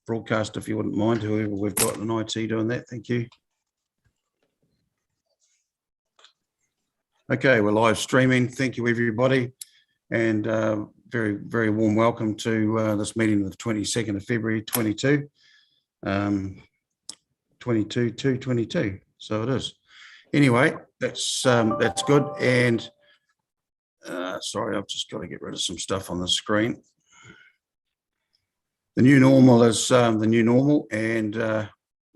broadcast, if you wouldn't mind, whoever we've got in IT doing that. Thank you. Okay, we're live streaming. Thank you, everybody. And very, very warm welcome to this meeting of the 22nd of February, 22. 22. So it is. Anyway, that's good. And sorry, I've just got to get rid of some stuff on the screen. The new normal is the new normal, and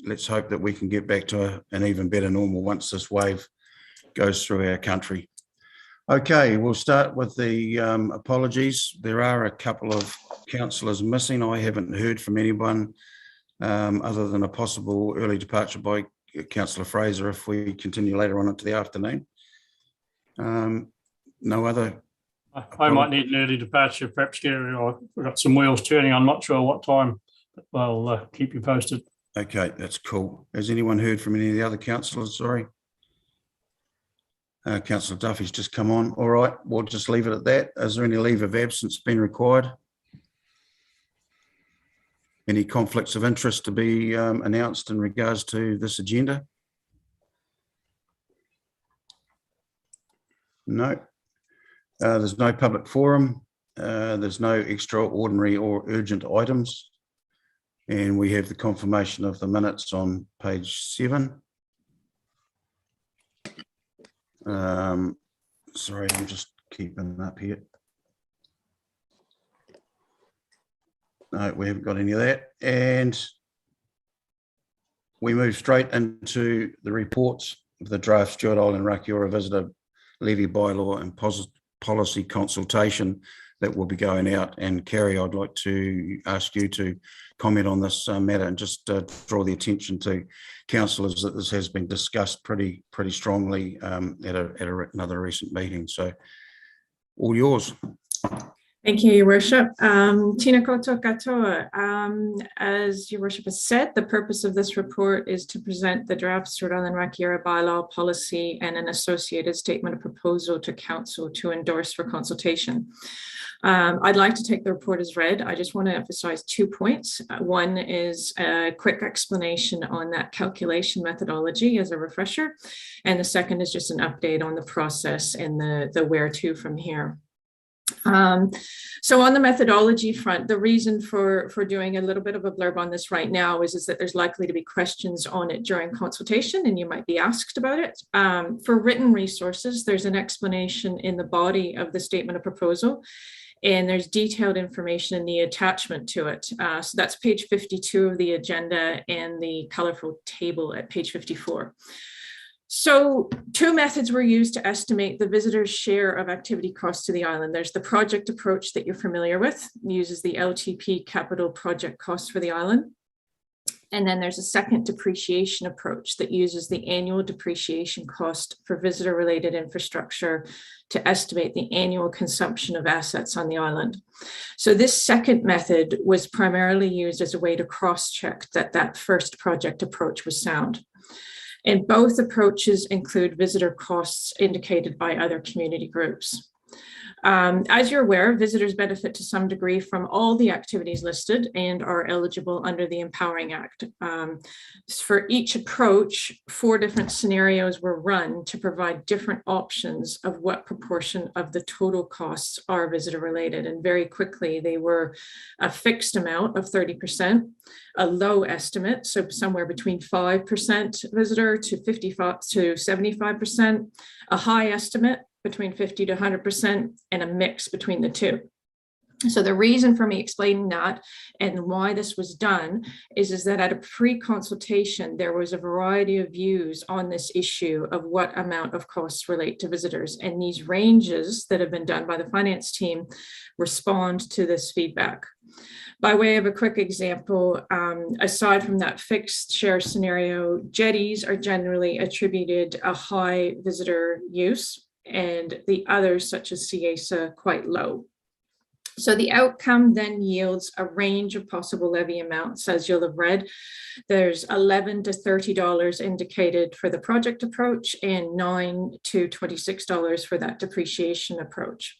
let's hope that we can get back to an even better normal once this wave goes through our country. Okay, we'll start with the apologies. There are a couple of councillors missing. I haven't heard from anyone other than a possible early departure by Councillor Fraser if we continue later on into the afternoon. No other. I might need an early departure, perhaps, Gary. I've got some wheels turning. I'm not sure what time, but I'll keep you posted. Okay, that's cool. Has anyone heard from any of the other councillors? Sorry. Councillor Duffy's just come on. All right, we'll just leave it at that. Is there any leave of absence been required? Any conflicts of interest to be announced in regards to this agenda? No. There's no public forum. There's no extraordinary or urgent items. And we have the confirmation of the minutes on page 7. Sorry, I'm just keeping up here. No, we haven't got any of that. And we move straight into the reports of the draft Stewart Island Rakiura Visitor Levy Bylaw and Policy consultation that will be going out. And Kerry, I'd like to ask you to comment on this matter and just draw the attention to councillors that this has been discussed pretty strongly at another recent meeting. So all yours. Thank you, Your Worship. Tina koto katoa. As Your Worship has said, the purpose of this report is to present the draft Stewart Island Rakiura bylaw policy and an associated statement of proposal to Council to endorse for consultation. I'd like to take the report as read. I just want to emphasize 2 points. One is a quick explanation on that calculation methodology as a refresher. And the second is just an update on the process and the where to from here. So on the methodology front, the reason for doing a little bit of a blurb on this right now is that there's likely to be questions on it during consultation and you might be asked about it. For written resources, there's an explanation in the body of the statement of proposal, and there's detailed information in the attachment to it. So that's page 52 of the agenda and the colorful table at page 54. So 2 methods were used to estimate the visitor's share of activity costs to the island. There's the project approach that you're familiar with, uses the LTP capital project cost for the island. And then there's a second depreciation approach that uses the annual depreciation cost for visitor-related infrastructure to estimate the annual consumption of assets on the island. So this second method was primarily used as a way to cross-check that first project approach was sound. And both approaches include visitor costs indicated by other community groups. As you're aware, visitors benefit to some degree from all the activities listed and are eligible under the Empowering Act. For each approach, 4 different scenarios were run to provide different options of what proportion of the total costs are visitor related. And very quickly, they were a fixed amount of 30%, a low estimate, so somewhere between 5% visitor to 55 to 75%, a high estimate between 50 to 100%, and a mix between the two. So the reason for me explaining that and why this was done is that at a pre-consultation, there was a variety of views on this issue of what amount of costs relate to visitors. And these ranges that have been done by the finance team respond to this feedback. By way of a quick example, aside from that fixed share scenario, jetties are generally attributed a high visitor use, and the others, such as CIESA, quite low. So the outcome then yields a range of possible levy amounts, as you'll have read. There's $11 to $30 indicated for the project approach and $9 to $26 for that depreciation approach.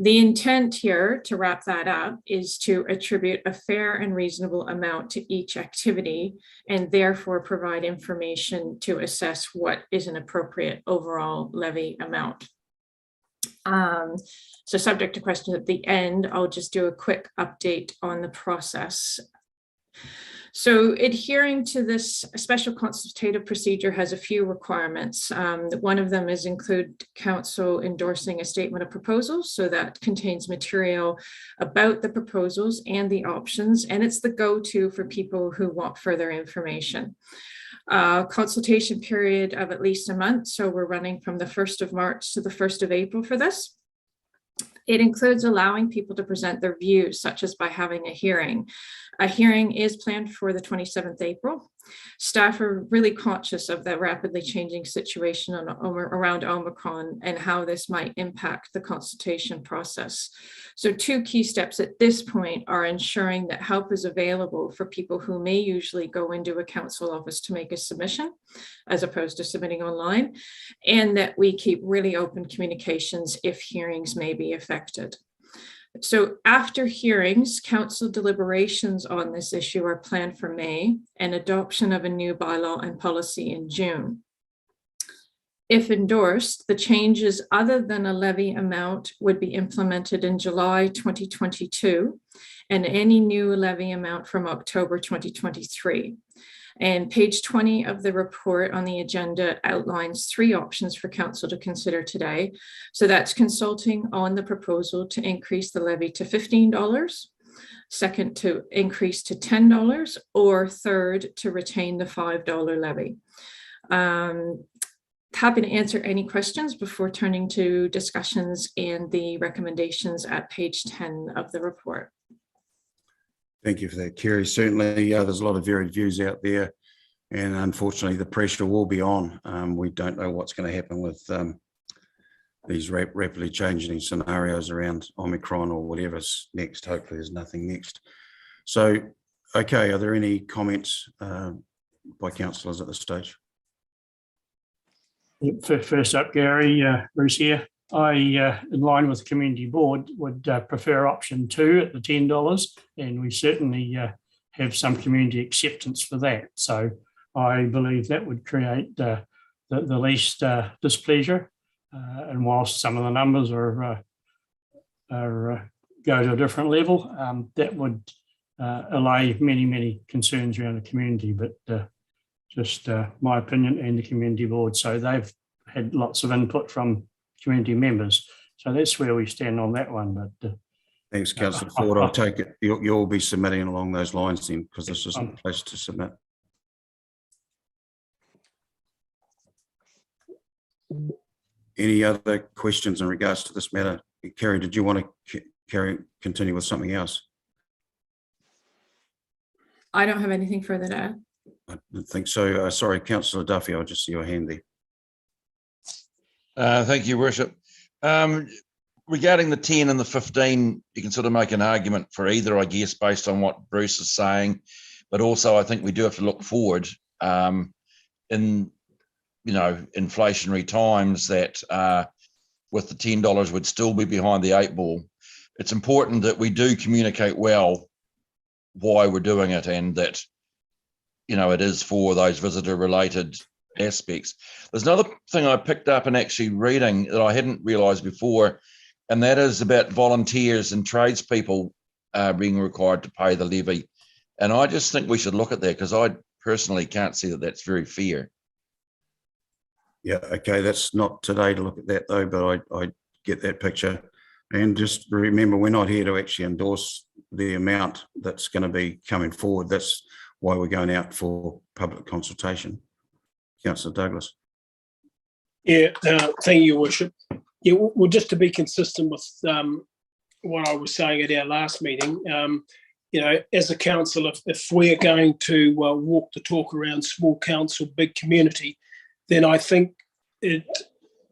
The intent here, to wrap that up, is to attribute a fair and reasonable amount to each activity and therefore provide information to assess what is an appropriate overall levy amount. So subject to questions at the end, I'll just do a quick update on the process. So adhering to this special consultative procedure has a few requirements. One of them is include council endorsing a statement of proposals. So that contains material about the proposals and the options, and it's the go-to for people who want further information. Consultation period of at least a month. So we're running from the 1st of March to the 1st of April for this. It includes allowing people to present their views, such as by having a hearing. A hearing is planned for the 27th April. Staff are really conscious of the rapidly changing situation around Omicron and how this might impact the consultation process. So 2 key steps at this point are ensuring that help is available for people who may usually go into a council office to make a submission, as opposed to submitting online, and that we keep really open communications if hearings may be affected. So after hearings, council deliberations on this issue are planned for May and adoption of a new bylaw and policy in June. If endorsed, the changes other than a levy amount would be implemented in July 2022 and any new levy amount from October 2023. And page 20 of the report on the agenda outlines 3 options for council to consider today. So that's consulting on the proposal to increase the levy to $15, second to increase to $10, or third to retain the $5 levy. Happy to answer any questions before turning to discussions and the recommendations at page 10 of the report. Thank you for that, Kerry. Certainly, there's a lot of varied views out there, and unfortunately, the pressure will be on. We don't know what's going to happen with these rapidly changing scenarios around Omicron or whatever's next. Hopefully, there's nothing next. So, okay, are there any comments by councillors at this stage? First up, Gary, Bruce here. I, in line with the community board, would prefer option 2 at the $10, and we certainly have some community acceptance for that. So I believe that would create the least displeasure. And whilst some of the numbers are go to a different level, that would allay many concerns around the community. But just my opinion and the community board. So they've had lots of input from community members. So that's where we stand on that one. But thanks, Councillor Ford. I'll take it. You'll be submitting along those lines then, because this isn't the place to submit. Any other questions in regards to this matter? Kerry, did you want to continue with something else? I don't have anything further to add. I didn't think so. Sorry, Councillor Duffy, I'll just see your hand there. Thank you, Worship. Regarding the 10 and the 15, you can sort of make an argument for either, I guess, based on what Bruce is saying. But also, I think we do have to look forward in, inflationary times that with the $10 would still be behind the 8 ball. It's important that we do communicate well why we're doing it, and that, it is for those visitor related aspects. There's another thing I picked up in actually reading that I hadn't realized before, and that is about volunteers and tradespeople being required to pay the levy. And I just think we should look at that, because I personally can't see that that's very fair. Yeah, okay, that's not today to look at that though, but I get that picture. And just remember, we're not here to actually endorse the amount that's going to be coming forward. That's why we're going out for public consultation. Councillor Douglas. Yeah, thank you, Worship. Yeah, well, just to be consistent with what I was saying at our last meeting, as a council, if we're going to walk the talk around small council, big community, then I think it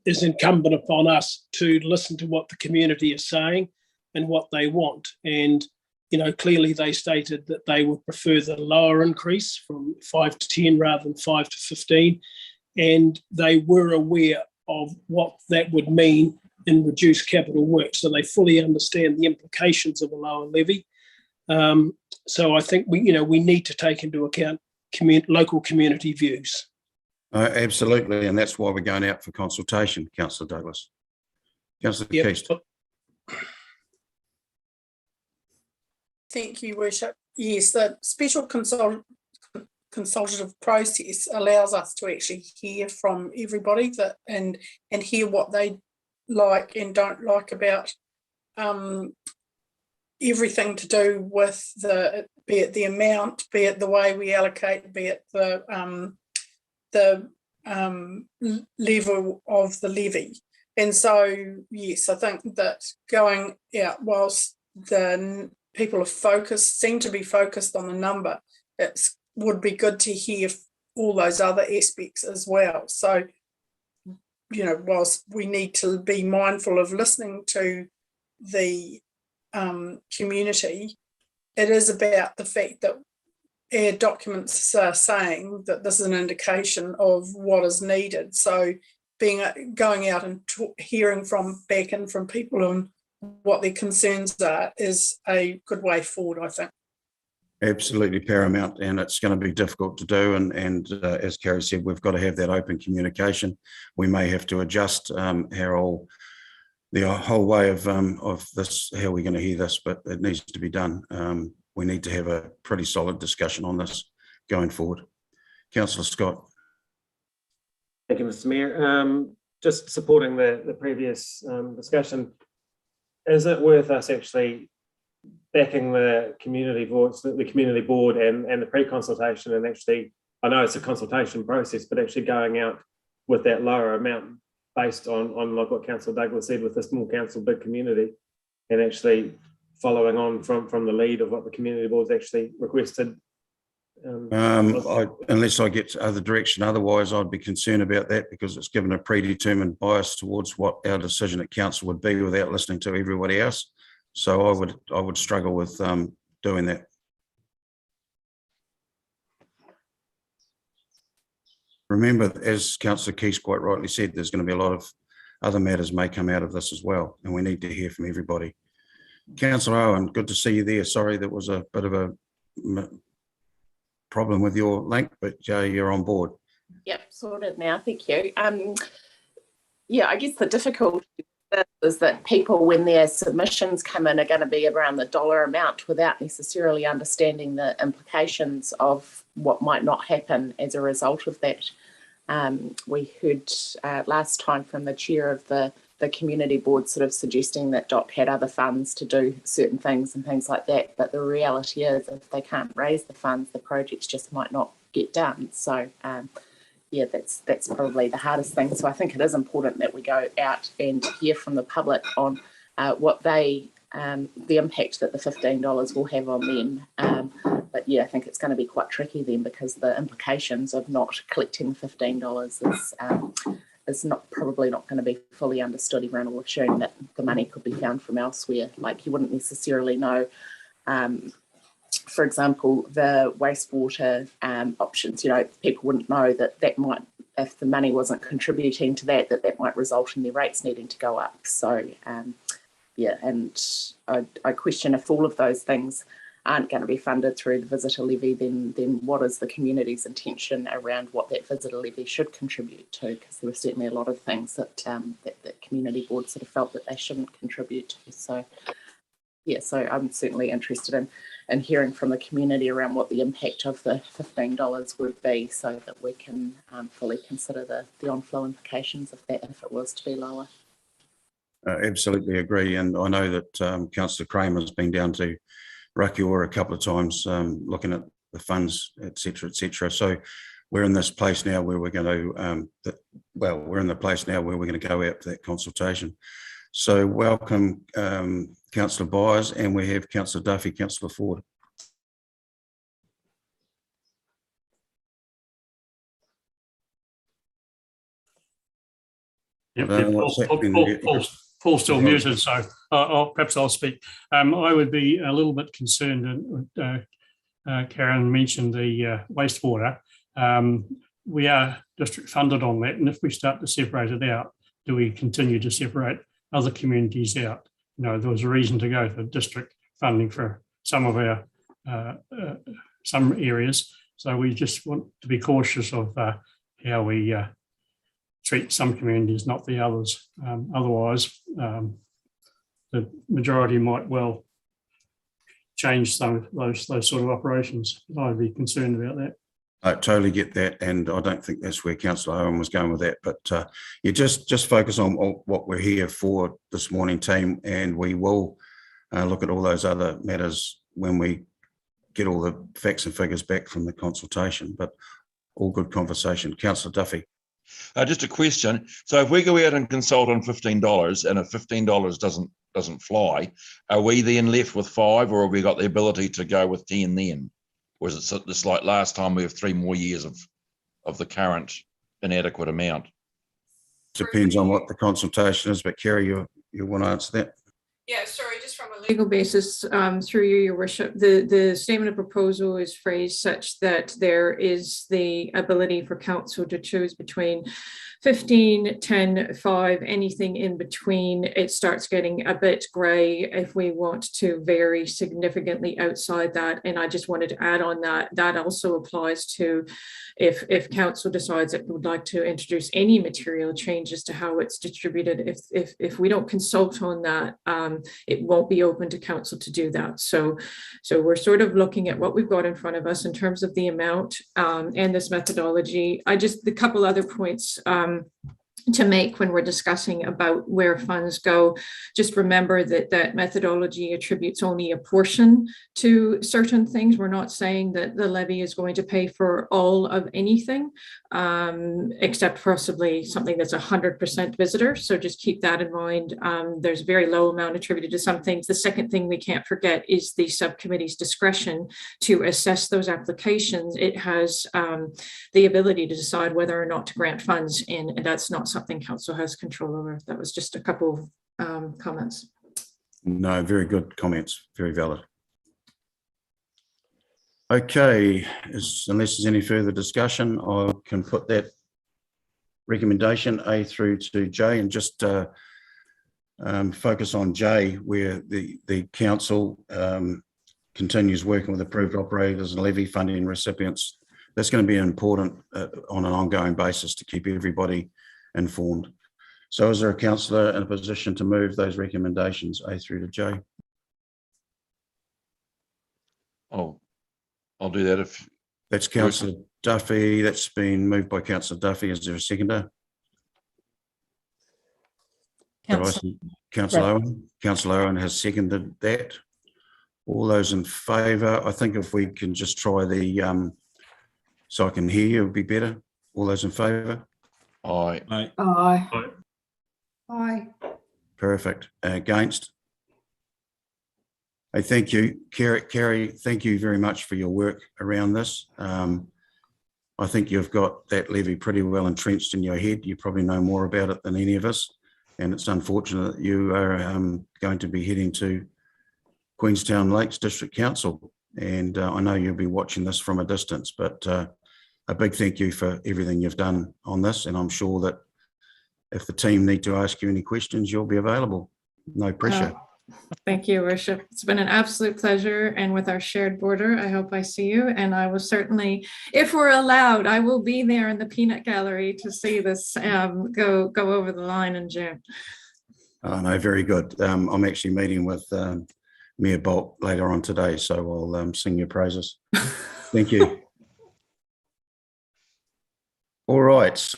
is incumbent upon us to listen to what the community is saying and what they want. And, clearly they stated that they would prefer the lower increase from 5 to 10 rather than 5 to 15. And they were aware of what that would mean in reduced capital work, so they fully understand the implications of a lower levy. So I think we need to take into account local community views. Absolutely, and that's why we're going out for consultation, Councillor Douglas. Councillor Keast. Thank you, Worship. Yes, the special consultative process allows us to actually hear from everybody and hear what they like and don't like about everything to do with be it the amount, be it the way we allocate, be it the level of the levy. And so, yes, I think that going out whilst the people seem to be focused on the number, it would be good to hear all those other aspects as well. So, whilst we need to be mindful of listening to the community, it is about the fact that our documents are saying that this is an indication of what is needed. So going out and hearing back from people on what their concerns are is a good way forward, I think. Absolutely paramount, and it's going to be difficult to do. And as Carrie said, we've got to have that open communication. We may have to adjust the whole way of this, how we're going to hear this, but it needs to be done. We need to have a pretty solid discussion on this going forward. Councillor Scott. Thank you, Mr. Mayor. Just supporting the previous discussion, is it worth us actually backing the community boards, the community board and the pre-consultation, and actually, I know it's a consultation process, but actually going out with that lower amount based on like what Councillor Douglas said, with the small council, big community, and actually following on from the lead of what the community board's actually requested? Unless I get other direction, otherwise I'd be concerned about that, because it's given a predetermined bias towards what our decision at council would be without listening to everybody else. So I would struggle with doing that. Remember, as Councillor Keys quite rightly said, there's going to be a lot of other matters may come out of this as well, and we need to hear from everybody. Councillor Owen, good to see you there. Sorry, that was a bit of a problem with your link, but you're on board. Yep, sorted now. Thank you. Yeah, I guess the difficulty is that people, when their submissions come in, are going to be around the dollar amount without necessarily understanding the implications of what might not happen as a result of that. We heard last time from the chair of the community board sort of suggesting that DOC had other funds to do certain things and things like that, but the reality is if they can't raise the funds, the projects just might not get done. So yeah, that's probably the hardest thing. So I think it is important that we go out and hear from the public on what the impact that the $15 will have on them. But yeah, I think it's going to be quite tricky then, because the implications of not collecting $15 is probably not going to be fully understood. Everyone will assume that the money could be found from elsewhere. Like, you wouldn't necessarily know, for example, the wastewater options. People wouldn't know that might, if the money wasn't contributing to that might result in their rates needing to go up. So yeah, and I question if all of those things aren't going to be funded through the visitor levy, then what is the community's intention around what that visitor levy should contribute to? Because there were certainly a lot of things that that community board sort of felt that they shouldn't contribute to. So yeah, so I'm certainly interested in hearing from the community around what the impact of the $15 would be, so that we can fully consider the on-flow implications of that if it was to be lower. Absolutely agree, and I know that Councillor Kramer's been down to Rakiora a couple of times, looking at the funds, etc., etc. So we're in this place now where we're going to, we're in the place now where we're going to go out to that consultation. So welcome, Councillor Byers, and we have Councillor Duffy, Councillor Ford. Paul's still muted, so perhaps I'll speak. I would be a little bit concerned, and Karen mentioned the wastewater. We are district funded on that, and if we start to separate it out, do we continue to separate other communities out. There was a reason to go for district funding for some of our some areas. So we just want to be cautious of how we treat some communities, not the others. Otherwise, the majority might well change some of those sort of operations. I'd be concerned about that. I totally get that, and I don't think that's where Councillor Owen was going with that. But you just focus on what we're here for this morning, team, and we will look at all those other matters when we get all the facts and figures back from the consultation. But all good conversation. Councillor Duffy. Just a question. So if we go out and consult on $15, and if $15 doesn't fly, are we then left with 5, or have we got the ability to go with 10 then? Or is it just like last time we have 3 more years of the current inadequate amount? Depends on what the consultation is, but Kerry, you want to answer that? Yeah, sorry, just from a legal basis, through you, Your Worship, the statement of proposal is phrased such that there is the ability for council to choose between 15, 10, 5, anything in between. It starts getting a bit grey if we want to vary significantly outside that. And I just wanted to add on that also applies to if council decides it would like to introduce any material changes to how it's distributed. If we don't consult on that, it won't be open to council to do that. So we're sort of looking at what we've got in front of us in terms of the amount and this methodology. A couple other points to make when we're discussing about where funds go. Just remember that methodology attributes only a portion to certain things. We're not saying that the levy is going to pay for all of anything, except possibly something that's 100% visitor. So just keep that in mind. There's a very low amount attributed to some things. The second thing we can't forget is the subcommittee's discretion to assess those applications. It has the ability to decide whether or not to grant funds, and that's not something council has control over. That was just a couple of comments. No, very good comments, very valid. Okay, unless there's any further discussion, I can put that recommendation A through to J and just focus on J, where the council continues working with approved operators and levy funding recipients. That's going to be important on an ongoing basis to keep everybody informed. So is there a councillor in a position to move those recommendations A through to J? Oh, I'll do that if... That's Councillor Duffy. That's been moved by Councillor Duffy. Is there a seconder? Councillor Owen. Councillor Owen has seconded that. All those in favour, I think if we can just try the, so I can hear you, it would be better. All those in favour? Aye. Aye. Aye. Aye. Perfect. Against? Hey, thank you. Kerry, thank you very much for your work around this. I think you've got that levy pretty well entrenched in your head. You probably know more about it than any of us. And it's unfortunate that you are going to be heading to Queenstown Lakes District Council. And I know you'll be watching this from a distance, but a big thank you for everything you've done on this. And I'm sure that if the team need to ask you any questions, you'll be available. No pressure. Thank you, Worship. It's been an absolute pleasure. And with our shared border, I hope I see you. And I will certainly, if we're allowed, I will be there in the peanut gallery to see this go over the line in June. Oh, no, very good. I'm actually meeting with Mayor Bolt later on today, so I'll sing your praises. Thank you. All right.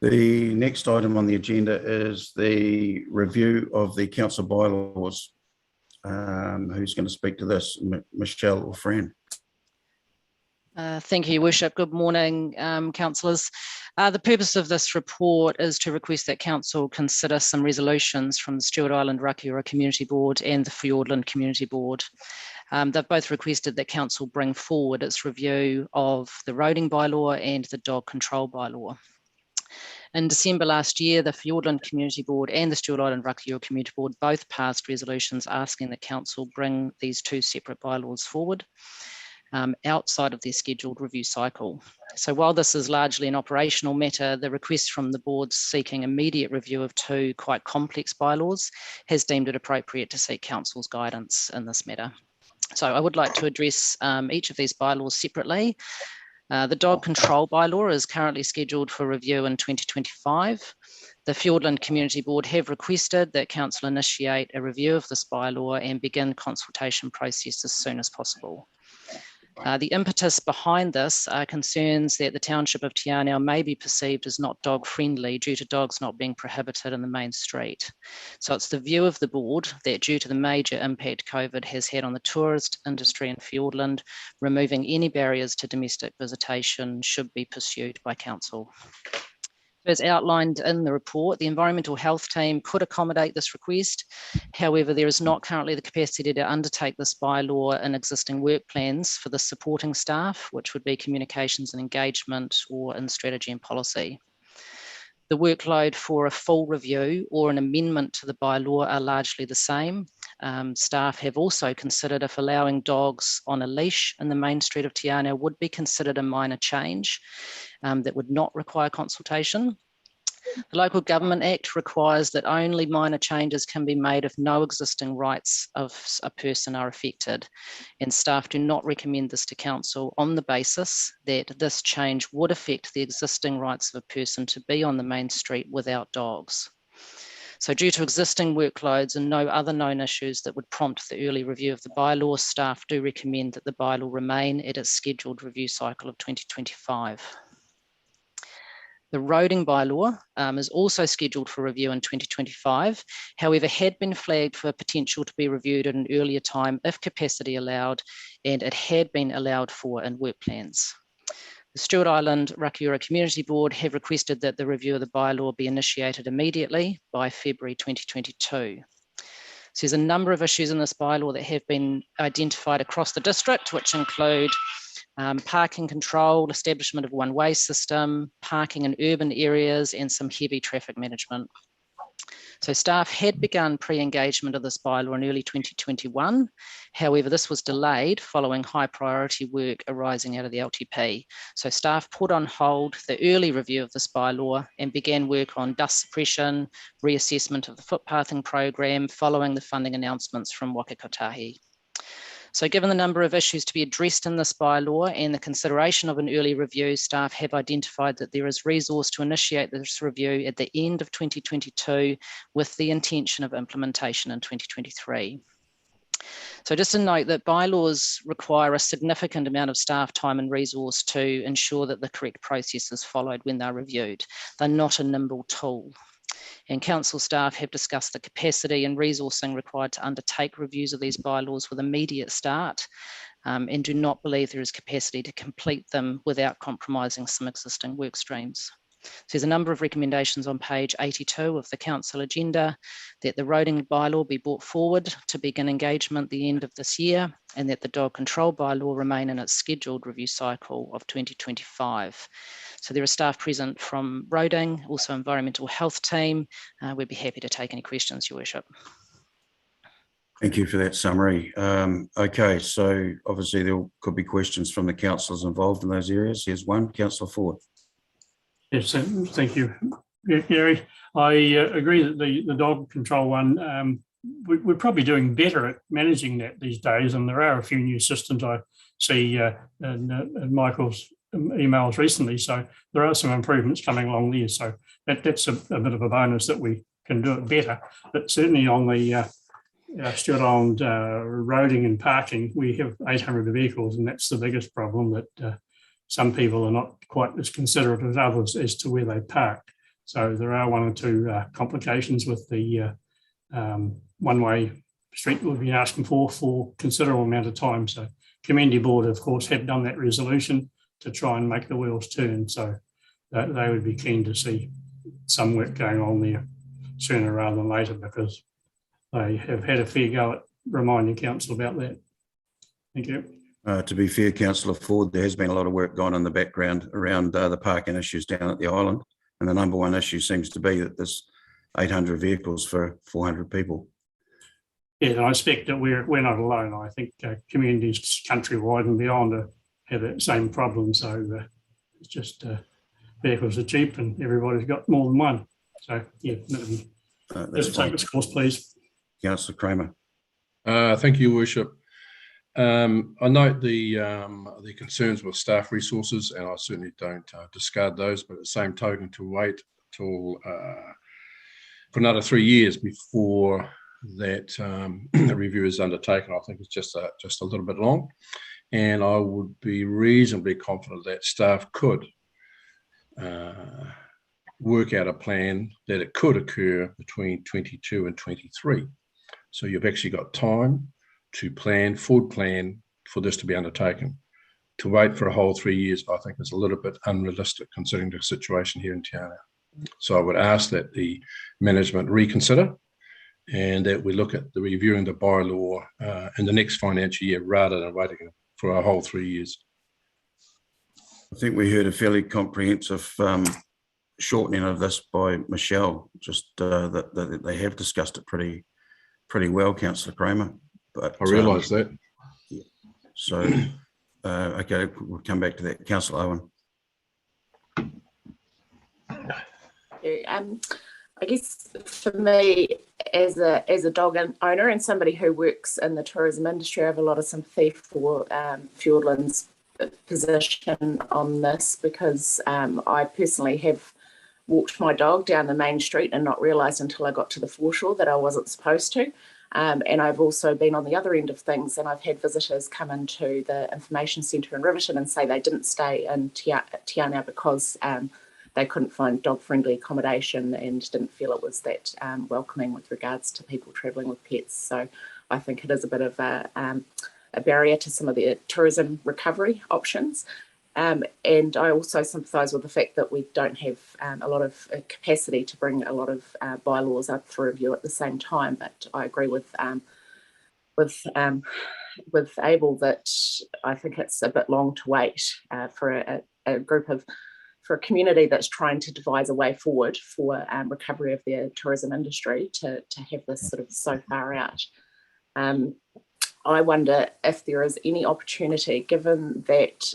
The next item on the agenda is the review of the council bylaws. Who's going to speak to this? Michelle or Fran? Thank you, Your Worship. Good morning, councillors. The purpose of this report is to request that council consider some resolutions from the Stewart Island Rakiura Community Board and the Fiordland Community Board. They've both requested that council bring forward its review of the roading bylaw and the dog control bylaw. In December last year, the Fiordland Community Board and the Stewart Island Rakiura Community Board both passed resolutions asking that council bring these two separate bylaws forward. outside of their scheduled review cycle. So while this is largely an operational matter, the request from the board seeking immediate review of 2 quite complex bylaws has deemed it appropriate to seek council's guidance in this matter. So I would like to address each of these bylaws separately. The dog control bylaw is currently scheduled for review in 2025. The Fiordland Community Board have requested that council initiate a review of this bylaw and begin consultation process as soon as possible. The impetus behind this are concerns that the township of Te Anau may be perceived as not dog friendly due to dogs not being prohibited in the main street. So it's the view of the board that due to the major impact COVID has had on the tourist industry in Fiordland, removing any barriers to domestic visitation should be pursued by council. As outlined in the report, the environmental health team could accommodate this request. However, there is not currently the capacity to undertake this bylaw in existing work plans for the supporting staff, which would be communications and engagement or in strategy and policy. The workload for a full review or an amendment to the bylaw are largely the same. Staff have also considered if allowing dogs on a leash in the main street of Te Anau would be considered a minor change that would not require consultation. The Local Government Act requires that only minor changes can be made if no existing rights of a person are affected, and staff do not recommend this to council on the basis that this change would affect the existing rights of a person to be on the main street without dogs. So due to existing workloads and no other known issues that would prompt the early review of the bylaw, staff do recommend that the bylaw remain at its scheduled review cycle of 2025. The roading bylaw is also scheduled for review in 2025, however, had been flagged for potential to be reviewed at an earlier time if capacity allowed, and it had been allowed for in work plans. The Stewart Island Rakiura Community Board have requested that the review of the bylaw be initiated immediately by February 2022. So there's a number of issues in this bylaw that have been identified across the district, which include parking control, establishment of one-way system, parking in urban areas, and some heavy traffic management. So staff had begun pre-engagement of this bylaw in early 2021. However, this was delayed following high priority work arising out of the LTP. So staff put on hold the early review of this bylaw and began work on dust suppression, reassessment of the footpathing program following the funding announcements from Waka Kotahi. So given the number of issues to be addressed in this bylaw and the consideration of an early review, staff have identified that there is resource to initiate this review at the end of 2022 with the intention of implementation in 2023. So just to note that bylaws require a significant amount of staff time and resource to ensure that the correct process is followed when they're reviewed. They're not a nimble tool. And council staff have discussed the capacity and resourcing required to undertake reviews of these bylaws with immediate start and do not believe there is capacity to complete them without compromising some existing work streams. So there's a number of recommendations on page 82 of the council agenda that the roading bylaw be brought forward to begin engagement at the end of this year, and that the dog control bylaw remain in its scheduled review cycle of 2025. So there are staff present from roading, also environmental health team. We'd be happy to take any questions, Your Worship. Thank you for that summary. Okay, so obviously there could be questions from the councillors involved in those areas. Here's one, Councillor Ford. Yes, thank you, Gary. I agree that the dog control one, we're probably doing better at managing that these days, and there are a few new systems I see in Michael's emails recently, so there are some improvements coming along there, so that's a bit of a bonus that we can do it better. But certainly on the Stewart Island roading and parking, we have 800 vehicles, and that's the biggest problem, that some people are not quite as considerate as others as to where they park. So there are one or two complications with the one-way street that we've been asking for considerable amount of time. So Community Board, of course, have done that resolution to try and make the wheels turn. So they would be keen to see some work going on there sooner rather than later, because they have had a fair go at reminding council about that. Thank you. To be fair, Councillor Ford, there has been a lot of work gone on in the background around the parking issues down at the island. And the number one issue seems to be that there's 800 vehicles for 400 people. Yeah, and I expect that we're not alone. I think communities countrywide and beyond have that same problem. So it's just vehicles are cheap and everybody's got more than one. So yeah, That's let's take its course, please. Councillor Kramer. Thank you, Your Worship. I note the concerns with staff resources, and I certainly don't discard those, but at the same token, to wait till for another 3 years before that the review is undertaken, I think it's just a little bit long. And I would be reasonably confident that staff could work out a plan that it could occur between 22 and 23. So you've actually got time to forward plan for this to be undertaken. To wait for a whole 3 years, I think is a little bit unrealistic considering the situation here in Te Anau. So I would ask that the management reconsider and that we look at reviewing the bylaw in the next financial year rather than waiting for a whole 3 years. I think we heard a fairly comprehensive shortening of this by Michelle, just that they have discussed it pretty well, Councillor Kramer. But I realise that. Yeah. So, okay, we'll come back to that. Councillor Owen. I guess for me, as a dog owner and somebody who works in the tourism industry, I have a lot of sympathy for Fiordland's position on this, because I personally have walked my dog down the main street and not realised until I got to the foreshore that I wasn't supposed to. And I've also been on the other end of things, and I've had visitors come into the information centre in Riverton and say they didn't stay in Te Anau because they couldn't find dog-friendly accommodation and didn't feel it was that welcoming with regards to people travelling with pets. So I think it is a bit of a barrier to some of the tourism recovery options. And I also sympathise with the fact that we don't have a lot of capacity to bring a lot of bylaws up for review at the same time. But I agree with Abel that I think it's a bit long to wait for a community that's trying to devise a way forward for recovery of their tourism industry to have this sort of so far out. I wonder if there is any opportunity, given that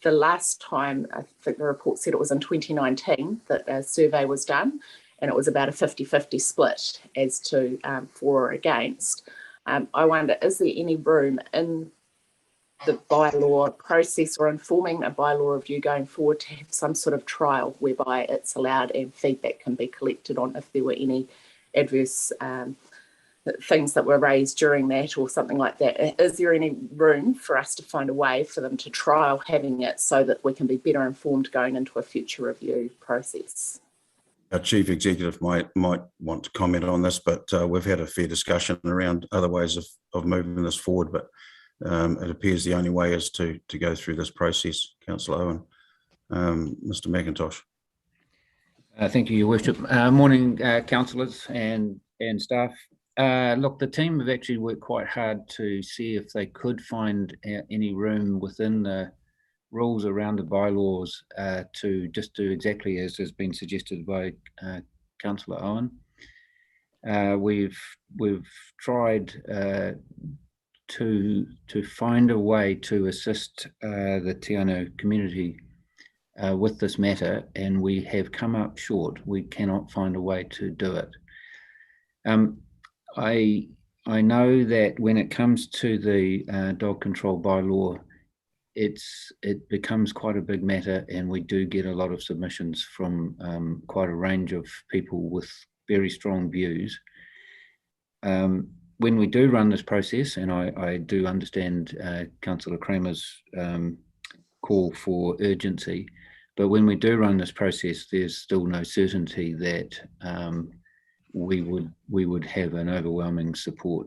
the last time, I think the report said it was in 2019, that a survey was done, and it was about a 50-50 split as to for or against. I wonder, is there any room in the bylaw process or informing a bylaw review going forward to have some sort of trial whereby it's allowed and feedback can be collected on if there were any adverse things that were raised during that or something like that? Is there any room for us to find a way for them to trial having it so that we can be better informed going into a future review process? Our Chief Executive might want to comment on this, but we've had a fair discussion around other ways of moving this forward, but it appears the only way is to go through this process. Councillor Owen. Mr. McIntosh. Thank you, Your Worship. Morning, councillors and staff. Look, the team have actually worked quite hard to see if they could find any room within the rules around the bylaws to just do exactly as has been suggested by Councillor Owen. We've tried to find a way to assist the Te Anau community with this matter, and we have come up short. We cannot find a way to do it. I know that when it comes to the dog control bylaw, it becomes quite a big matter, and we do get a lot of submissions from quite a range of people with very strong views. When we do run this process, and I do understand Councillor Kramer's call for urgency, but when we do run this process, there's still no certainty that we would have an overwhelming support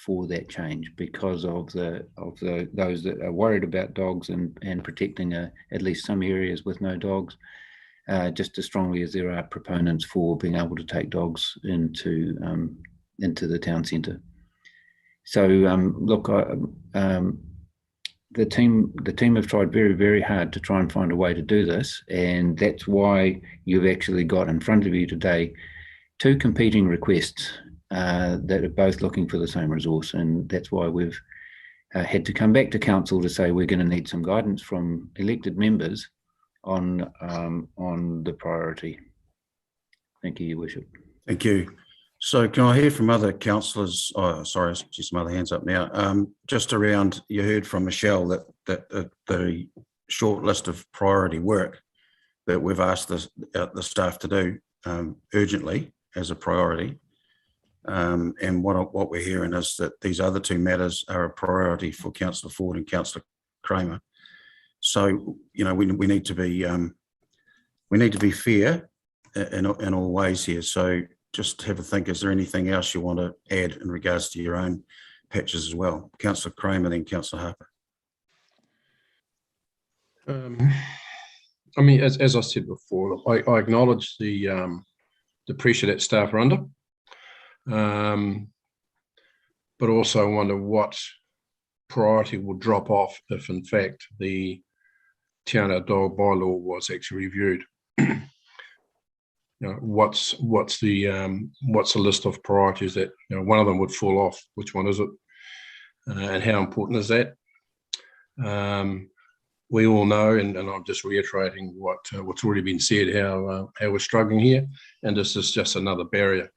for that change, because of those that are worried about dogs and protecting at least some areas with no dogs, just as strongly as there are proponents for being able to take dogs into the town centre. So look, the team have tried very, very hard to try and find a way to do this, and that's why you've actually got in front of you today two competing requests that are both looking for the same resource, and that's why we've had to come back to council to say we're going to need some guidance from elected members on the priority. Thank you, Your Worship. Thank you. So can I hear from other councillors? Oh, sorry, I see some other hands up now. Just around, you heard from Michelle that the short list of priority work that we've asked the staff to do urgently as a priority. And what we're hearing is that these other two matters are a priority for Councillor Ford and Councillor Kramer. So, you know, we need to be fair in all ways here. So just have a think, is there anything else you want to add in regards to your own patches as well? Councillor Kramer, then Councillor Harper. I mean, as I said before, I acknowledge the pressure that staff are under, but also wonder what priority will drop off if, in fact, the Te Anau dog bylaw was actually reviewed. You know, what's the list of priorities that, you know, one of them would fall off? Which one is it, and how important is that? We all know, and I'm just reiterating what's already been said, how we're struggling here, and this is just another barrier.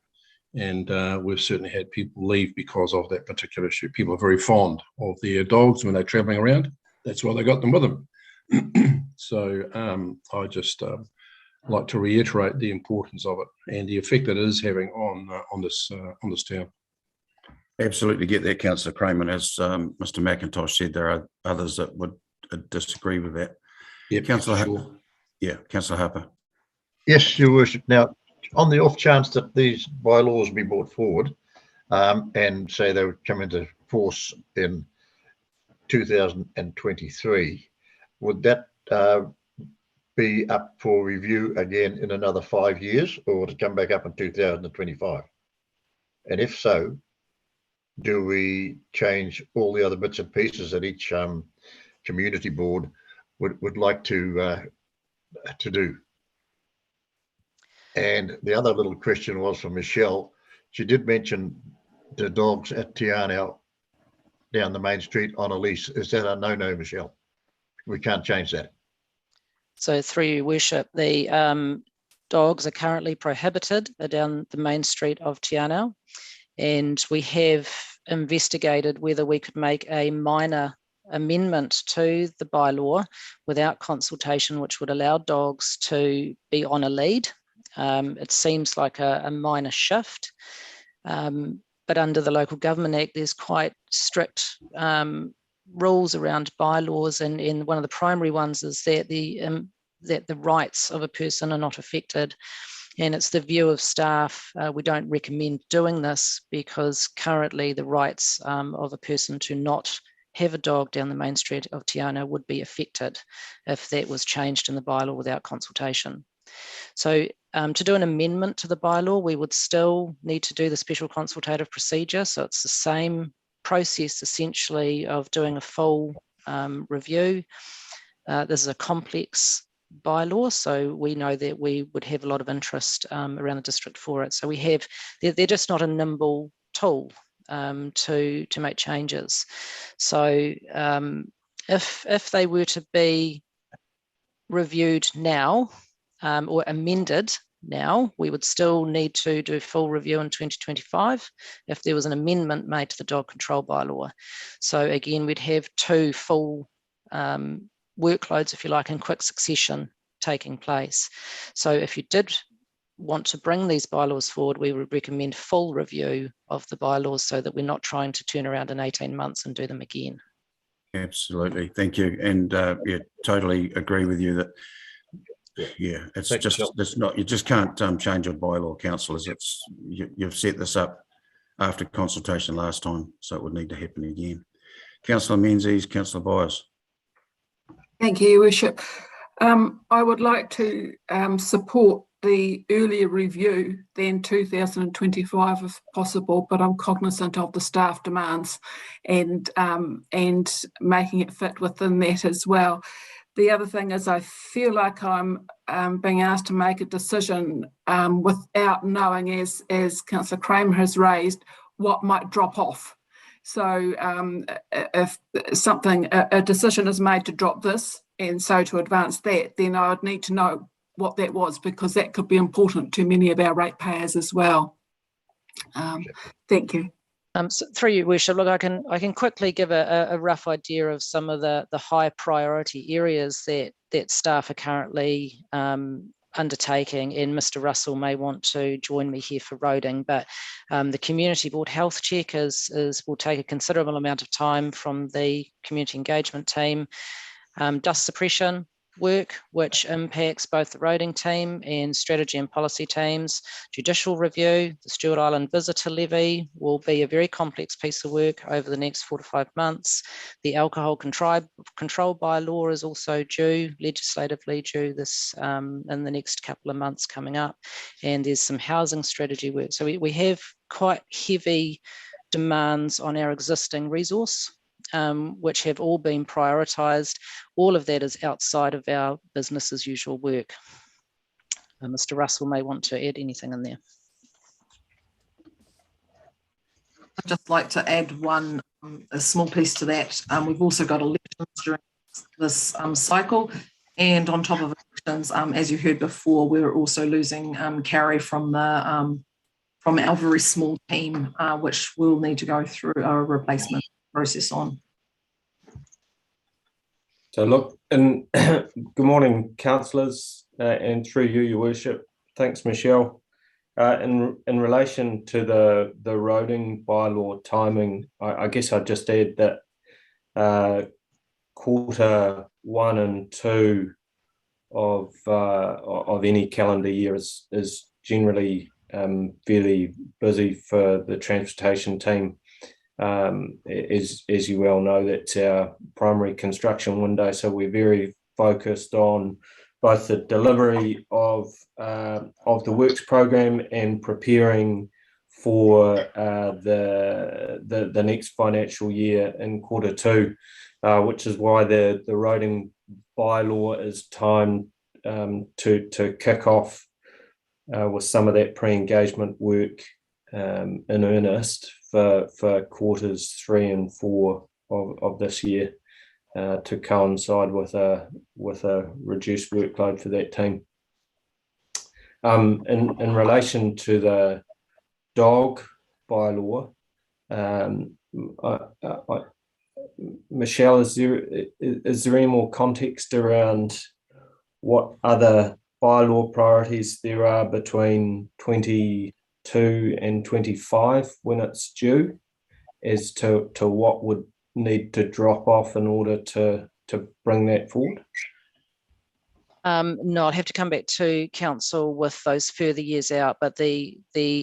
And we've certainly had people leave because of that particular issue. People are very fond of their dogs when they're travelling around. That's why they got them with them. So I just like to reiterate the importance of it and the effect that it is having on this town. Absolutely get that, Councillor Kramer. As Mr. McIntosh said, there are others that would disagree with that. Yeah, Councillor sure. Harper. Yeah, Councillor Harper. Yes, Your Worship. Now, on the off chance that these bylaws be brought forward and say they would come into force in 2023, would that be up for review again in another 5 years, or would it come back up in 2025? And if so, do we change all the other bits and pieces that each community board would like to do? And the other little question was from Michelle. She did mention the dogs at Te Anau down the main street on a leash. Is that a no-no, Michelle? We can't change that. So through Your Worship, the dogs are currently prohibited down the main street of Te Anau, and we have investigated whether we could make a minor amendment to the bylaw without consultation, which would allow dogs to be on a lead. It seems like a minor shift, but under the Local Government Act, there's quite strict rules around bylaws, and one of the primary ones is that the rights of a person are not affected. And it's the view of staff, we don't recommend doing this because currently the rights of a person to not have a dog down the main street of Te Anau would be affected if that was changed in the bylaw without consultation. So to do an amendment to the bylaw, we would still need to do the special consultative procedure. So it's the same process essentially of doing a full review. This is a complex bylaw, so we know that we would have a lot of interest around the district for it. So they're just not a nimble tool to make changes. So if they were to be reviewed now or amended now, we would still need to do full review in 2025 if there was an amendment made to the dog control bylaw. So again, we'd have two full workloads, if you like, in quick succession taking place. So if you did want to bring these bylaws forward, we would recommend full review of the bylaws so that we're not trying to turn around in 18 months and do them again. Absolutely, thank you. And yeah, totally agree with you that it's not, you just can't change a bylaw, councillors. You've set this up after consultation last time, so it would need to happen again. Councillor Menzies, Councillor Byers. Thank you, Your Worship. I would like to support the earlier review than 2025 if possible, but I'm cognizant of the staff demands and making it fit within that as well. The other thing is I feel like I'm being asked to make a decision without knowing, as Councillor Kramer has raised, what might drop off. So if a decision is made to drop this and so to advance that, then I would need to know what that was, because that could be important to many of our ratepayers as well. Thank you. So through you, Worship, look, I can quickly give a rough idea of some of the high priority areas that staff are currently undertaking, and Mr. Russell may want to join me here for roading, but the community board health check will take a considerable amount of time from the community engagement team. Dust suppression work, which impacts both the roading team and strategy and policy teams. Judicial review, the Stewart Island visitor levy will be a very complex piece of work over the next 4 to 5 months. The alcohol control bylaw is also due, legislatively due this in the next couple of months coming up. And there's some housing strategy work. So we have quite heavy demands on our existing resource, which have all been prioritised. All of that is outside of our business as usual work. Mr. Russell may want to add anything in there. I'd just like to add a small piece to that. We've also got elections during this cycle, and on top of elections, as you heard before, we're also losing Carrie from our very small team, which we'll need to go through a replacement process on. So look, and good morning, councillors, and through you, Your Worship. Thanks, Michelle. In relation to the roading bylaw timing, I guess I'd just add that quarter 1 and 2 of any calendar year is generally fairly busy for the transportation team. As you well know, that's our primary construction window, so we're very focused on both the delivery of the works program and preparing for the next financial year in quarter 2, which is why the roading bylaw is timed to kick off with some of that pre-engagement work in earnest for quarters 3 and 4 of this year, to coincide with a reduced workload for that team. In relation to the dog bylaw, Michelle, is there any more context around what other bylaw priorities there are between 22 and 25 when it's due, as to what would need to drop off in order to bring that forward? No, I'd have to come back to council with those further years out, but the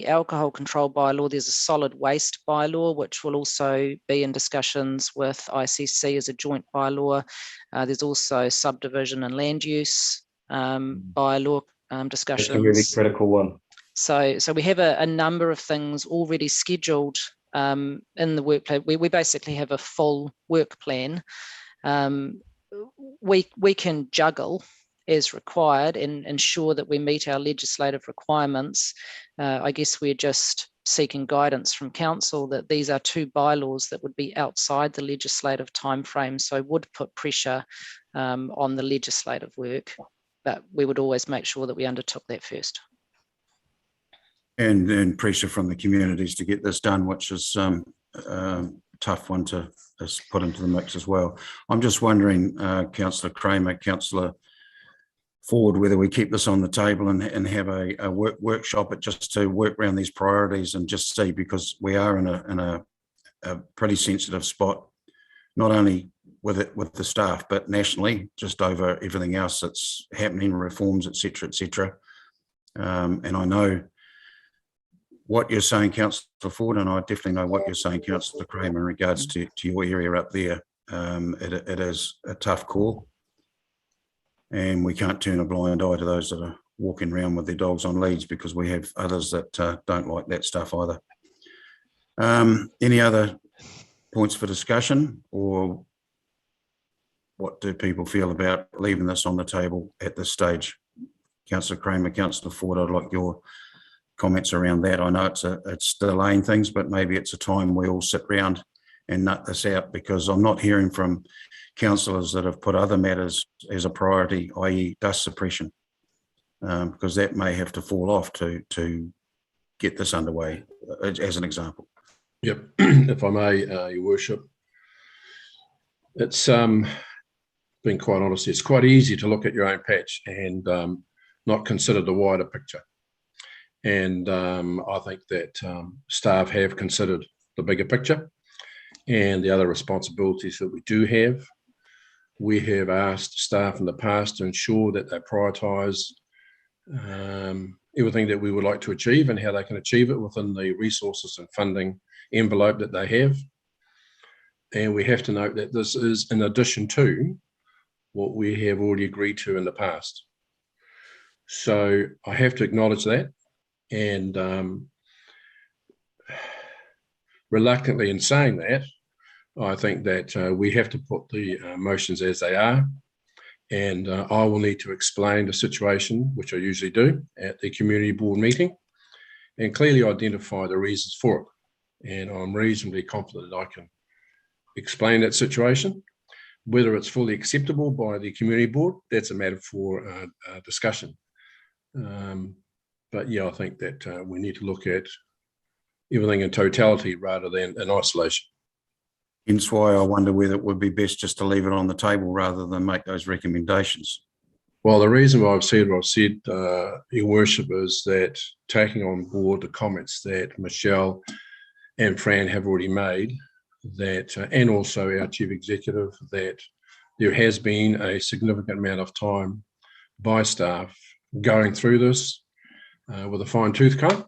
alcohol control bylaw, there's a solid waste bylaw, which will also be in discussions with ICC as a joint bylaw. There's also subdivision and land use bylaw discussions. That's a really critical one. So we have a number of things already scheduled in the work plan. We basically have a full work plan. We can juggle as required and ensure that we meet our legislative requirements. I guess we're just seeking guidance from council that these are 2 bylaws that would be outside the legislative timeframe, so would put pressure on the legislative work, but we would always make sure that we undertook that first. And then pressure from the communities to get this done, which is a tough one to put into the mix as well. I'm just wondering, Councillor Kramer, Councillor Ford, whether we keep this on the table and have a workshop just to work around these priorities and just see, because we are in a pretty sensitive spot, not only with the staff, but nationally, just over everything else that's happening, reforms, etc., etc. And I know what you're saying, Councillor Ford, and I definitely know what you're saying, Councillor Kramer, in regards to your area up there. It is a tough call, and we can't turn a blind eye to those that are walking around with their dogs on leads, because we have others that don't like that stuff either. Any other points for discussion, or what do people feel about leaving this on the table at this stage? Councillor Kramer, Councillor Ford, I'd like your comments around that. I know it's delaying things, but maybe it's a time we all sit round and nut this out, because I'm not hearing from councillors that have put other matters as a priority, i.e. dust suppression, because that may have to fall off to get this underway, as an example. Yep, if I may, Your Worship. It's being quite honest, it's quite easy to look at your own patch and not consider the wider picture. And I think that staff have considered the bigger picture and the other responsibilities that we do have. We have asked staff in the past to ensure that they prioritise everything that we would like to achieve and how they can achieve it within the resources and funding envelope that they have. And we have to note that this is in addition to what we have already agreed to in the past. So I have to acknowledge that, and reluctantly in saying that, I think that we have to put the motions as they are, and I will need to explain the situation, which I usually do at the community board meeting, and clearly identify the reasons for it. And I'm reasonably confident that I can explain that situation. Whether it's fully acceptable by the community board, that's a matter for discussion. But yeah, I think that we need to look at everything in totality rather than in isolation. Hence why I wonder whether it would be best just to leave it on the table rather than make those recommendations. Well, the reason why I've said what I've said, Your Worship, is that taking on board the comments that Michelle and Fran have already made, that and also our Chief Executive, that there has been a significant amount of time by staff going through this with a fine-tooth comb,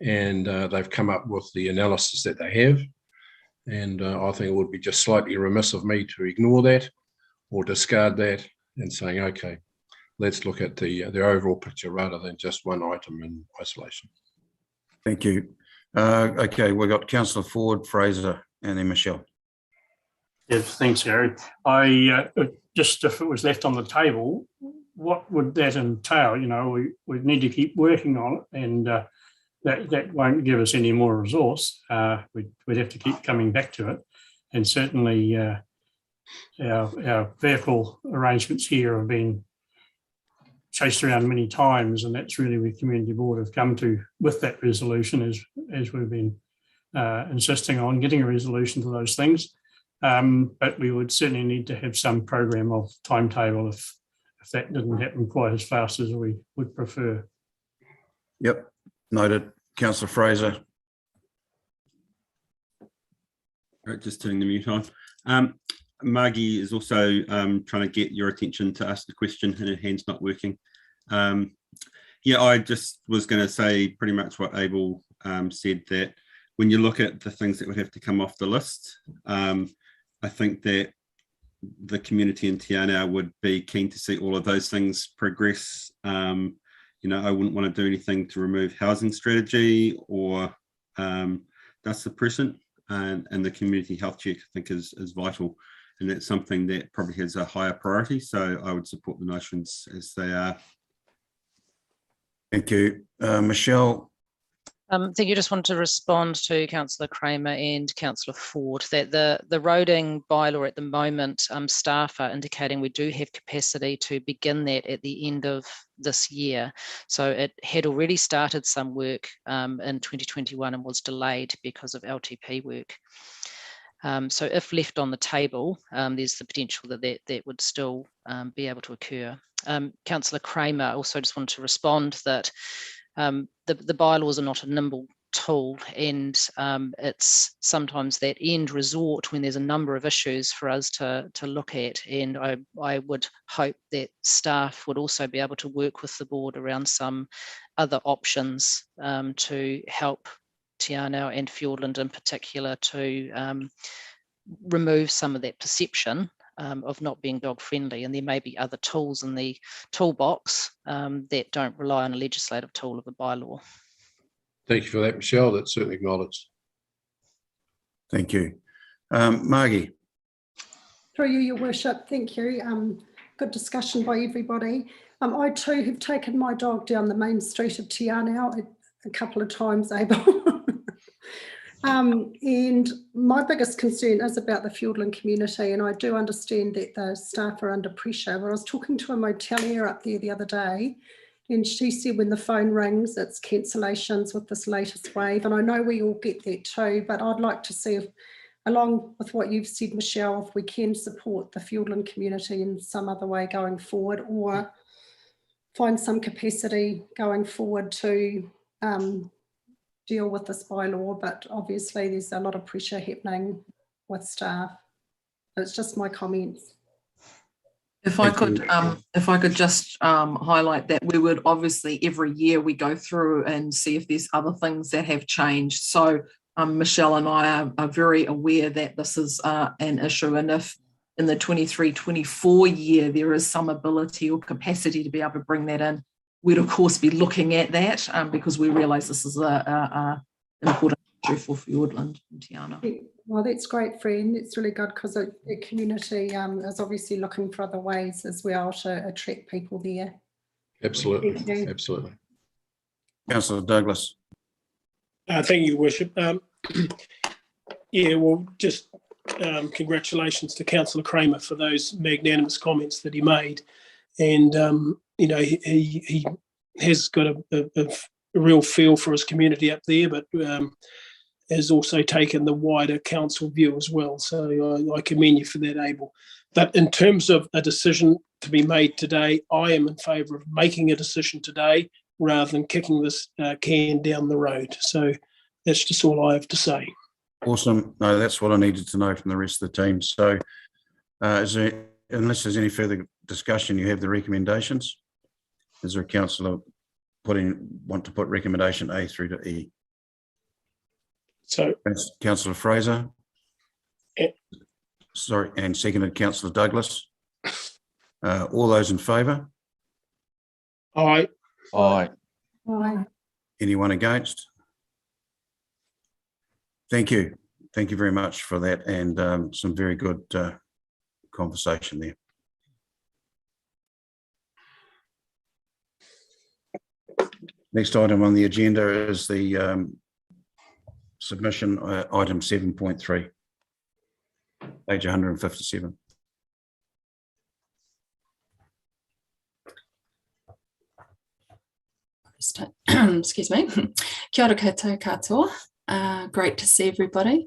and they've come up with the analysis that they have. And I think it would be just slightly remiss of me to ignore that or discard that and saying, okay, let's look at the overall picture rather than just one item in isolation. Thank you. Okay, we've got Councillor Ford, Fraser, and then Michelle. Yes, thanks, Gary. I just, if it was left on the table, what would that entail? You know, we need to keep working on it, and that won't give us any more resource. We'd have to keep coming back to it, and certainly our vehicle arrangements here have been chased around many times, and that's really where Community Board have come to with that resolution, as we've been insisting on getting a resolution to those things. But we would certainly need to have some program of timetable if that didn't happen quite as fast as we would prefer. Yep, noted. Councillor Fraser. Right, just turning the mute on. Margie is also trying to get your attention to ask the question, and her hand's not working. Yeah, I just was going to say pretty much what Abel said, that when you look at the things that would have to come off the list, I think that the community in Te Anau would be keen to see all of those things progress. You know, I wouldn't want to do anything to remove housing strategy or dust suppression, and the community health check, I think, is vital. And that's something that probably has a higher priority. So I would support the motions as they are. Thank you. Michelle. I think you just wanted to respond to Councillor Kramer and Councillor Ford that the roading bylaw at the moment, staff are indicating we do have capacity to begin that at the end of this year. So it had already started some work in 2021 and was delayed because of LTP work. So if left on the table, there's the potential that would still be able to occur. Councillor Kramer also just wanted to respond that the bylaws are not a nimble tool, and it's sometimes that end resort when there's a number of issues for us to look at. And I would hope that staff would also be able to work with the board around some other options to help Te Anau and Fiordland in particular to remove some of that perception of not being dog friendly. And there may be other tools in the toolbox that don't rely on a legislative tool of a bylaw. Thank you for that, Michelle. That's certainly acknowledged. Thank you. Margie. Through you, Your Worship. Thank you. Good discussion by everybody. I too have taken my dog down the main street of Te Anau a couple of times, Abel. And my biggest concern is about the Fiordland community, and I do understand that the staff are under pressure. But I was talking to a motelier up there the other day, and she said when the phone rings, it's cancellations with this latest wave. And I know we all get that too, but I'd like to see if, along with what you've said, Michelle, if we can support the Fiordland community in some other way going forward, or find some capacity going forward to deal with this bylaw. But obviously there's a lot of pressure happening with staff. It's just my comments. If I could just highlight that we would obviously every year we go through and see if there's other things that have changed. So Michelle and I are very aware that this is an issue, and if in the 23-24 year there is some ability or capacity to be able to bring that in, we'd of course be looking at that because we realise this is an important issue for Fiordland and Te Anau. Well, that's great, friend. It's really good because the community is obviously looking for other ways as well to attract people there. Absolutely, absolutely. Councillor Douglas. Thank you, Your Worship. Yeah, well, just congratulations to Councillor Kramer for those magnanimous comments that he made. And, you know, he has got a real feel for his community up there, but has also taken the wider council view as well. So I commend you for that, Abel. But in terms of a decision to be made today, I am in favour of making a decision today rather than kicking this can down the road. So that's just all I have to say. Awesome. No, that's what I needed to know from the rest of the team. So unless there's any further discussion, you have the recommendations. Is there a councillor want to put recommendation A through to E? So Councillor Fraser. Yeah. Sorry, and seconded Councillor Douglas. All those in favour? Aye. Aye. Aye. Anyone against? Thank you. Thank you very much for that, and some very good conversation there. Next item on the agenda is the submission, item 7.3, page 157. Excuse me. Kia ora koutou katoa. Great to see everybody.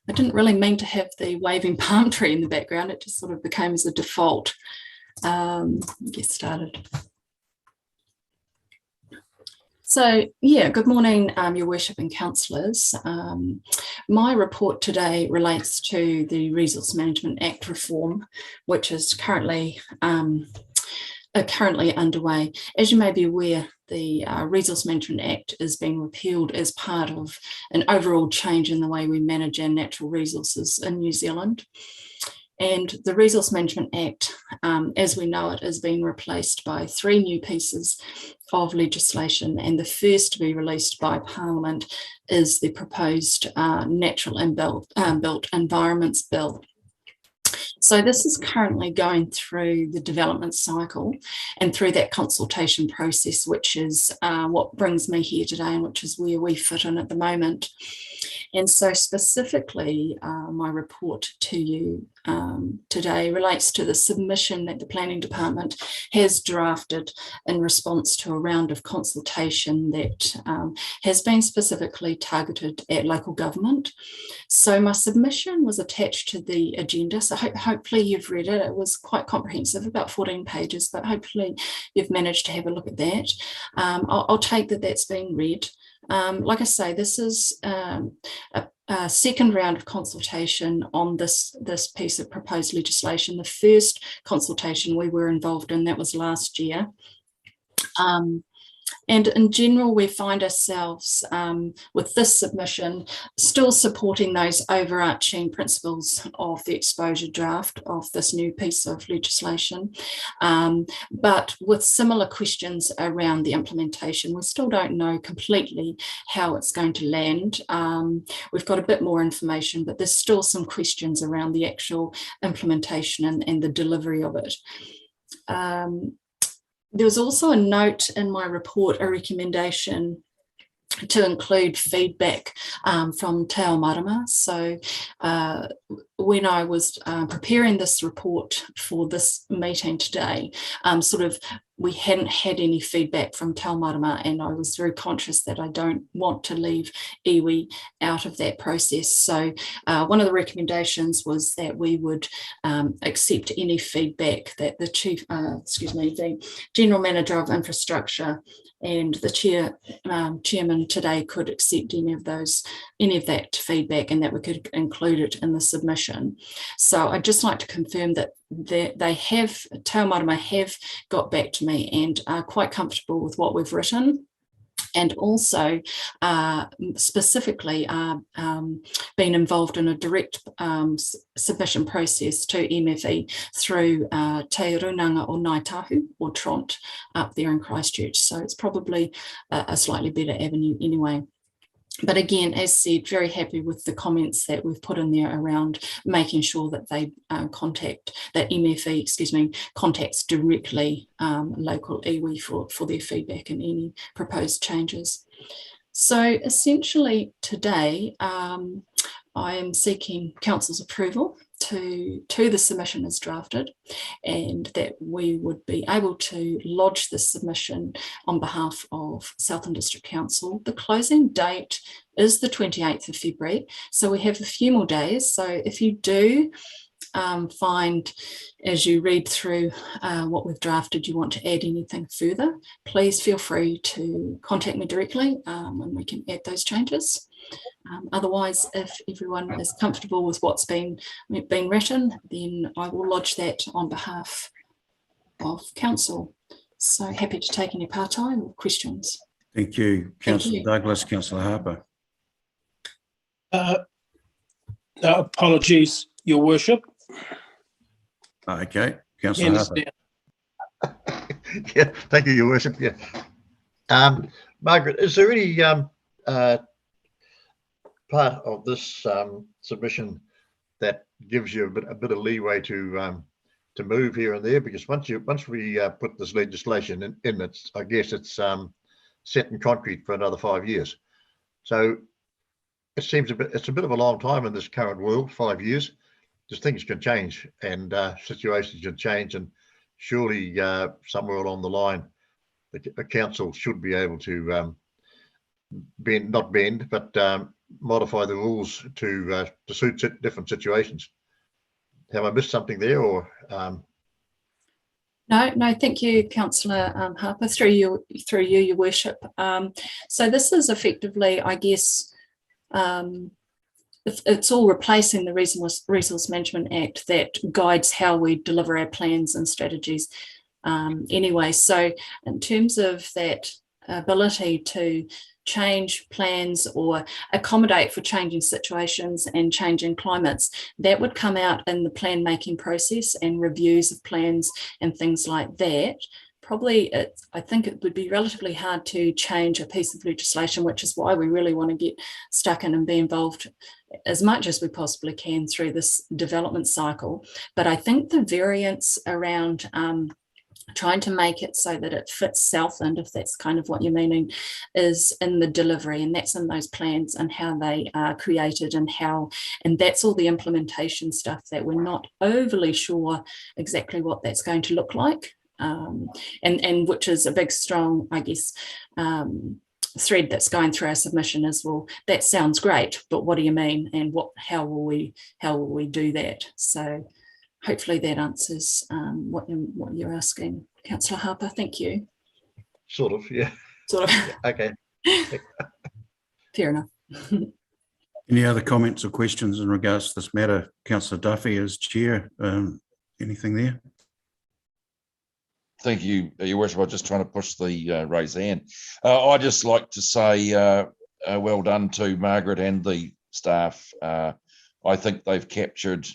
I didn't really mean to have the waving palm tree in the background. It just sort of became as a default. Get started. So, yeah, good morning, Your Worship and councillors. My report today relates to the Resource Management Act reform, which is currently underway. As you may be aware, the Resource Management Act is being repealed as part of an overall change in the way we manage our natural resources in New Zealand. And the Resource Management Act, as we know it, is being replaced by 3 new pieces of legislation, and the first to be released by Parliament is the proposed Natural and Built Environments Bill. So this is currently going through the development cycle and through that consultation process, which is what brings me here today and which is where we fit in at the moment. And so specifically, my report to you today relates to the submission that the Planning Department has drafted in response to a round of consultation that has been specifically targeted at local government. So my submission was attached to the agenda, so hopefully you've read it. It was quite comprehensive, about 14 pages, but hopefully you've managed to have a look at that. I'll take that that's been read. Like I say, this is a second round of consultation on this piece of proposed legislation. The first consultation we were involved in, that was last year. And in general, we find ourselves with this submission still supporting those overarching principles of the exposure draft of this new piece of legislation, but with similar questions around the implementation. We still don't know completely how it's going to land. We've got a bit more information, but there's still some questions around the actual implementation and the delivery of it. There was also a note in my report, a recommendation to include feedback from Te Ao Marama. So when I was preparing this report for this meeting today, we hadn't had any feedback from Te Ao Marama, and I was very conscious that I don't want to leave iwi out of that process. So one of the recommendations was that we would accept any feedback that the the General Manager of Infrastructure and the chairman today could accept any of that feedback, and that we could include it in the submission. So I'd just like to confirm that Te Ao Marama have got back to me and are quite comfortable with what we've written, and also specifically been involved in a direct submission process to MFE through Te Runanga o Ngāi Tahu, or Tront, up there in Christchurch. So it's probably a slightly better avenue anyway. But again, as said, very happy with the comments that we've put in there around making sure that they MFE contacts directly local iwi for their feedback and any proposed changes. So essentially today, I am seeking Council's approval to the submission as drafted, and that we would be able to lodge this submission on behalf of Southland District Council. The closing date is the 28th of February, so we have a few more days. So if you do find, as you read through what we've drafted, you want to add anything further, please feel free to contact me directly and we can add those changes. Otherwise, if everyone is comfortable with what's been written, then I will lodge that on behalf of Council. So happy to take any part-time or questions. Thank you, Councillor Douglas. Councillor Harper. Apologies, Your Worship. Okay, Councillor Harper. Yeah, thank you, Your Worship. Yeah, Margaret, is there any part of this submission that gives you a bit of leeway to move here and there? Because once we put this legislation in, it's, I guess it's set in concrete for another 5 years. So it seems it's a bit of a long time in this current world, 5 years. Just things can change and situations can change, and surely somewhere along the line, the council should be able to not bend, but modify the rules to suit different situations. Have I missed something there, or? No, thank you, Councillor Harper. Through you, Your Worship. So this is effectively, I guess, it's all replacing the Resource Management Act that guides how we deliver our plans and strategies anyway. So in terms of that ability to change plans or accommodate for changing situations and changing climates, that would come out in the plan making process and reviews of plans and things like that. Probably, I think it would be relatively hard to change a piece of legislation, which is why we really want to get stuck in and be involved as much as we possibly can through this development cycle. But I think the variance around trying to make it so that it fits Southland, if that's kind of what you're meaning, is in the delivery, and that's in those plans and how they are created and that's all the implementation stuff that we're not overly sure exactly what that's going to look like, and which is a big, strong, I guess, thread that's going through our submission is, well, that sounds great, but what do you mean, and how will we do that? So hopefully that answers what you're asking, Councillor Harper. Thank you. Sort of, yeah. Sort of. Okay. Fair enough. Any other comments or questions in regards to this matter? Councillor Duffy as chair, anything there? Thank you, Your Worship. I'm just trying to push the raise hand. I'd just like to say well done to Margaret and the staff. I think they've captured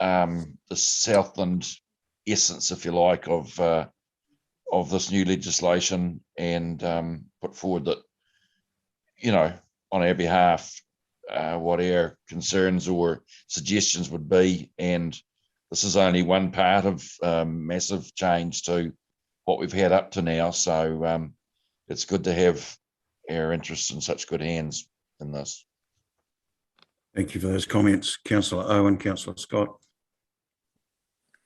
the Southland essence, if you like, of this new legislation, and put forward that, on our behalf, what our concerns or suggestions would be. And this is only one part of massive change to what we've had up to now. So it's good to have our interests in such good hands in this. Thank you for those comments, Councillor Owen. Councillor Scott.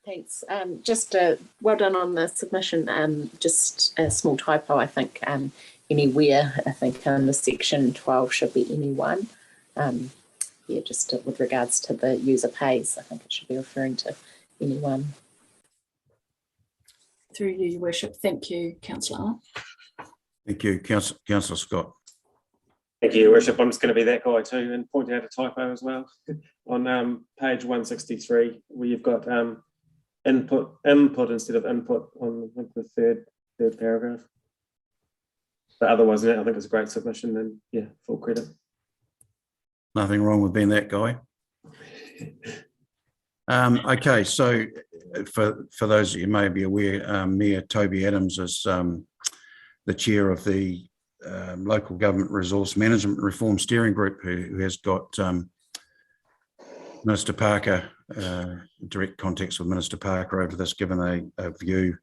Thanks. Just well done on the submission. Just a small typo, I think. Anywhere, I think in the section 12 should be anyone. Yeah, just with regards to the user pays, I think it should be referring to anyone. Through you, Your Worship. Thank you, Councillor. Thank you, Councillor Scott. Thank you, Your Worship. I'm just going to be that guy too and point out a typo as well. On page 163, where you've got input instead of input on the third paragraph. But otherwise, I think it's a great submission, and yeah, full credit. Nothing wrong with being that guy. Okay, so for those of you may be aware, Mayor Toby Adams is the chair of the Local Government Resource Management Reform Steering Group, who has got Minister Parker, direct contacts with Minister Parker over this, given a view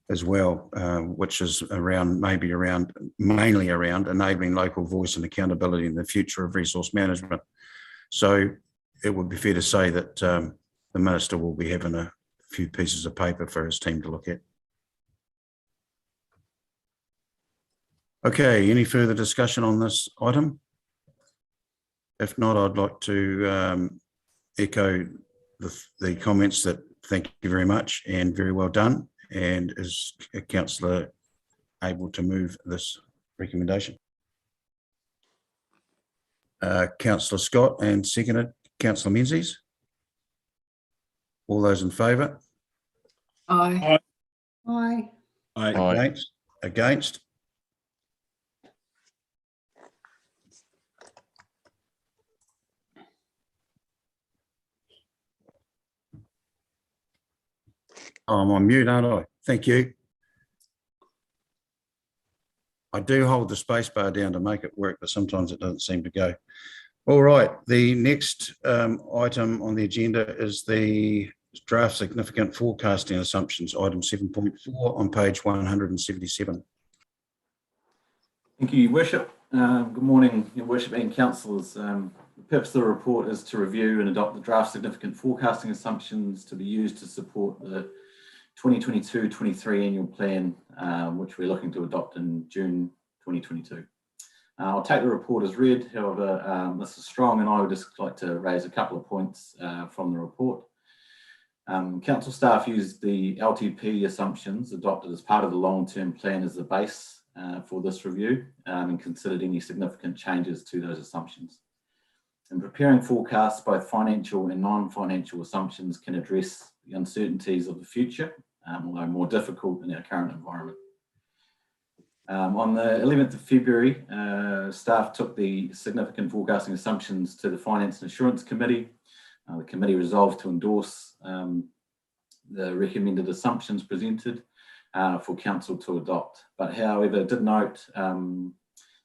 as well, which is mainly around enabling local voice and accountability in the future of resource management. So it would be fair to say that the Minister will be having a few pieces of paper for his team to look at. Okay, any further discussion on this item? If not, I'd like to echo the comments that thank you very much and very well done. And is a councillor able to move this recommendation? Councillor Scott, and seconded Councillor Menzies. All those in favour? Aye. Aye. Aye. Against? Oh, I'm on mute, aren't I? Thank you. I do hold the space bar down to make it work, but sometimes it doesn't seem to go. All right, the next item on the agenda is the draft significant forecasting assumptions, item 7.4 on page 177. Thank you, Your Worship. Good morning, Your Worship and councillors. The purpose of the report is to review and adopt the draft significant forecasting assumptions to be used to support the 2022-23 annual plan, which we're looking to adopt in June 2022. I'll take the report as read. However, Mr. Strong and I would just like to raise a couple of points from the report. Council staff used the LTP assumptions adopted as part of the long-term plan as the base for this review, and considered any significant changes to those assumptions. In preparing forecasts, both financial and non-financial assumptions can address the uncertainties of the future, although more difficult in our current environment. On the 11th of February, staff took the significant forecasting assumptions to the Finance and Assurance Committee. The committee resolved to endorse the recommended assumptions presented for council to adopt. But however, did note that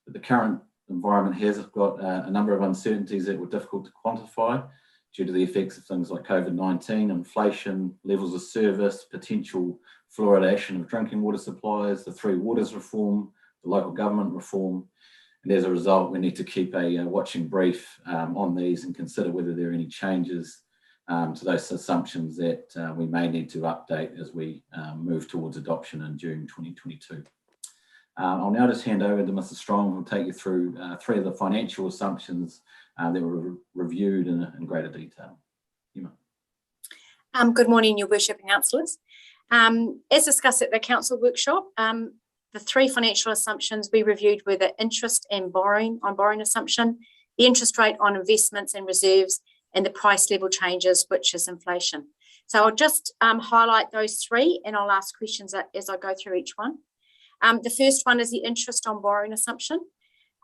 the current environment has got a number of uncertainties that were difficult to quantify due to the effects of things like COVID-19, inflation, levels of service, potential fluoridation of drinking water supplies, the Three Waters reform, the local government reform. And as a result, we need to keep a watching brief on these and consider whether there are any changes to those assumptions that we may need to update as we move towards adoption in June 2022. I'll now just hand over to Mr. Strong, who will take you through three of the financial assumptions that were reviewed in greater detail. Good morning, Your Worship and councillors. As discussed at the council workshop, the three financial assumptions we reviewed were the interest and borrowing assumption, the interest rate on investments and reserves, and the price level changes, which is inflation. So I'll just highlight those three and I'll ask questions as I go through each one. The first one is the interest on borrowing assumption.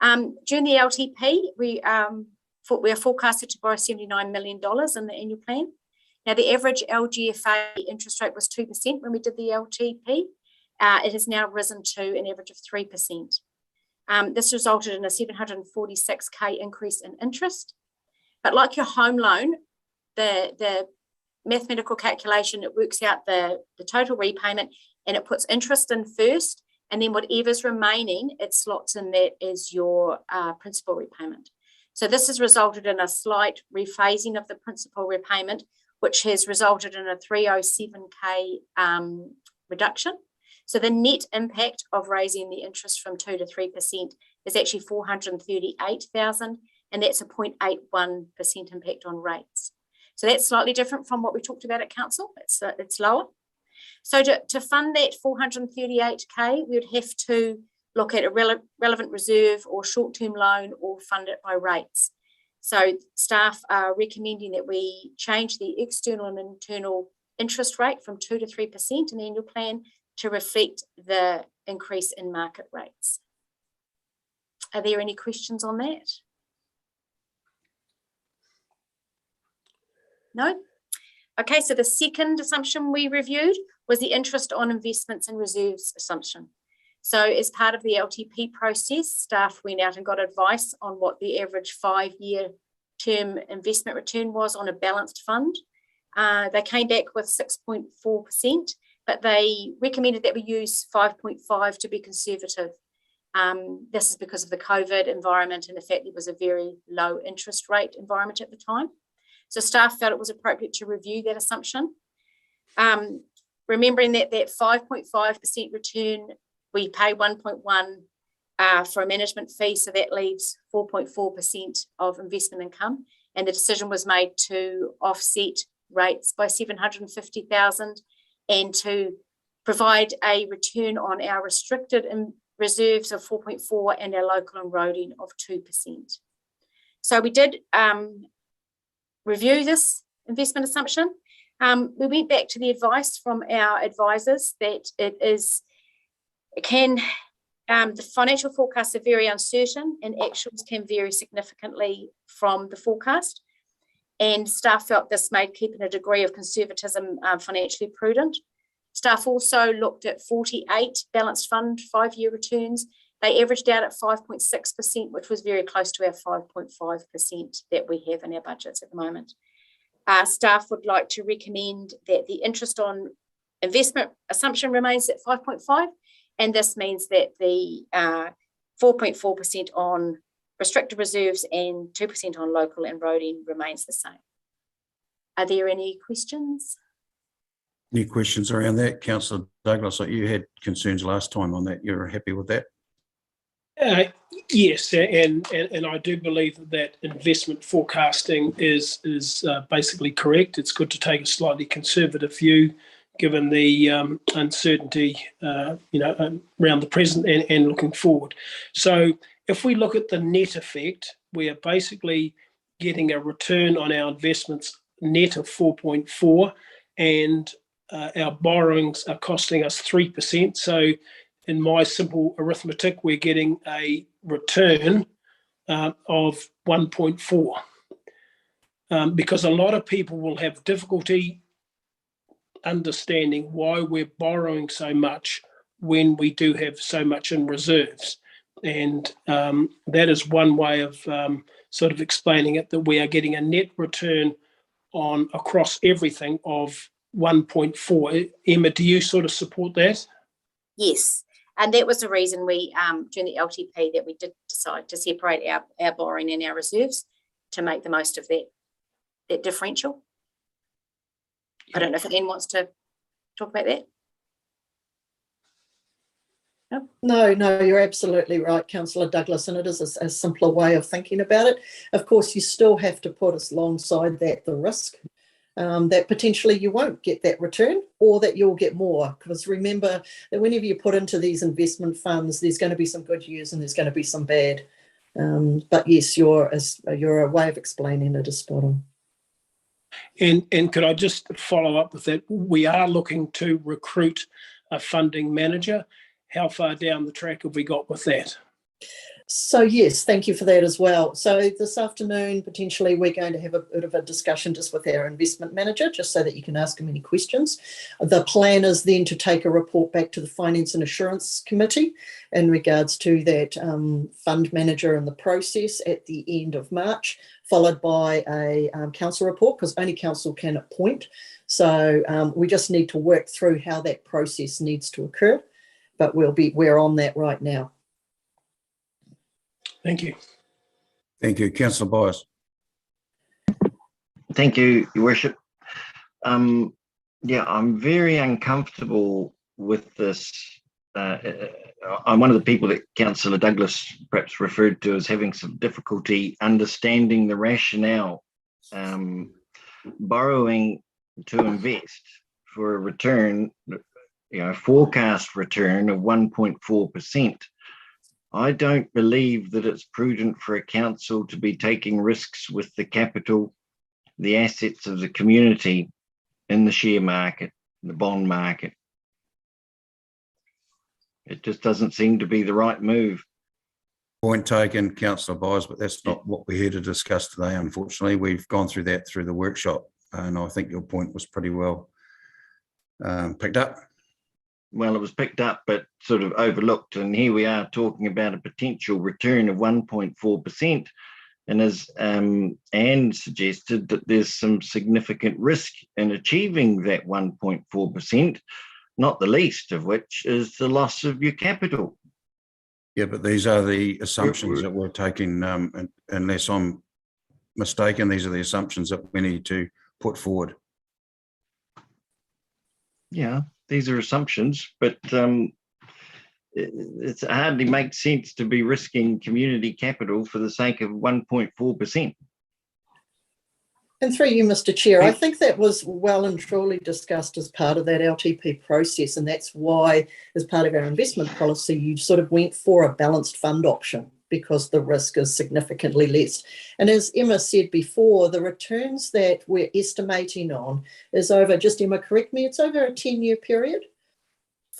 During the LTP, we are forecasted to borrow $79 million in the annual plan. Now, the average LGFA interest rate was 2% when we did the LTP. It has now risen to an average of 3%. This resulted in a $746K increase in interest. But like your home loan, the mathematical calculation, it works out the total repayment and it puts interest in first, and then whatever's remaining, it slots in that as your principal repayment. So this has resulted in a slight rephasing of the principal repayment, which has resulted in a 307K reduction. So the net impact of raising the interest from 2 to 3% is actually $438,000, and that's a 0.81% impact on rates. So that's slightly different from what we talked about at council. It's lower. So to fund that 438K, we would have to look at a relevant reserve or short-term loan or fund it by rates. So staff are recommending that we change the external and internal interest rate from 2 to 3% in the annual plan to reflect the increase in market rates. Are there any questions on that? No? Okay, so the second assumption we reviewed was the interest on investments and reserves assumption. So as part of the LTP process, staff went out and got advice on what the average 5-year term investment return was on a balanced fund. They came back with 6.4%, but they recommended that we use 5.5 to be conservative. This is because of the COVID environment and the fact there was a very low interest rate environment at the time. So staff felt it was appropriate to review that assumption. Remembering that 5.5% return, we pay 1.1 for a management fee, so that leaves 4.4% of investment income. And the decision was made to offset rates by $750,000 and to provide a return on our restricted reserves of 4.4 and our local and roading of 2%. So we did review this investment assumption. We went back to the advice from our advisors that the financial forecasts are very uncertain and actuals can vary significantly from the forecast. And staff felt this made keeping a degree of conservatism financially prudent. Staff also looked at 48 balanced fund 5-year returns. They averaged out at 5.6%, which was very close to our 5.5% that we have in our budgets at the moment. Staff would like to recommend that the interest on investment assumption remains at 5.5, and this means that the 4.4% on restricted reserves and 2% on local and roading remains the same. Are there any questions? Any questions around that, Councillor Douglas? You had concerns last time on that. You're happy with that? Yes, and I do believe that investment forecasting is basically correct. It's good to take a slightly conservative view, given the uncertainty, around the present and looking forward. So, if we look at the net effect, we are basically getting a return on our investments net of 4.4, and our borrowings are costing us 3%. So, in my simple arithmetic, we're getting a return of 1.4, because a lot of people will have difficulty understanding why we're borrowing so much when we do have so much in reserves. And that is one way of sort of explaining it, that we are getting a net return on across everything of 1.4. Emma, do you sort of support that? Yes, and that was the reason we, during the LTP, that we did decide to separate our borrowing and our reserves to make the most of that differential. I don't know if Anne wants to talk about that. No, you're absolutely right, Councillor Douglas, and it is a simpler way of thinking about it. Of course, you still have to put us alongside that the risk that potentially you won't get that return, or that you'll get more. Because remember that whenever you put into these investment funds, there's going to be some good years and there's going to be some bad. But yes, your way of explaining it is spot on. And could I just follow up with that? We are looking to recruit a funding manager. How far down the track have we got with that? So yes, thank you for that as well. So this afternoon, potentially, we're going to have a bit of a discussion just with our investment manager, just so that you can ask him any questions. The plan is then to take a report back to the Finance and Assurance Committee in regards to that fund manager and the process at the end of March, followed by a council report, because only council can appoint. So we just need to work through how that process needs to occur, but we're on that right now. Thank you. Thank you. Councillor Byers. Thank you, Your Worship. Yeah, I'm very uncomfortable with this. I'm one of the people that Councillor Douglas perhaps referred to as having some difficulty understanding the rationale. Borrowing to invest for a return, forecast return of 1.4%. I don't believe that it's prudent for a council to be taking risks with the capital, the assets of the community in the share market, the bond market. It just doesn't seem to be the right move. Point taken, Councillor Byers, but that's not what we're here to discuss today, unfortunately. We've gone through that through the workshop, and I think your point was pretty well picked up. Well, it was picked up, but sort of overlooked. And here we are talking about a potential return of 1.4%. And as Anne suggested, that there's some significant risk in achieving that 1.4%, not the least of which is the loss of your capital. Yeah, but these are the assumptions that we're taking, unless I'm mistaken, these are the assumptions that we need to put forward. Yeah. These are assumptions, but it hardly makes sense to be risking community capital for the sake of 1.4%. And through you, Mr. Chair, I think that was well and truly discussed as part of that LTP process, and that's why, as part of our investment policy, you sort of went for a balanced fund option, because the risk is significantly less. And as Emma said before, the returns that we're estimating on is over, just Emma, correct me, it's over a 10-year period?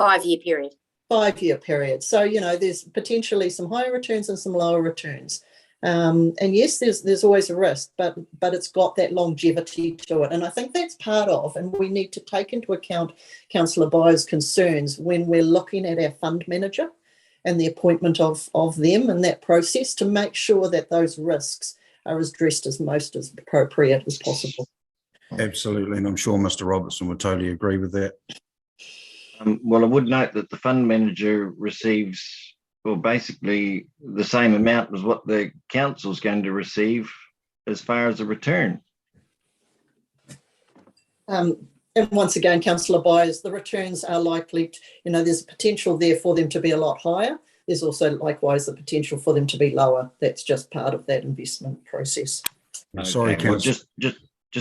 5-year period. 5-year period. So, there's potentially some higher returns and some lower returns. And yes, there's always a risk, but it's got that longevity to it. And I think that's part of, and we need to take into account Councillor Byers' concerns when we're looking at our fund manager and the appointment of them in that process, to make sure that those risks are addressed as most as appropriate as possible. Absolutely, and I'm sure Mr. Robertson would totally agree with that. Well, I would note that the fund manager receives, well, basically the same amount as what the council's going to receive as far as a return. And once again, Councillor Byers, the returns are likely, there's a potential there for them to be a lot higher. There's also likewise the potential for them to be lower. That's just part of that investment process. Okay. Sorry, well, just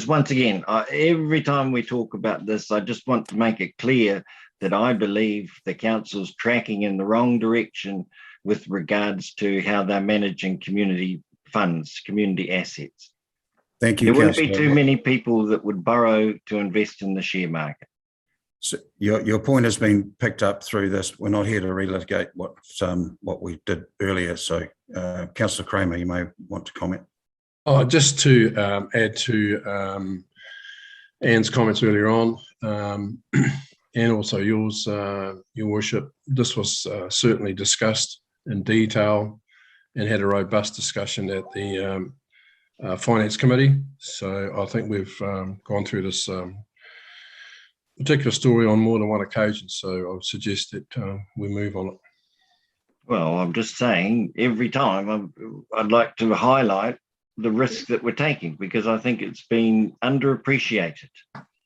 once again, every time we talk about this, I just want to make it clear that I believe the council's tracking in the wrong direction with regards to how they're managing community funds, community assets. Thank you, There wouldn't be Councillor. too many people that would borrow to invest in the share market. So your point has been picked up through this. We're not here to relitigate what we did earlier. So, Councillor Kramer, you may want to comment. Just to add to Anne's comments earlier on, and also yours, Your Worship, this was certainly discussed in detail and had a robust discussion at the Finance Committee. So I think we've gone through this particular story on more than one occasion. So I would suggest that we move on it. Well, I'm just saying, every time I'd like to highlight the risk that we're taking, because I think it's been underappreciated.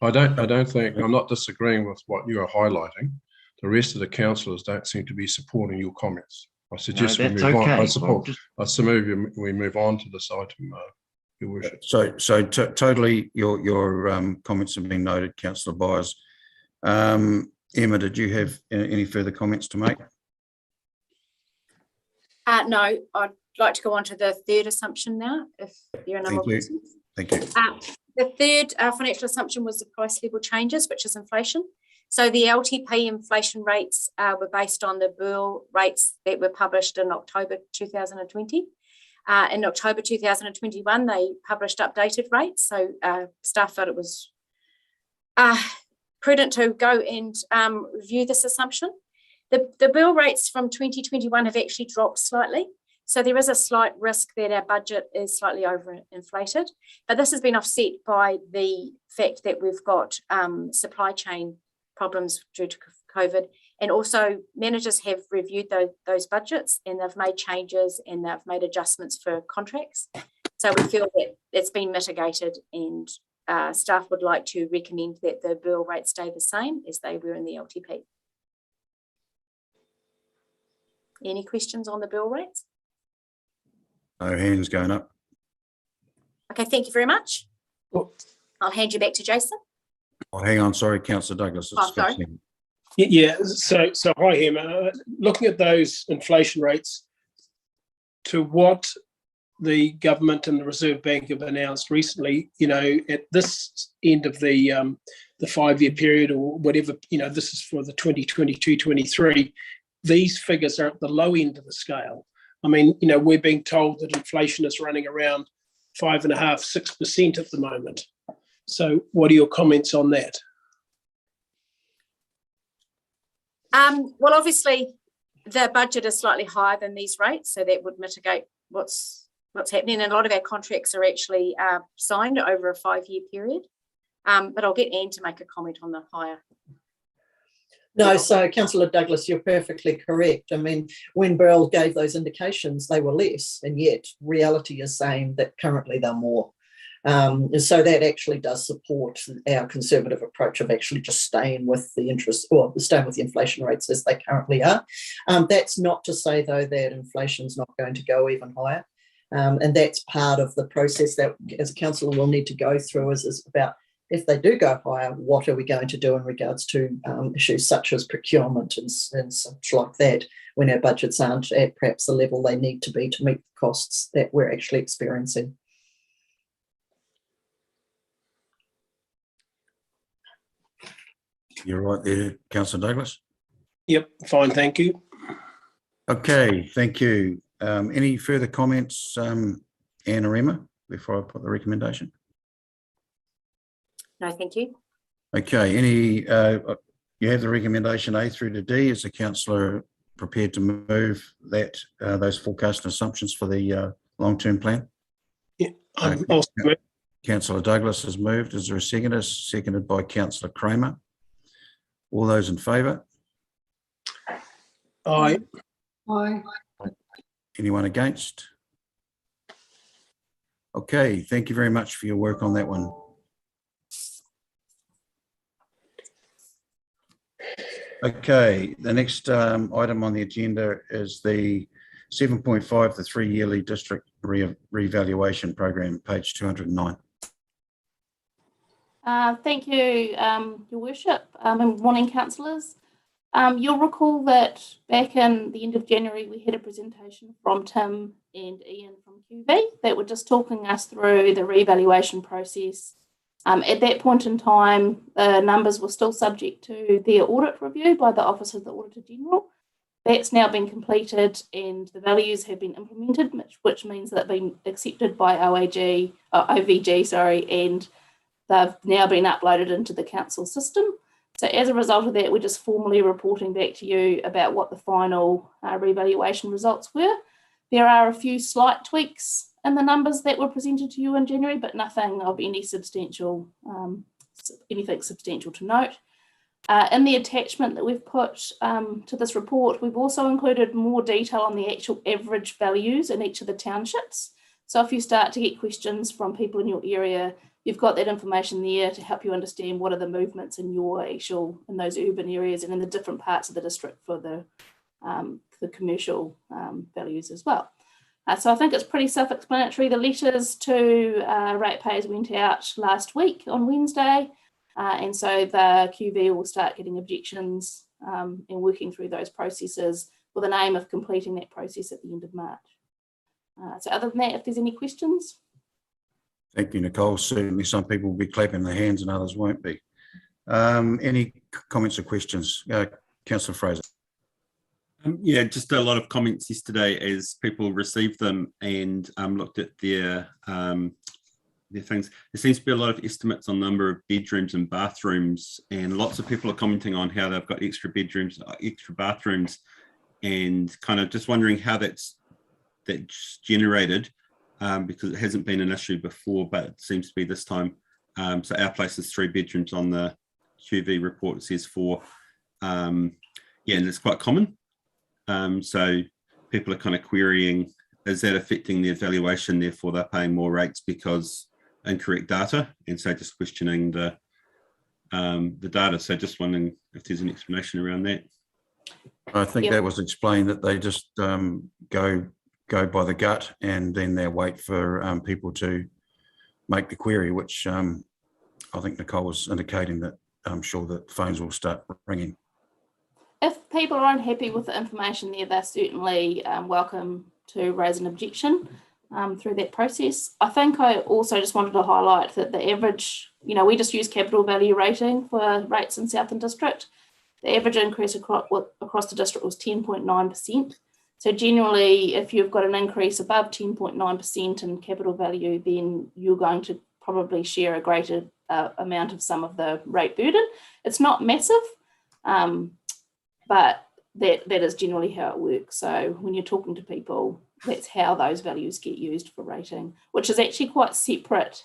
I don't think, I'm not disagreeing with what you are highlighting. The rest of the councillors don't seem to be supporting your comments. I suggest we move on. I suppose we move on to this item, Your Worship. So totally, your comments have been noted, Councillor Byers. Emma, did you have any further comments to make? No, I'd like to go on to the third assumption now, if there are no more questions. Thank you. The third financial assumption was the price level changes, which is inflation. So the LTP inflation rates were based on the BERL rates that were published in October 2020. In October 2021, they published updated rates. So staff felt it was prudent to go and review this assumption. The BERL rates from 2021 have actually dropped slightly. So there is a slight risk that our budget is slightly overinflated, but this has been offset by the fact that we've got supply chain problems due to COVID, and also managers have reviewed those budgets and they've made changes and they've made adjustments for contracts. So we feel that it's been mitigated, and staff would like to recommend that the BERL rates stay the same as they were in the LTP. Any questions on the BERL rates? No hands going up. Okay, thank you very much. I'll hand you back to Jason. Oh, hang on, sorry, Councillor Douglas. Oh, sorry. Yeah, so hi, Emma. Looking at those inflation rates, to what the government and the Reserve Bank have announced recently, at this end of the 5-year period or whatever, this is for the 2022-23, these figures are at the low end of the scale. I mean, we're being told that inflation is running around 5.5%, 6% at the moment. So what are your comments on that? Well, obviously, the budget is slightly higher than these rates, so that would mitigate what's happening. And a lot of our contracts are actually signed over a 5-year period. But I'll get Anne to make a comment on the higher. No, so Councillor Douglas, you're perfectly correct. I mean, when BERL gave those indications, they were less, and yet reality is saying that currently they're more. So that actually does support our conservative approach of actually just staying with the interest, or staying with the inflation rates as they currently are. That's not to say, though, that inflation's not going to go even higher. And that's part of the process that, as a councillor, we'll need to go through is about, if they do go higher, what are we going to do in regards to issues such as procurement and such like that, when our budgets aren't at perhaps the level they need to be to meet the costs that we're actually experiencing. You're right there, Councillor Douglas. Yep, fine, thank you. Okay, thank you. Any further comments, Anne or Emma, before I put the recommendation? No, thank you. Okay, you have the recommendation A through to D. Is the councillor prepared to move that those forecast assumptions for the long-term plan? Yeah, Councillor Douglas has moved. Is there a seconder? Seconded by Councillor Kramer. All those in favour? Aye. Aye. Anyone against? Okay, thank you very much for your work on that one. Okay, the next item on the agenda is the 7.5, the 3-yearly district revaluation program, page 209. Thank you, Your Worship, and morning, councillors. You'll recall that back in the end of January, we had a presentation from Tim and Ian from QV that were just talking us through the revaluation process. At that point in time, the numbers were still subject to their audit review by the Office of the Auditor General. That's now been completed and the values have been implemented, which means that they've been accepted by OVG, and they've now been uploaded into the council system. So as a result of that, we're just formally reporting back to you about what the final revaluation results were. There are a few slight tweaks in the numbers that were presented to you in January, but nothing of any substantial, anything substantial to note. In the attachment that we've put to this report, we've also included more detail on the actual average values in each of the townships. So if you start to get questions from people in your area, you've got that information there to help you understand what are the movements in your actual, in those urban areas and in the different parts of the district for the commercial values as well. So I think it's pretty self-explanatory. The letters to ratepayers went out last week on Wednesday, and so the QV will start getting objections and working through those processes with an aim of completing that process at the end of March. So other than that, if there's any questions. Thank you, Nicole. Certainly some people will be clapping their hands and others won't be. Any comments or questions? Councillor Fraser. Yeah, just a lot of comments yesterday as people received them and looked at their things. There seems to be a lot of estimates on number of bedrooms and bathrooms, and lots of people are commenting on how they've got extra bedrooms, extra bathrooms, and kind of just wondering how that's generated, because it hasn't been an issue before, but it seems to be this time. So our place is 3 bedrooms on the QV report. It says 4. Yeah, and it's quite common. So people are kind of querying, is that affecting their valuation? Therefore, they're paying more rates because incorrect data. And so just questioning the data. So just wondering if there's an explanation around that. I think that was explained, that they just go by the gut, and then they wait for people to make the query, which I think Nicole was indicating that I'm sure that phones will start ringing. If people are unhappy with the information there, they're certainly welcome to raise an objection through that process. I think I also just wanted to highlight that the average, we just use capital value rating for rates in Southland District. The average increase across the district was 10.9%. So generally, if you've got an increase above 10.9% in capital value, then you're going to probably share a greater amount of some of the rate burden. It's not massive, but that is generally how it works. So when you're talking to people, that's how those values get used for rating, which is actually quite separate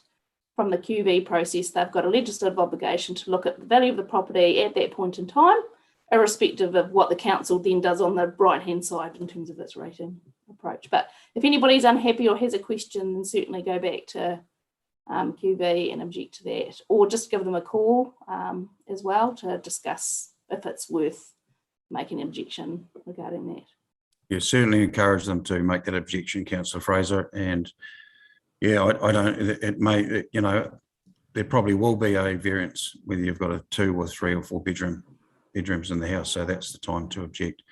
from the QV process. They've got a legislative obligation to look at the value of the property at that point in time, irrespective of what the council then does on the right-hand side in terms of its rating approach. But if anybody's unhappy or has a question, then certainly go back to QV and object to that, or just give them a call as well to discuss if it's worth making an objection regarding that. Yeah, certainly encourage them to make that objection, Councillor Fraser. And yeah, I don't, it may, there probably will be a variance whether you've got a 2 or 3 or 4 bedrooms in the house. So that's the time to object.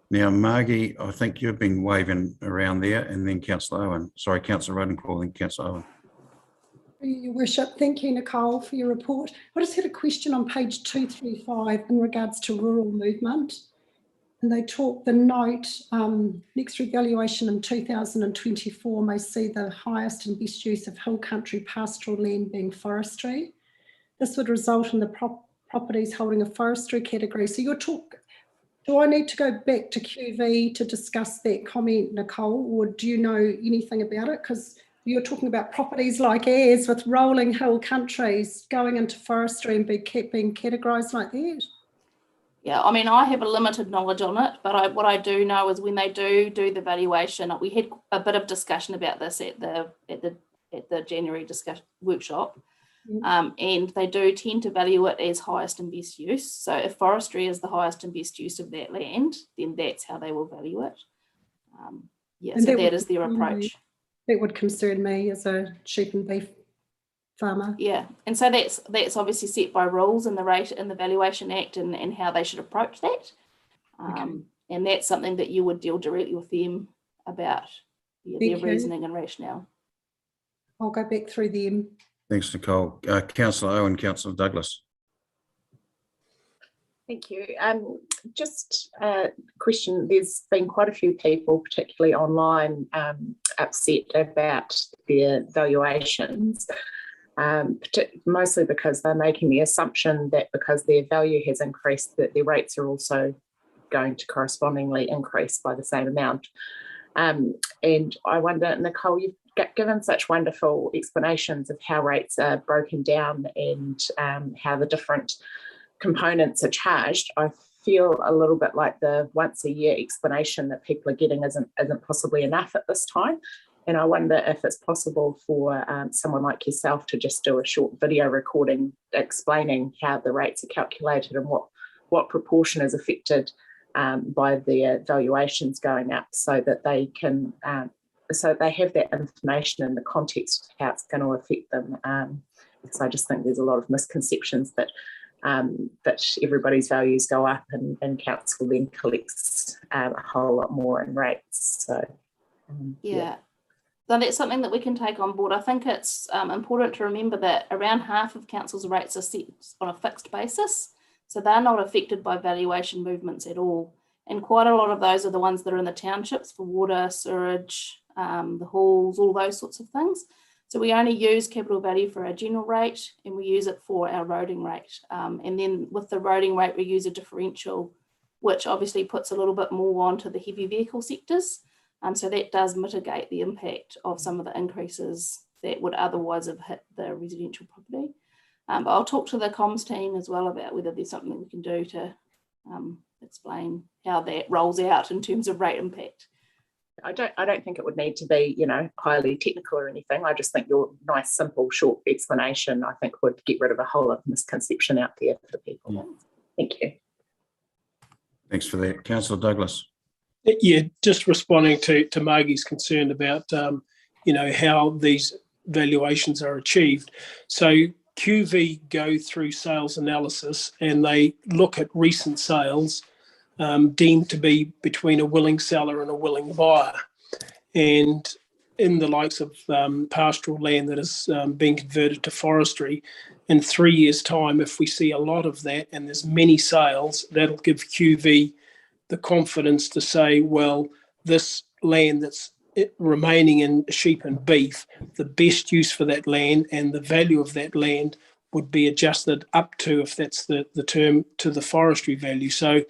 Now, Margie, I think you've been waving around there, and then Councillor Owen. Sorry, Councillor Rodencall, then Councillor Owen. Your Worship, thank you, Nicole, for your report. I just had a question on page 235 in regards to rural movement. And they talk, the note, next revaluation in 2024 may see the highest and best use of hill country pastoral land being forestry. This would result in the properties holding a forestry category. So do I need to go back to QV to discuss that comment, Nicole, or do you know anything about it? Because you're talking about properties like ours with rolling hill countries going into forestry and being categorised like that. Yeah, I mean, I have a limited knowledge on it, but what I do know is when they do the valuation, we had a bit of discussion about this at the January workshop, and they do tend to value it as highest and best use. So if forestry is the highest and best use of that land, then that's how they will value it. Yeah, and so that is their approach. That would concern me as a sheep and beef farmer. Yeah, and so that's obviously set by rules in the rate in the Valuation Act and how they should approach that. And that's something that you would deal directly with them about their reasoning and rationale. I'll go back through them. Thanks, Nicole. Councillor Owen, Councillor Douglas. Thank you. Just a question. There's been quite a few people, particularly online, upset about their valuations, mostly because they're making the assumption that because their value has increased, that their rates are also going to correspondingly increase by the same amount. And I wonder, Nicole, you've given such wonderful explanations of how rates are broken down and how the different components are charged. I feel a little bit like the once a year explanation that people are getting isn't possibly enough at this time. And I wonder if it's possible for someone like yourself to just do a short video recording explaining how the rates are calculated and what proportion is affected by their valuations going up, so that they can so they have that information in the context of how it's going to affect them. Because I just think there's a lot of misconceptions that everybody's values go up and council then collects a whole lot more in rates. So yeah. So that's something that we can take on board. I think it's important to remember that around half of council's rates are set on a fixed basis. So they're not affected by valuation movements at all. And quite a lot of those are the ones that are in the townships for water, sewerage, the halls, all those sorts of things. So we only use capital value for our general rate and we use it for our roading rate. And then with the roading rate, we use a differential, which obviously puts a little bit more onto the heavy vehicle sectors. So that does mitigate the impact of some of the increases that would otherwise have hit the residential property. But I'll talk to the comms team as well about whether there's something we can do to explain how that rolls out in terms of rate impact. I don't think it would need to be, you know, highly technical or anything. I just think your nice, simple, short explanation, I think, would get rid of a whole lot of misconception out there for people. Mm. Thank you. Thanks for that. Councillor Douglas. Yeah, just responding to Margie's concern about, you know, how these valuations are achieved. So QV go through sales analysis and they look at recent sales deemed to be between a willing seller and a willing buyer. And in the likes of pastoral land that is being converted to forestry, in 3 years' time, if we see a lot of that and there's many sales, that'll give QV the confidence to say, well, this land that's remaining in sheep and beef, the best use for that land and the value of that land would be adjusted up to, if that's the term, to the forestry value. So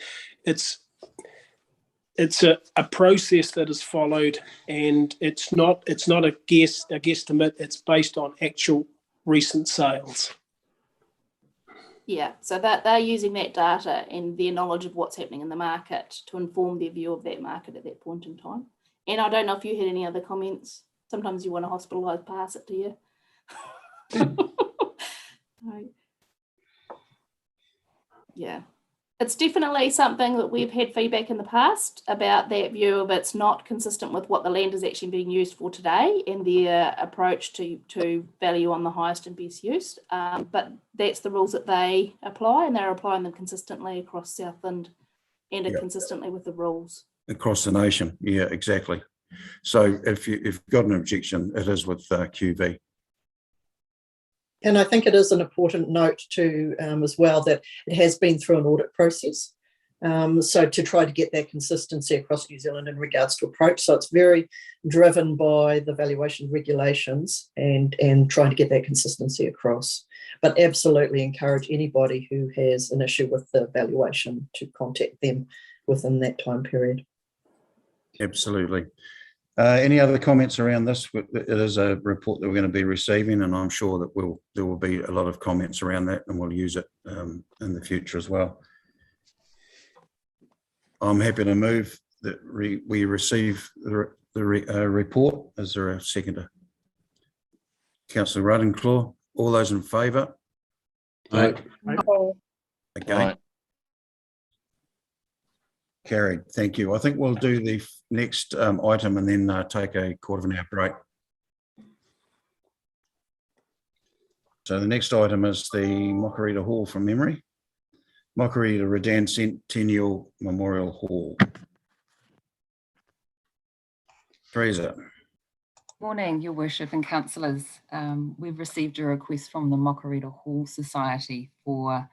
it's a process that is followed, and it's not a guesstimate. It's based on actual recent sales. Yeah, so that they're using that data and their knowledge of what's happening in the market to inform their view of that market at that point in time. And I don't know if you had any other comments. Sometimes you want to hospitalise, pass it to you. Right. Yeah, it's definitely something that we've had feedback in the past about that view of it's not consistent with what the land is actually being used for today and their approach to value on the highest and best use. But that's the rules that they apply, and they're applying them consistently across Southland and consistently with the rules. Across the nation, yeah, exactly. So if you've got an objection, it is with QV. And I think it is an important note too, as well, that it has been through an audit process. So to try to get that consistency across New Zealand in regards to approach. So it's very driven by the valuation regulations and trying to get that consistency across. But absolutely encourage anybody who has an issue with the valuation to contact them within that time period. Absolutely. Any other comments around this? It is a report that we're going to be receiving, and I'm sure that there will be a lot of comments around that, and we'll use it in the future as well. I'm happy to move that we receive the report. Is there a seconder? Councillor Ruddenclaw. All those in favour? Aye. Again. Carried. Thank you. I think we'll do the next item and then take a quarter of an hour break. So the next item is the Mokarita Hall from memory. Mokarita Redan Centennial Memorial Hall. Teresa. Morning, Your Worship and councillors. We've received a request from the Mokarita Hall Society for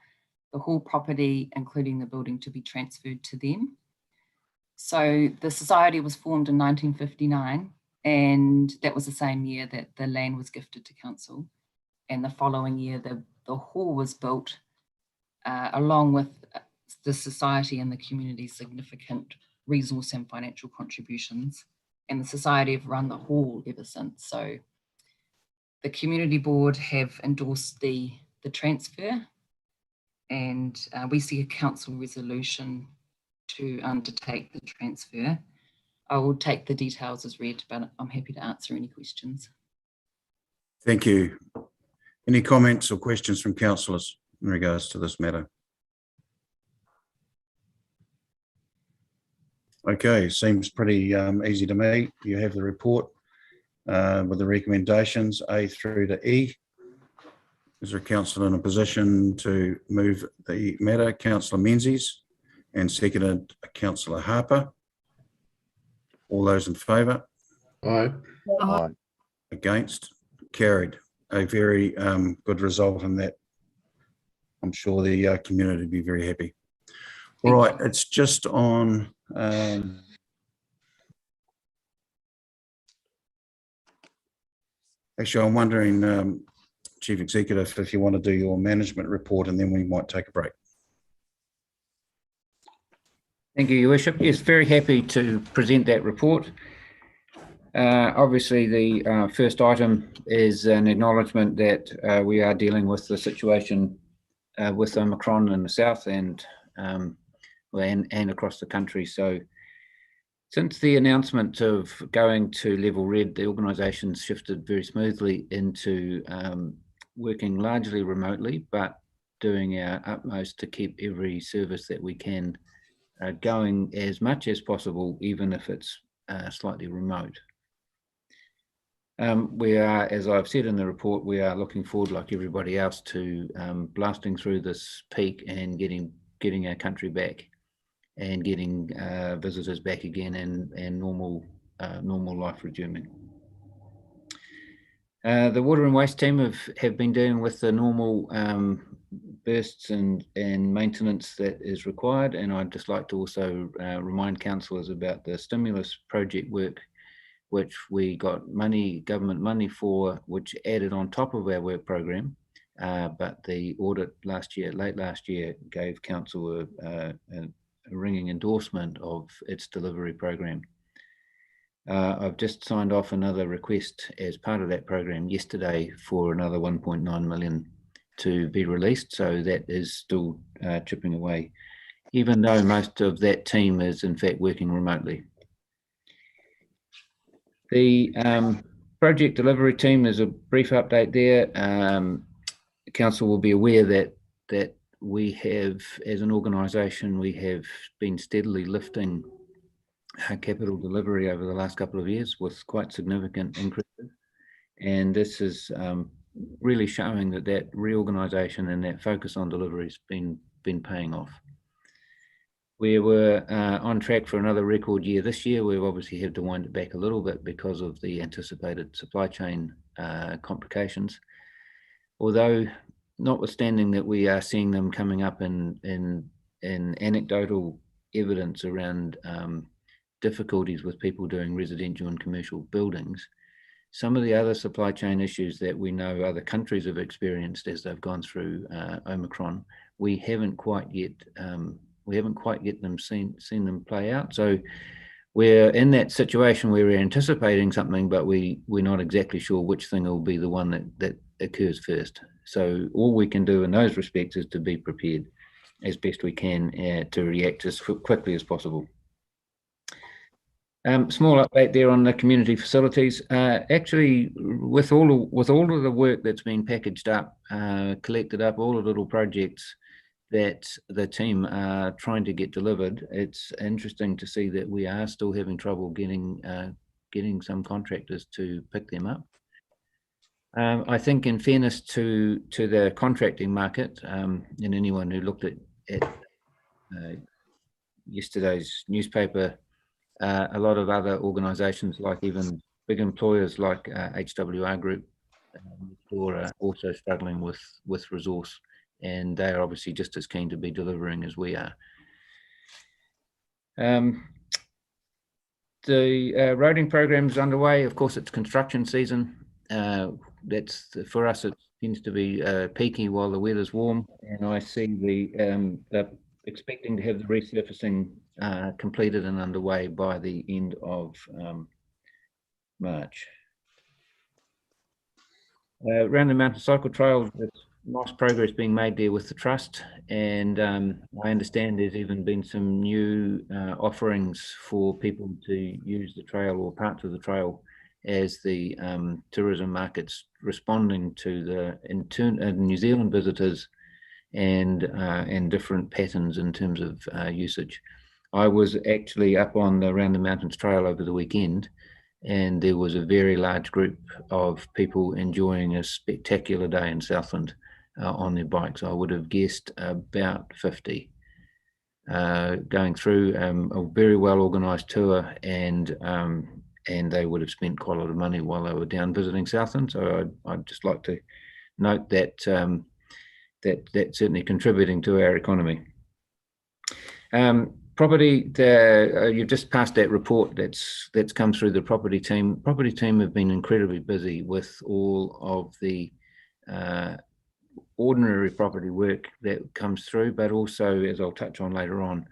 the hall property, including the building, to be transferred to them. So the society was formed in 1959, and that was the same year that the land was gifted to council. And the following year, the hall was built along with the society and the community's significant resource and financial contributions. And the society have run the hall ever since. So the community board have endorsed the transfer, and we see a council resolution to undertake the transfer. I will take the details as read, but I'm happy to answer any questions. Thank you. Any comments or questions from councillors in regards to this matter? Okay, seems pretty easy to me. You have the report with the recommendations A through to E. Is there a councillor in a position to move the matter? Councillor Menzies, and seconded Councillor Harper. All those in favour? Aye. Aye. Against? Carried. A very good result in that. I'm sure the community will be very happy. All right, it's just on actually, I'm wondering, Chief Executive, if you want to do your management report and then we might take a break. Thank you, Your Worship. Yes, very happy to present that report. Obviously, the first item is an acknowledgement that we are dealing with the situation with Omicron in the south and across the country. So since the announcement of going to level red, the organisation's shifted very smoothly into working largely remotely, but doing our utmost to keep every service that we can going as much as possible, even if it's slightly remote. We are, as I've said in the report, we are looking forward, like everybody else, to blasting through this peak and getting our country back and getting visitors back again and normal life resuming. The water and waste team have been dealing with the normal bursts and maintenance that is required, and I'd just like to also remind councillors about the stimulus project work, which we got government money for, which added on top of our work program, but the audit late last year, gave council a ringing endorsement of its delivery program. I've just signed off another request as part of that program yesterday for another 1.9 million to be released, so that is still chipping away, even though most of that team is in fact working remotely. The project delivery team, is a brief update there. Council will be aware that we have, as an organisation, we have been steadily lifting capital delivery over the last couple of years with quite significant increases, and this is really showing that reorganisation and that focus on delivery has been paying off. We were on track for another record year this year. We've obviously had to wind it back a little bit because of the anticipated supply chain complications. Although, notwithstanding that, we are seeing them coming up in anecdotal evidence around difficulties with people doing residential and commercial buildings. Some of the other supply chain issues that we know other countries have experienced as they've gone through Omicron, we haven't quite yet seen them play out. So we're in that situation where we're anticipating something, but we're not exactly sure which thing will be the one that occurs first. So all we can do in those respects is to be prepared as best we can to react as quickly as possible. Small update there on the community facilities. Actually, with all of the work that's been packaged up, collected up, all the little projects that the team are trying to get delivered, it's interesting to see that we are still having trouble getting some contractors to pick them up. I think, in fairness to the contracting market, and anyone who looked at yesterday's newspaper, a lot of other organisations, like even big employers like HWR Group, are also struggling with resource, and they are obviously just as keen to be delivering as we are. The roading program is underway. Of course, it's construction season. For us, it tends to be peaky while the weather's warm, and I see they're expecting to have the resurfacing completed and underway by the end of March. Around the Mountain Cycle Trail, there's nice progress being made there with the Trust, and I understand there's even been some new offerings for people to use the trail or parts of the trail as the tourism market's responding to the New Zealand visitors and different patterns in terms of usage. I was actually up on the Round the Mountains Trail over the weekend, and there was a very large group of people enjoying a spectacular day in Southland on their bikes. I would have guessed about 50 going through a very well organised tour, and and they would have spent quite a lot of money while they were down visiting Southland. So I'd just like to note that that's certainly contributing to our economy. Property, you've just passed that report that's come through the property team. Property team have been incredibly busy with all of the ordinary property work that comes through, but also, as I'll touch on later on,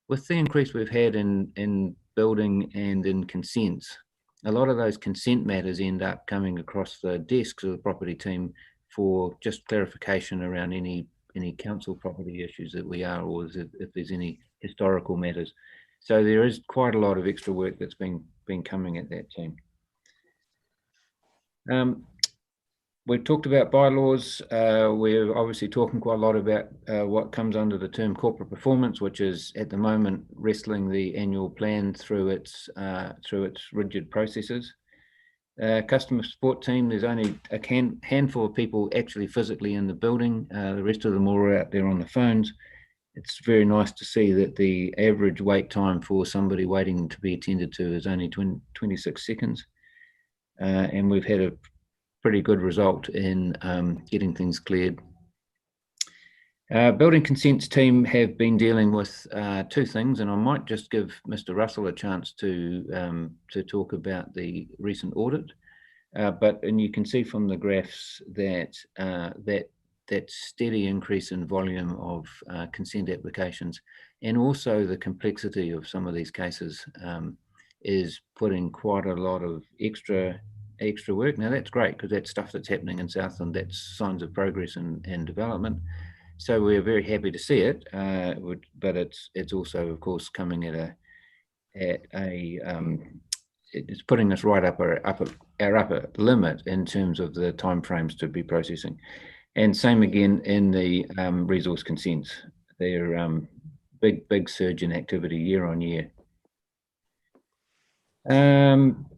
with the increase we've had in building and in consents, a lot of those consent matters end up coming across the desks of the property team for just clarification around any council property issues that we are, or if there's any historical matters. So there is quite a lot of extra work that's been coming at that team. We've talked about bylaws. We're obviously talking quite a lot about what comes under the term corporate performance, which is at the moment wrestling the annual plan through its rigid processes. Customer support team, there's only a handful of people actually physically in the building. The rest of them all are out there on the phones. It's very nice to see that the average wait time for somebody waiting to be attended to is only 26 seconds. And we've had a pretty good result in getting things cleared. Building consents team have been dealing with two things, and I might just give Mr. Russell a chance to talk about the recent audit. And you can see from the graphs that that steady increase in volume of consent applications, and also the complexity of some of these cases is putting quite a lot of extra work. Now that's great, because that's stuff that's happening in Southland, that's signs of progress and development. So we're very happy to see it, but it's also, of course, coming it's putting us right up our upper limit in terms of the timeframes to be processing. And same again in the resource consents. They're big surge in activity year on year.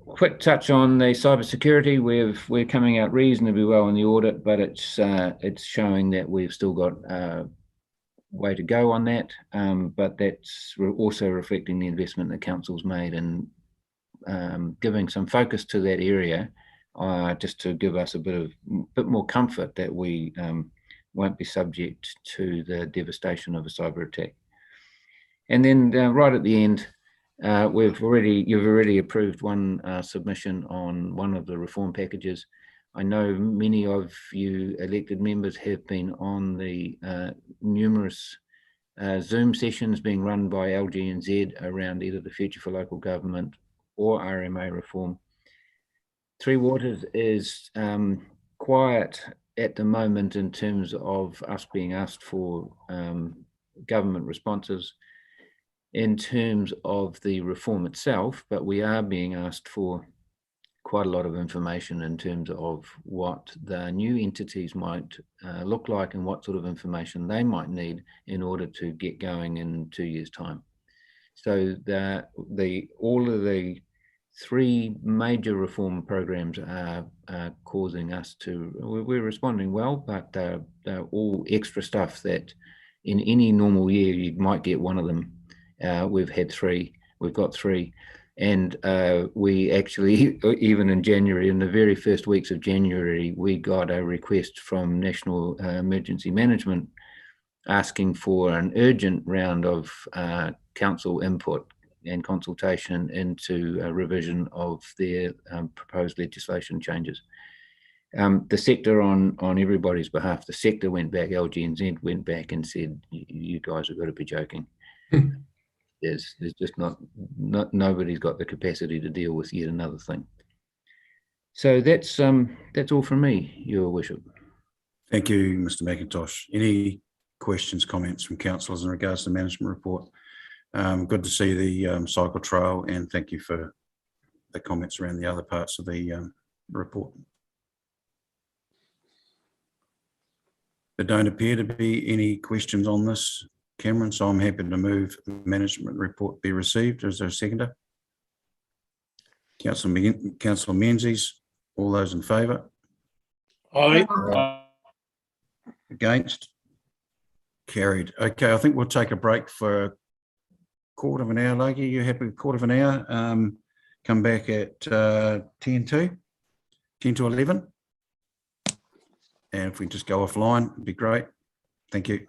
Quick touch on the cybersecurity. We're coming out reasonably well in the audit, but it's showing that we've still got a way to go on that. But that's also reflecting the investment that council's made and giving some focus to that area, just to give us a bit more comfort that we won't be subject to the devastation of a cyber attack. And then right at the end, you've already approved one submission on one of the reform packages. I know many of you elected members have been on the numerous Zoom sessions being run by LG&Z around either the Future for Local Government or RMA reform. Three Waters is quiet at the moment in terms of us being asked for government responses in terms of the reform itself, but we are being asked for quite a lot of information in terms of what the new entities might look like and what sort of information they might need in order to get going in 2 years' time. So all of the three major reform programs are causing us we're responding well, but they're all extra stuff that in any normal year you might get one of them. We've got three, and we actually, even in January, in the very first weeks of January, we got a request from National Emergency Management asking for an urgent round of council input and consultation into a revision of their proposed legislation changes. The sector, on everybody's behalf, the sector went back, LG&Z went back and said, you guys have got to be joking. There's just nobody's got the capacity to deal with yet another thing. So that's all from me, Your Worship. Thank you, Mr. McIntosh. Any questions, comments from councillors in regards to the management report? Good to see the cycle trail, and thank you for the comments around the other parts of the report. There don't appear to be any questions on this, Cameron, so I'm happy to move the management report be received. Is there a seconder? Councillor Menzies, all those in favour? Aye. Against? Carried. Okay, I think we'll take a break for a quarter of an hour. Logie, you happy with a quarter of an hour? come back at 10 to 11. And if we just go offline, it'd be great. Thank you.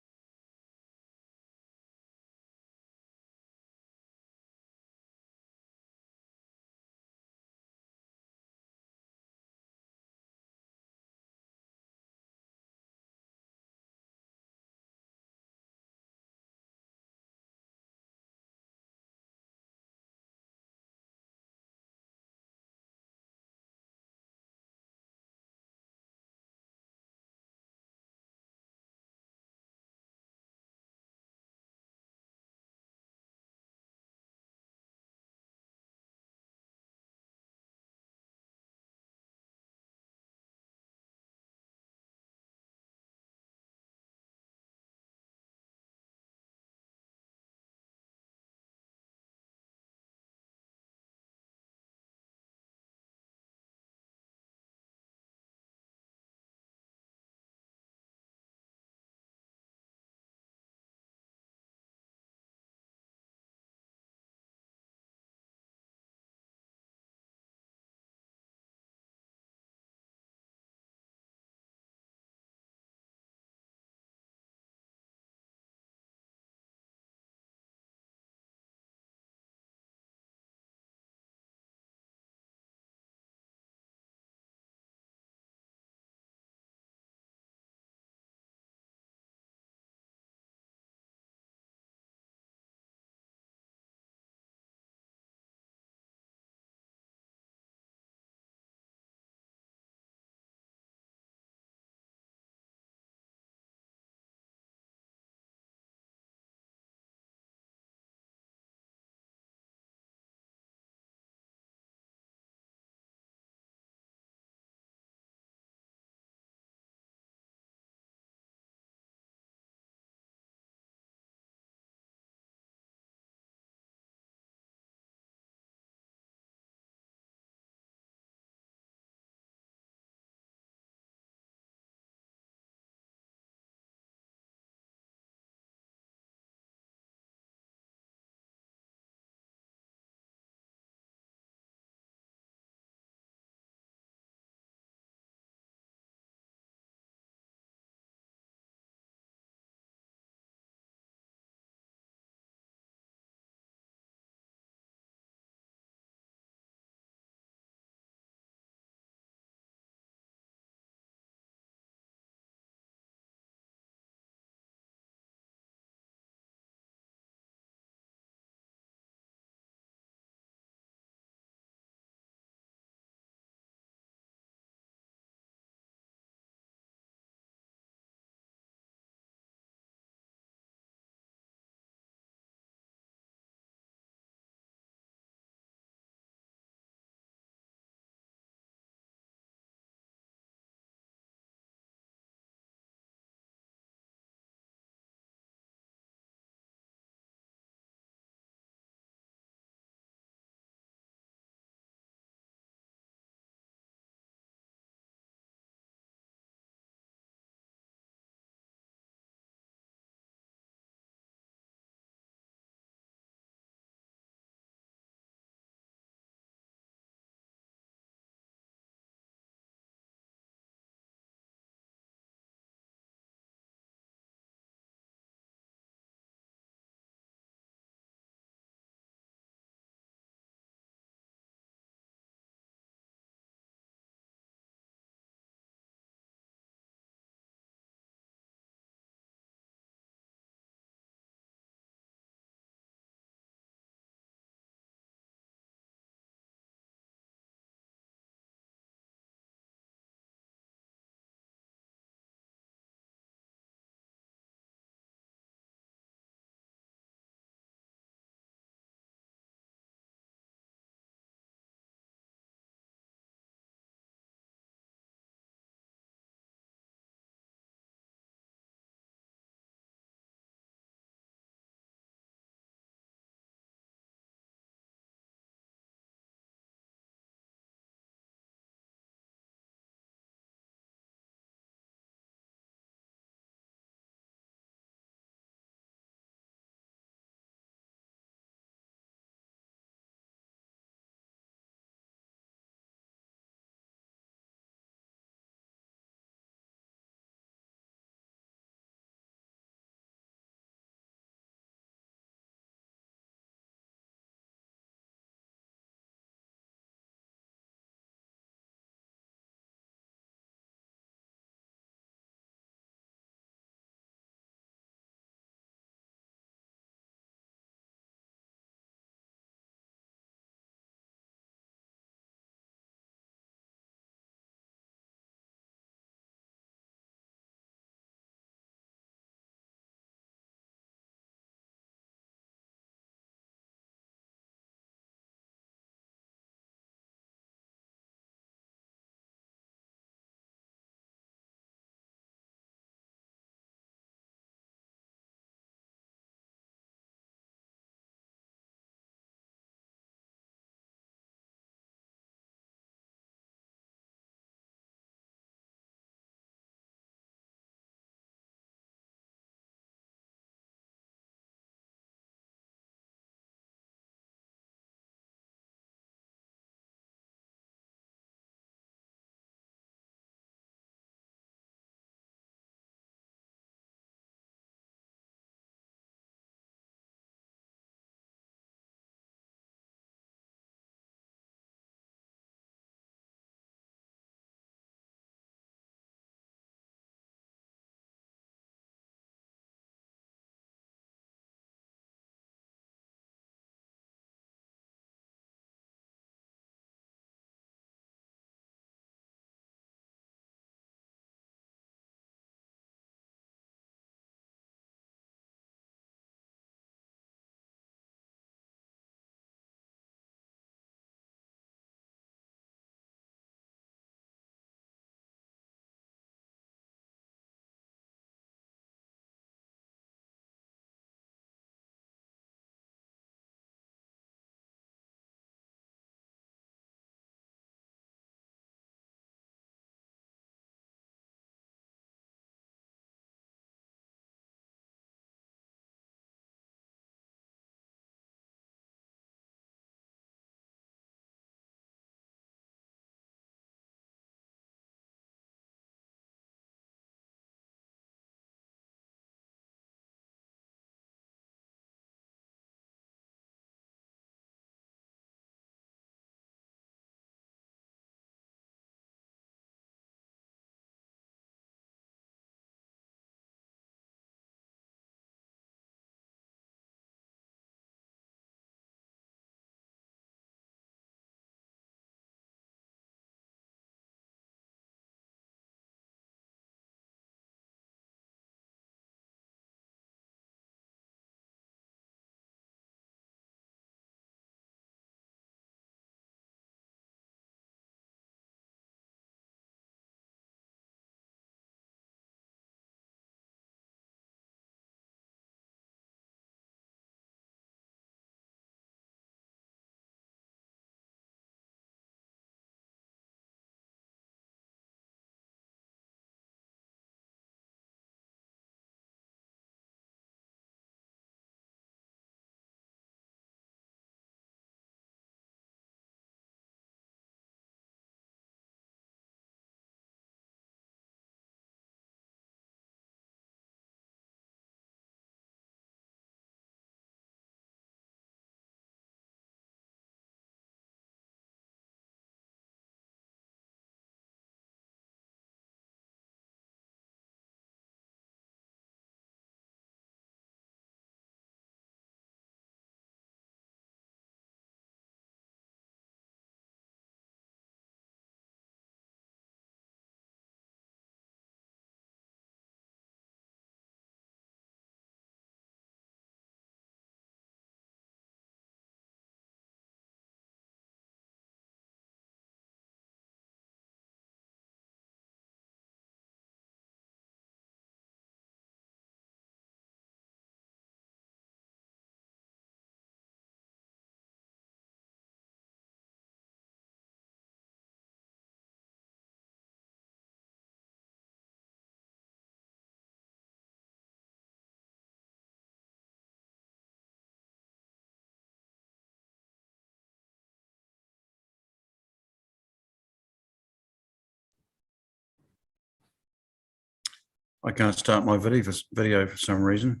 I can't start my video for some reason.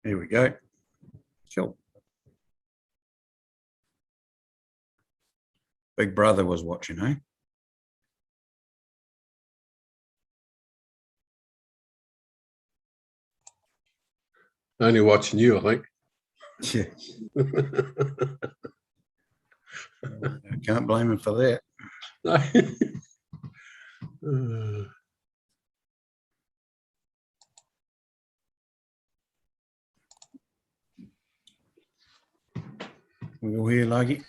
Here we go. Cool. Big Brother was watching, eh? Only watching you, I think. Yeah. I can't blame him for that. No. We all here, Logie?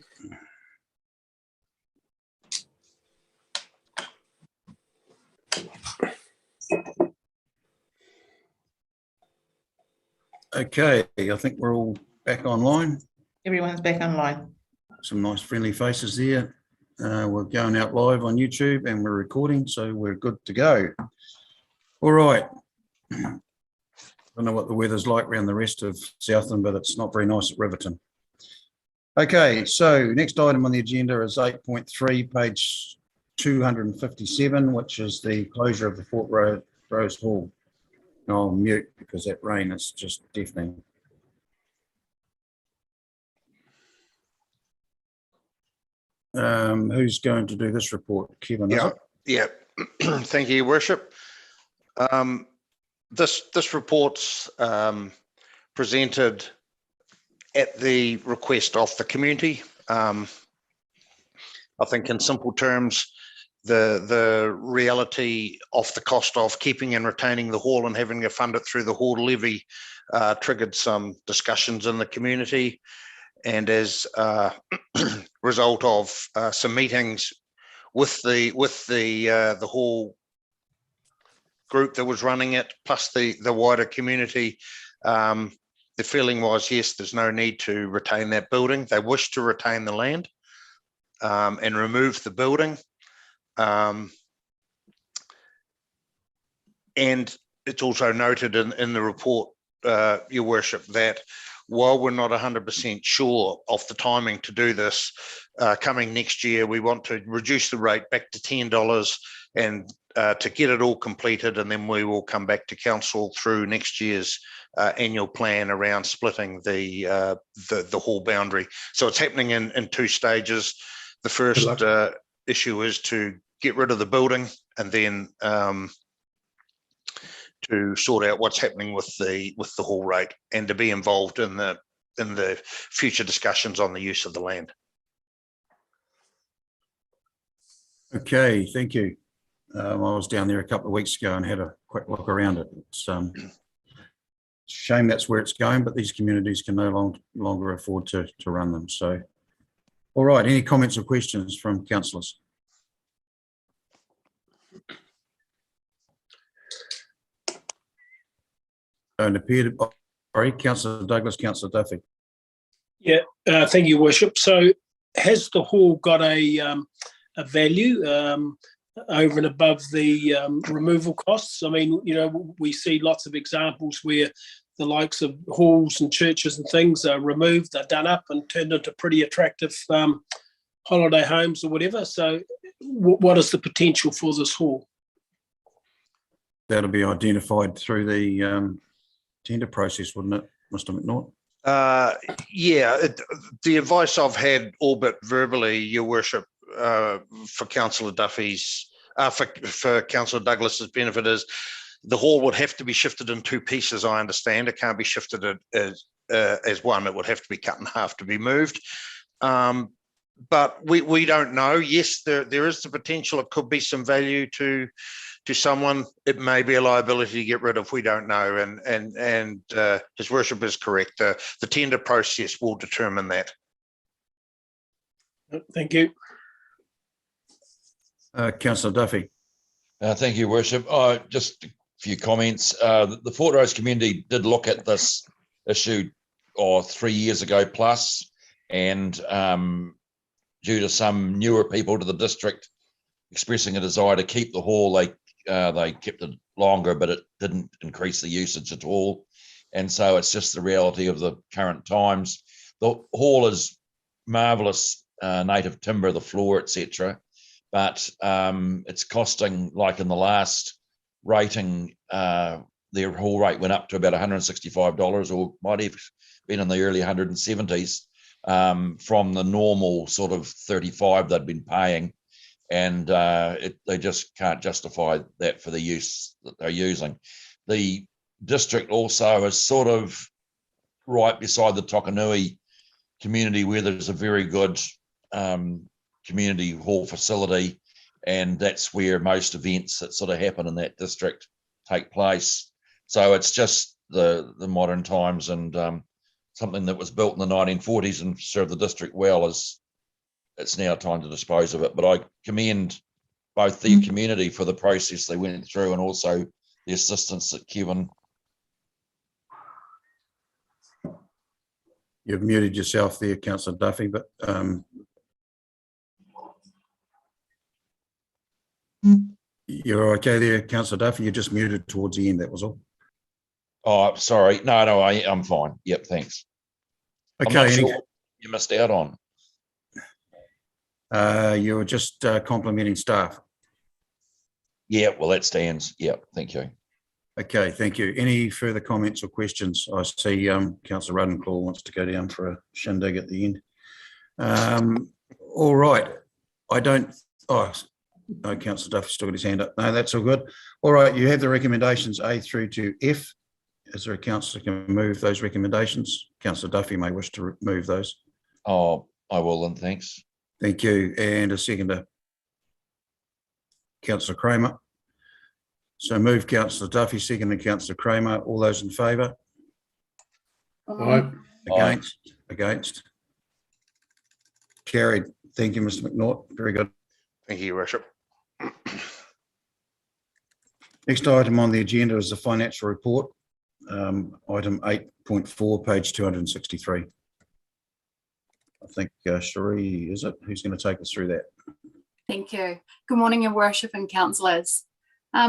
Okay, I think we're all back online. Everyone's back online. Some nice friendly faces there. We're going out live on YouTube and we're recording, so we're good to go. All right. I don't know what the weather's like around the rest of Southland, but it's not very nice at Riverton. Okay, so next item on the agenda is 8.3, page 257, which is the closure of the Fort Rose Hall. I'll mute because that rain is just deafening. Who's going to do this report? Kevin, is it? Yeah. Thank you, Your Worship. This report's presented at the request of the community. I think in simple terms, the reality of the cost of keeping and retaining the hall and having to fund it through the hall levy triggered some discussions in the community. And as a result of some meetings with the hall group that was running it, plus the wider community, the feeling was, yes, there's no need to retain that building. They wish to retain the land and remove the building. And it's also noted in the report, Your Worship, that while we're not 100% sure of the timing to do this, coming next year, we want to reduce the rate back to $10 and to get it all completed, and then we will come back to council through next year's annual plan around splitting the hall boundary. So it's happening in two stages. The first issue is to get rid of the building, and then to sort out what's happening with the hall rate, and to be involved in the future discussions on the use of the land. Okay, thank you. I was down there a couple of weeks ago and had a quick look around it. It's a shame that's where it's going, but these communities can no longer afford to run them. So, all right, any comments or questions from councillors? Don't appear to. Sorry, Councillor Douglas, Councillor Duffy. Yeah, thank you, Worship. So has the hall got a value over and above the removal costs? I mean, you know, we see lots of examples where the likes of halls and churches and things are removed, they're done up and turned into pretty attractive holiday homes or whatever. So what is the potential for this hall? That'll be identified through the tender process, wouldn't it, Mr. McNaught? Yeah, the advice I've had, all but verbally, Your Worship, for Councillor Duffy's, for Councillor Douglas's benefit, is the hall would have to be shifted in two pieces, I understand. It can't be shifted as one. It would have to be cut in half to be moved. But we don't know. Yes, there is the potential. It could be some value to someone. It may be a liability to get rid of. We don't know. And His Worship is correct. The tender process will determine that. Thank you. Councillor Duffy. Thank you, Worship. Just a few comments. The Fort Rose community did look at this issue 3 years ago plus, and due to some newer people to the district expressing a desire to keep the hall, they kept it longer, but it didn't increase the usage at all. And so it's just the reality of the current times. The hall is marvellous native timber, the floor, etc. but it's costing, like in the last rating, their haul rate went up to about $165, or might have been in the early 170s, from the normal sort of 35 they'd been paying. And they just can't justify that for the use that they're using. The district also is sort of right beside the Tokanui community, where there's a very good community hall facility, and that's where most events that sort of happen in that district take place. So it's just the modern times, and something that was built in the 1940s and served the district well, is it's now time to dispose of it. But I commend both the community for the process they went through, and also the assistance that Kevin. You've muted yourself there, Councillor Duffy, but you're okay there, Councillor Duffy. You just muted towards the end, that was all. Oh, sorry. No, I'm fine. Yep, thanks. Okay. I'm not sure what you missed out on. You were just complimenting staff. Yeah, well, that stands. Yeah, thank you. Okay, thank you. Any further comments or questions? I see Councillor Ruddenclaw wants to go down for a shindig at the end. All right. I don't. Oh, no, Councillor Duffy's still got his hand up. No, that's all good. All right, you have the recommendations A through to F. Is there a councillor who can move those recommendations? Councillor Duffy may wish to move those. Oh, I will then, thanks. Thank you. And a seconder. Councillor Kramer. So move Councillor Duffy, second Councillor Kramer. All those in favour? Aye. Against? Against? Carried. Thank you, Mr. McNaught. Very good. Thank you, Your Worship. Next item on the agenda is the financial report. Item 8.4, page 263. I think Cherie, is it? Who's going to take us through that? Thank you. Good morning, Your Worship and councillors.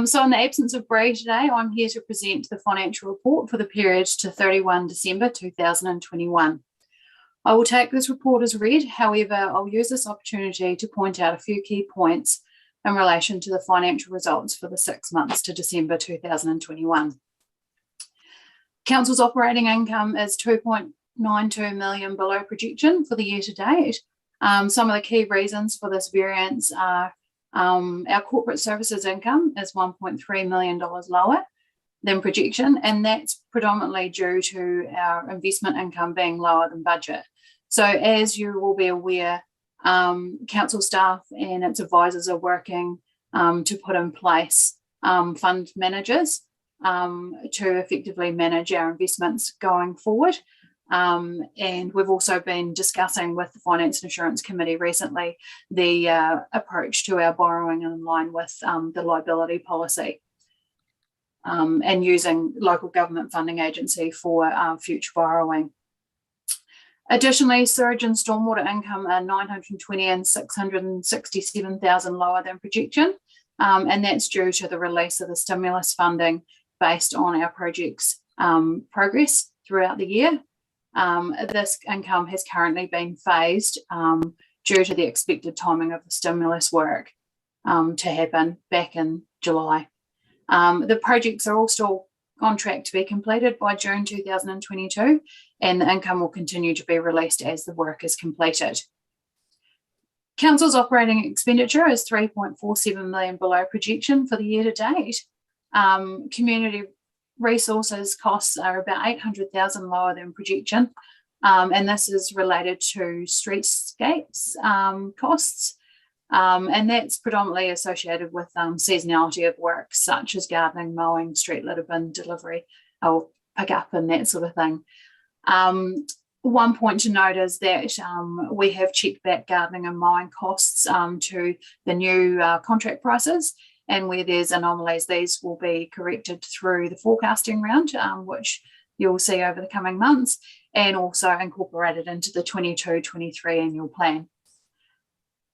So in the absence of Bree today, I'm here to present the financial report for the period to 31 December 2021. I will take this report as read. However, I'll use this opportunity to point out a few key points in relation to the financial results for the 6 months to December 2021. Council's operating income is 2.92 million below projection for the year to date. Some of the key reasons for this variance are our corporate services income is $1.3 million lower than projection, and that's predominantly due to our investment income being lower than budget. So as you will be aware, council staff and its advisors are working to put in place fund managers to effectively manage our investments going forward. And we've also been discussing with the Finance and Insurance Committee recently the approach to our borrowing in line with the liability policy and using local government funding agency for future borrowing. Additionally, sewage and stormwater income are 920 and 667,000 lower than projection, and that's due to the release of the stimulus funding based on our project's progress throughout the year. This income has currently been phased due to the expected timing of the stimulus work to happen back in July. The projects are all still on track to be completed by June 2022, and the income will continue to be released as the work is completed. Council's operating expenditure is 3.47 million below projection for the year to date. Community resources costs are about 800,000 lower than projection, and this is related to streetscapes costs, and that's predominantly associated with seasonality of work such as gardening, mowing, street litter bin delivery or pick up and that sort of thing. One point to note is that we have checked back gardening and mowing costs to the new contract prices, and where there's anomalies, these will be corrected through the forecasting round, which you'll see over the coming months, and also incorporated into the 22-23 annual plan.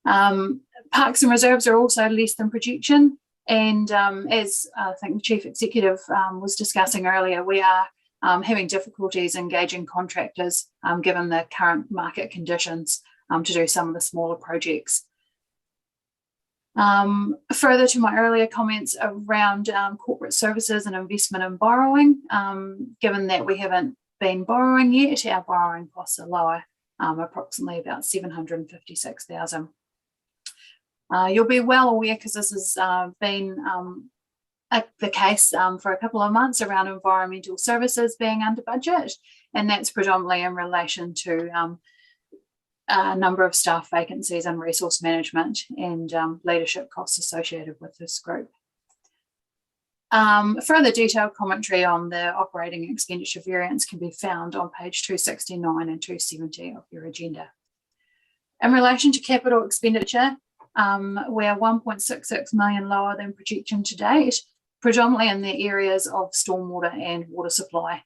Parks and reserves are also less than projection, and as I think the Chief Executive was discussing earlier, we are having difficulties engaging contractors given the current market conditions to do some of the smaller projects. Further to my earlier comments around corporate services and investment and borrowing, given that we haven't been borrowing yet, our borrowing costs are lower, approximately about 756,000. You'll be well aware, because this has been the case for a couple of months, around environmental services being under budget, and that's predominantly in relation to a number of staff vacancies and resource management and leadership costs associated with this group. Further detailed commentary on the operating expenditure variance can be found on page 269 and 270 of your agenda. In relation to capital expenditure, we're 1.66 million lower than projection to date, predominantly in the areas of stormwater and water supply.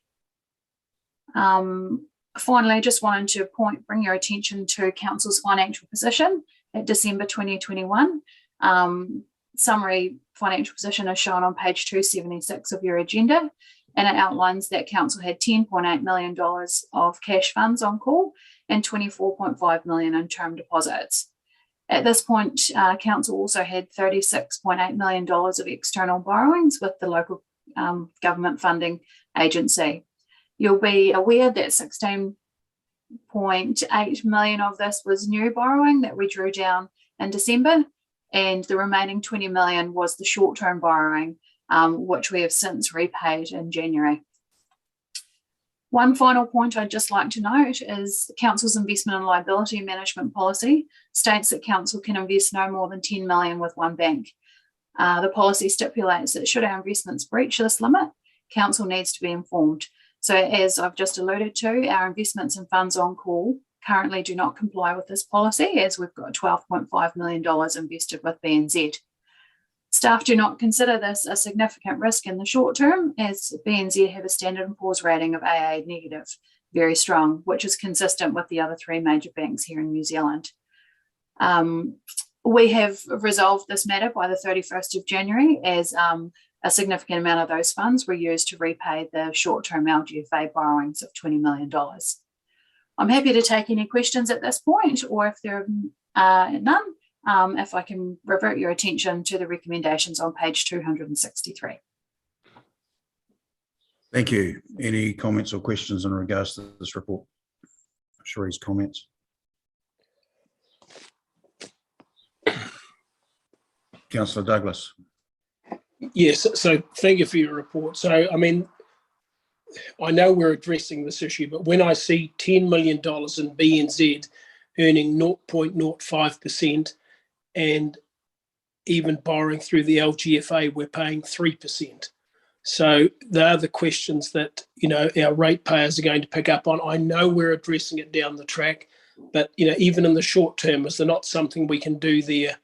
Finally, just wanted to bring your attention to Council's financial position at December 2021. Summary financial position is shown on page 276 of your agenda, and it outlines that Council had $10.8 million of cash funds on call and $24.5 million in term deposits. At this point, Council also had $36.8 million of external borrowings with the local government funding agency. You'll be aware that 16.8 million of this was new borrowing that we drew down in December, and the remaining 20 million was the short-term borrowing, which we have since repaid in January. One final point I'd just like to note is Council's investment and liability management policy states that Council can invest no more than 10 million with one bank. The policy stipulates that should our investments breach this limit, Council needs to be informed. So as I've just alluded to, our investments and funds on call currently do not comply with this policy, as we've got $12.5 million invested with BNZ. Staff do not consider this a significant risk in the short term, as BNZ have a Standard & Poor's rating of AA negative, very strong, which is consistent with the other three major banks here in New Zealand. We have resolved this matter by the 31st of January, as a significant amount of those funds were used to repay the short-term LGFA borrowings of $20 million. I'm happy to take any questions at this point, or if there are none, if I can revert your attention to the recommendations on page 263. Thank you. Any comments or questions in regards to this report? I'm sure his comments. Councillor Douglas. Yes, so thank you for your report. So, I mean, I know we're addressing this issue, but when I see $10 million in BNZ earning 0.05% and even borrowing through the LGFA, we're paying 3%. So they are the questions that, you know, our ratepayers are going to pick up on. I know we're addressing it down the track, but, you know, even in the short term, is there not something we can do there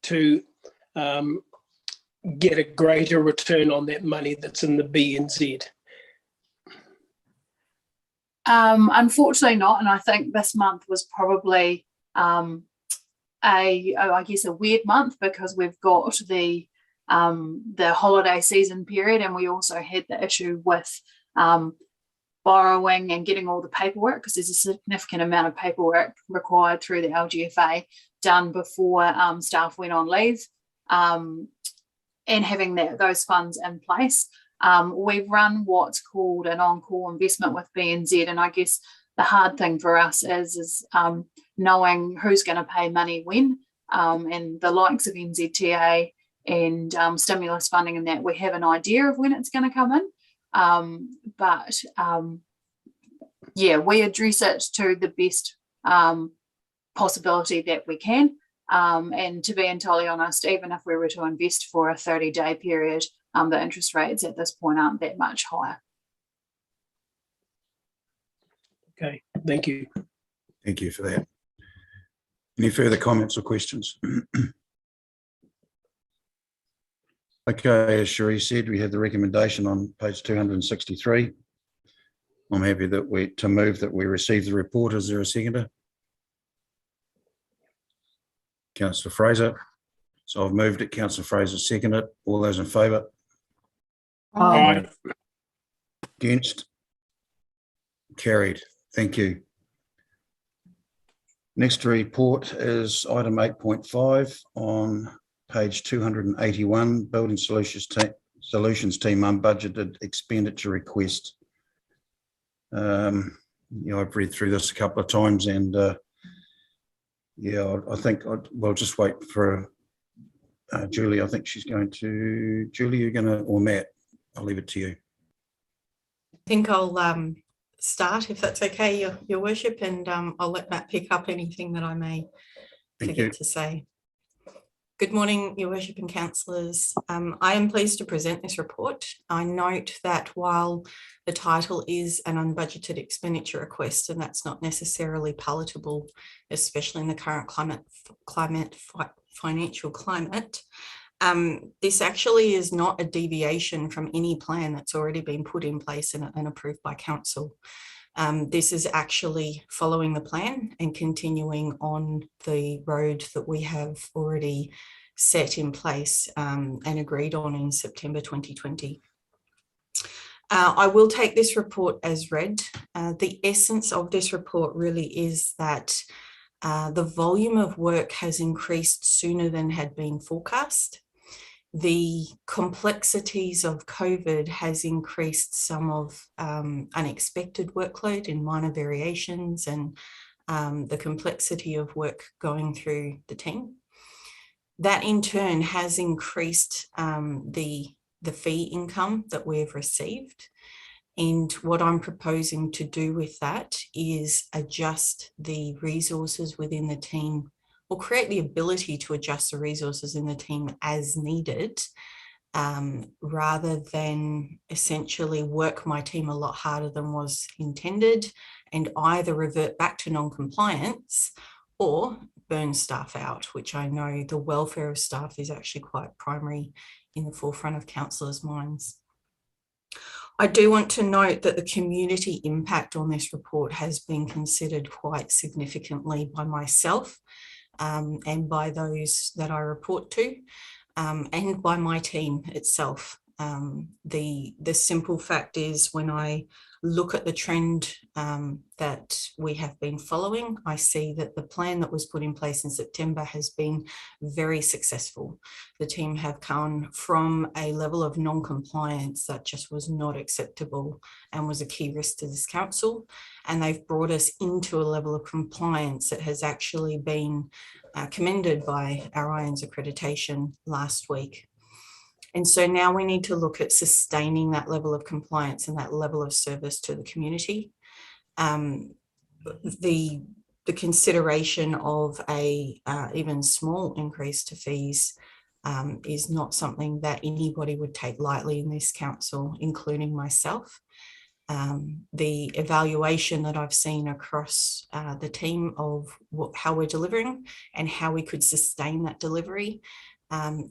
to get a greater return on that money that's in the BNZ? Unfortunately not, and I think this month was probably I guess a weird month, because we've got the holiday season period, and we also had the issue with borrowing and getting all the paperwork, because there's a significant amount of paperwork required through the LGFA done before staff went on leave, and having those funds in place. We've run what's called an on-call investment with BNZ, and I guess the hard thing for us is knowing who's going to pay money when, and the likes of NZTA and stimulus funding, and that we have an idea of when it's going to come in. Yeah, we address it to the best possibility that we can. And to be entirely honest, even if we were to invest for a 30-day period, the interest rates at this point aren't that much higher. Okay, thank you. Thank you for that. Any further comments or questions? Okay, as Cherie said, we have the recommendation on page 263. I'm happy that to move that we receive the report. Is there a seconder? Councillor Fraser. So I've moved it. Councillor Fraser seconded it. All those in favour? Aye. Against? Carried. Thank you. Next report is item 8.5 on page 281, Building Solutions Team unbudgeted expenditure request. You know, I've read through this a couple of times, and yeah, I think we'll just wait for Julie. I think she's going to, Julie, you're going to, or Matt, I'll leave it to you. I think I'll start, if that's okay, Your Worship, and I'll let Matt pick up anything that I may forget to say. Good morning, Your Worship and councillors. I am pleased to present this report. I note that while the title is an unbudgeted expenditure request, and that's not necessarily palatable, especially in the current financial climate, this actually is not a deviation from any plan that's already been put in place and approved by council. This is actually following the plan and continuing on the road that we have already set in place and agreed on in September 2020. I will take this report as read. The essence of this report really is that the volume of work has increased sooner than had been forecast. The complexities of COVID has increased some of unexpected workload in minor variations and the complexity of work going through the team. That in turn has increased the fee income that we've received. And what I'm proposing to do with that is adjust the resources within the team, or create the ability to adjust the resources in the team as needed, rather than essentially work my team a lot harder than was intended and either revert back to non-compliance or burn staff out, which I know the welfare of staff is actually quite primary in the forefront of councillors' minds. I do want to note that the community impact on this report has been considered quite significantly by myself and by those that I report to, and by my team itself. The simple fact is, when I look at the trend that we have been following, I see that the plan that was put in place in September has been very successful. The team have come from a level of non-compliance that just was not acceptable and was a key risk to this council, and they've brought us into a level of compliance that has actually been commended by our IONS accreditation last week. And so now we need to look at sustaining that level of compliance and that level of service to the community. The consideration of a even small increase to fees is not something that anybody would take lightly in this council, including myself. The evaluation that I've seen across the team of how we're delivering and how we could sustain that delivery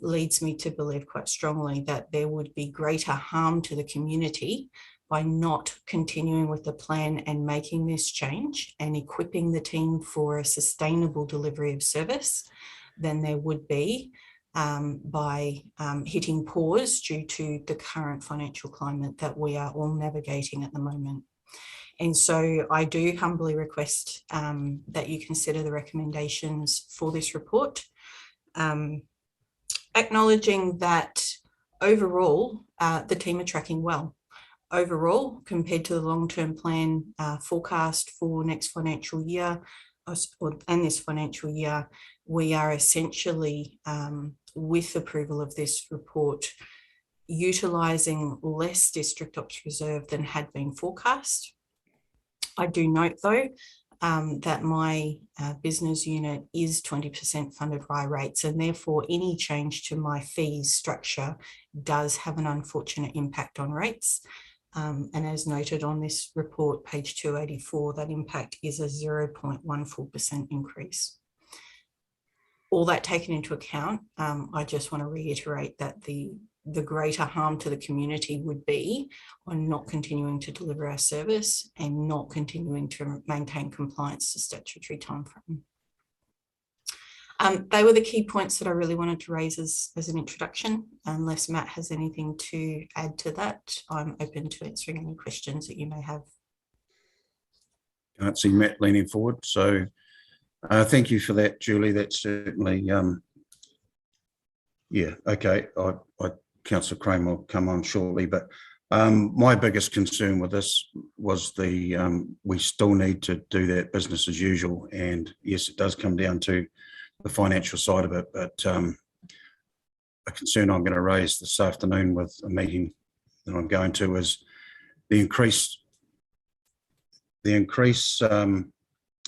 leads me to believe quite strongly that there would be greater harm to the community by not continuing with the plan and making this change and equipping the team for a sustainable delivery of service than there would be by hitting pause due to the current financial climate that we are all navigating at the moment. And so I do humbly request that you consider the recommendations for this report, acknowledging that overall the team are tracking well. Overall, compared to the long-term plan forecast for next financial year and this financial year, we are essentially, with approval of this report, utilising less district ops reserve than had been forecast. I do note, though, that my business unit is 20% funded by rates, and therefore any change to my fees structure does have an unfortunate impact on rates. And as noted on this report, page 284, that impact is a 0.14% increase. All that taken into account, I just want to reiterate that the greater harm to the community would be on not continuing to deliver our service and not continuing to maintain compliance to statutory timeframe. They were the key points that I really wanted to raise as an introduction. Unless Matt has anything to add to that, I'm open to answering any questions that you may have. Can't see Matt leaning forward, so thank you for that, Julie. That's certainly Yeah, okay. Councillor Kramer will come on shortly, but my biggest concern with this was we still need to do that business as usual. And yes, it does come down to the financial side of it, but a concern I'm going to raise this afternoon with a meeting that I'm going to is the increased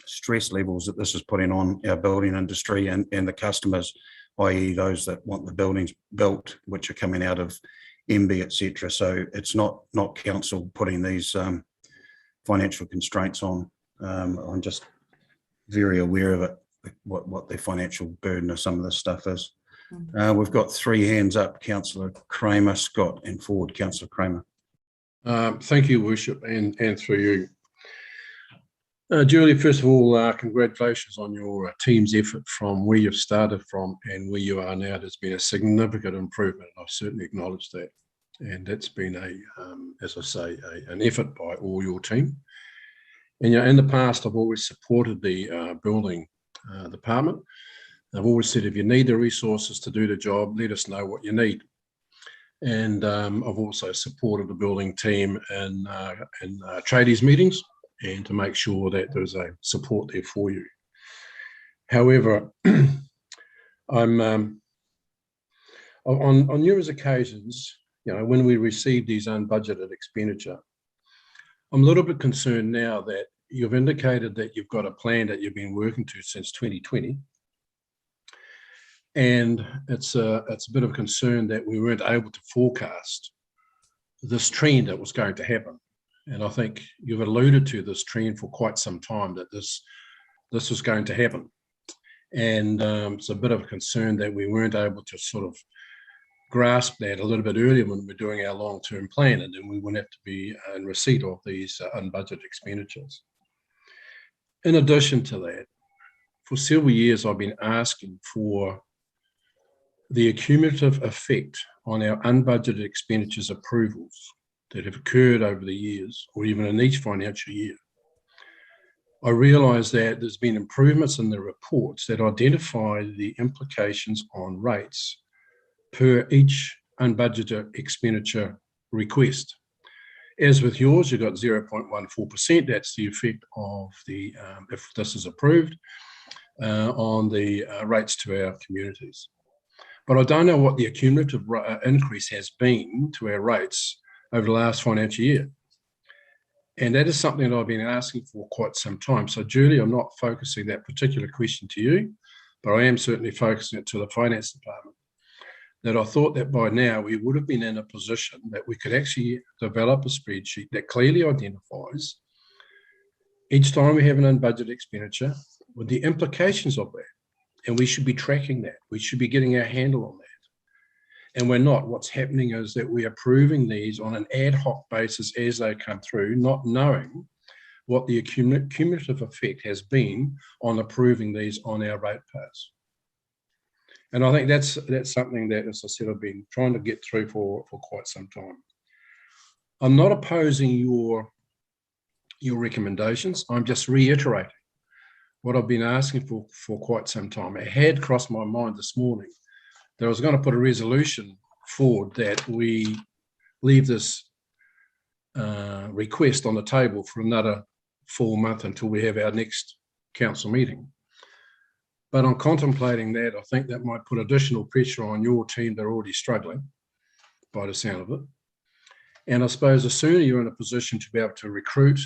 stress levels that this is putting on our building industry and the customers, i.e. those that want the buildings built, which are coming out of MB, etc. So it's not council putting these financial constraints on. I'm just very aware of it, what the financial burden of some of this stuff is. We've got 3 hands up, Councillor Kramer, Scott and Ford. Councillor Kramer. Thank you, Worship, and through you. Julie, first of all, congratulations on your team's effort from where you've started from and where you are now. There's been a significant improvement. I've certainly acknowledged that. And that's been as I say, an effort by all your team. And in the past, I've always supported the building department. I've always said, if you need the resources to do the job, let us know what you need. And I've also supported the building team in tradies meetings, and to make sure that there's a support there for you. However, I'm on numerous occasions, when we receive these unbudgeted expenditure, I'm a little bit concerned now that you've indicated that you've got a plan that you've been working to since 2020. And it's a bit of a concern that we weren't able to forecast this trend that was going to happen. And I think you've alluded to this trend for quite some time, that this was going to happen. And it's a bit of a concern that we weren't able to sort of grasp that a little bit earlier when we're doing our long-term plan, and then we wouldn't have to be in receipt of these unbudgeted expenditures. In addition to that, for several years, I've been asking for the accumulative effect on our unbudgeted expenditures approvals that have occurred over the years, or even in each financial year. I realise that there's been improvements in the reports that identify the implications on rates per each unbudgeted expenditure request. As with yours, you've got 0.14%. That's the effect of the, if this is approved, on the rates to our communities. But I don't know what the accumulative increase has been to our rates over the last financial year. And that is something that I've been asking for quite some time. So Julie, I'm not focusing that particular question to you, but I am certainly focusing it to the finance department. That I thought that by now we would have been in a position that we could actually develop a spreadsheet that clearly identifies each time we have an unbudgeted expenditure with the implications of that. And we should be tracking that. We should be getting our handle on that. And we're not. What's happening is that we're approving these on an ad hoc basis as they come through, not knowing what the cumulative effect has been on approving these on our ratepayers. And I think that's something that, as I said, I've been trying to get through for quite some time. I'm not opposing your recommendations. I'm just reiterating what I've been asking for quite some time. It had crossed my mind this morning that I was going to put a resolution forward that we leave this request on the table for another full month until we have our next council meeting. But on contemplating that, I think that might put additional pressure on your team. They're already struggling by the sound of it. And I suppose the sooner you're in a position to be able to recruit,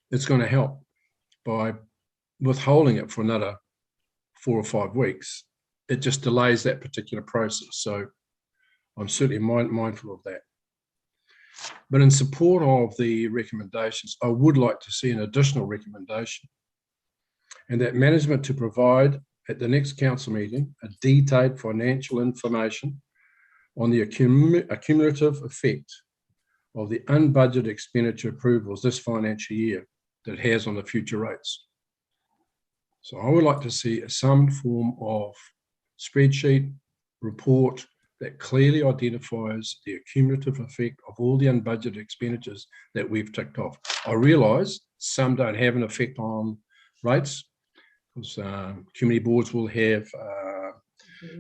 it's going to help. By withholding it for another 4 or 5 weeks, it just delays that particular process. So I'm certainly mindful of that. But in support of the recommendations, I would like to see an additional recommendation, and that management to provide at the next council meeting a detailed financial information on the accumulative effect of the unbudgeted expenditure approvals this financial year that it has on the future rates. So I would like to see some form of spreadsheet report that clearly identifies the accumulative effect of all the unbudgeted expenditures that we've ticked off. I realise some don't have an effect on rates, because community boards will have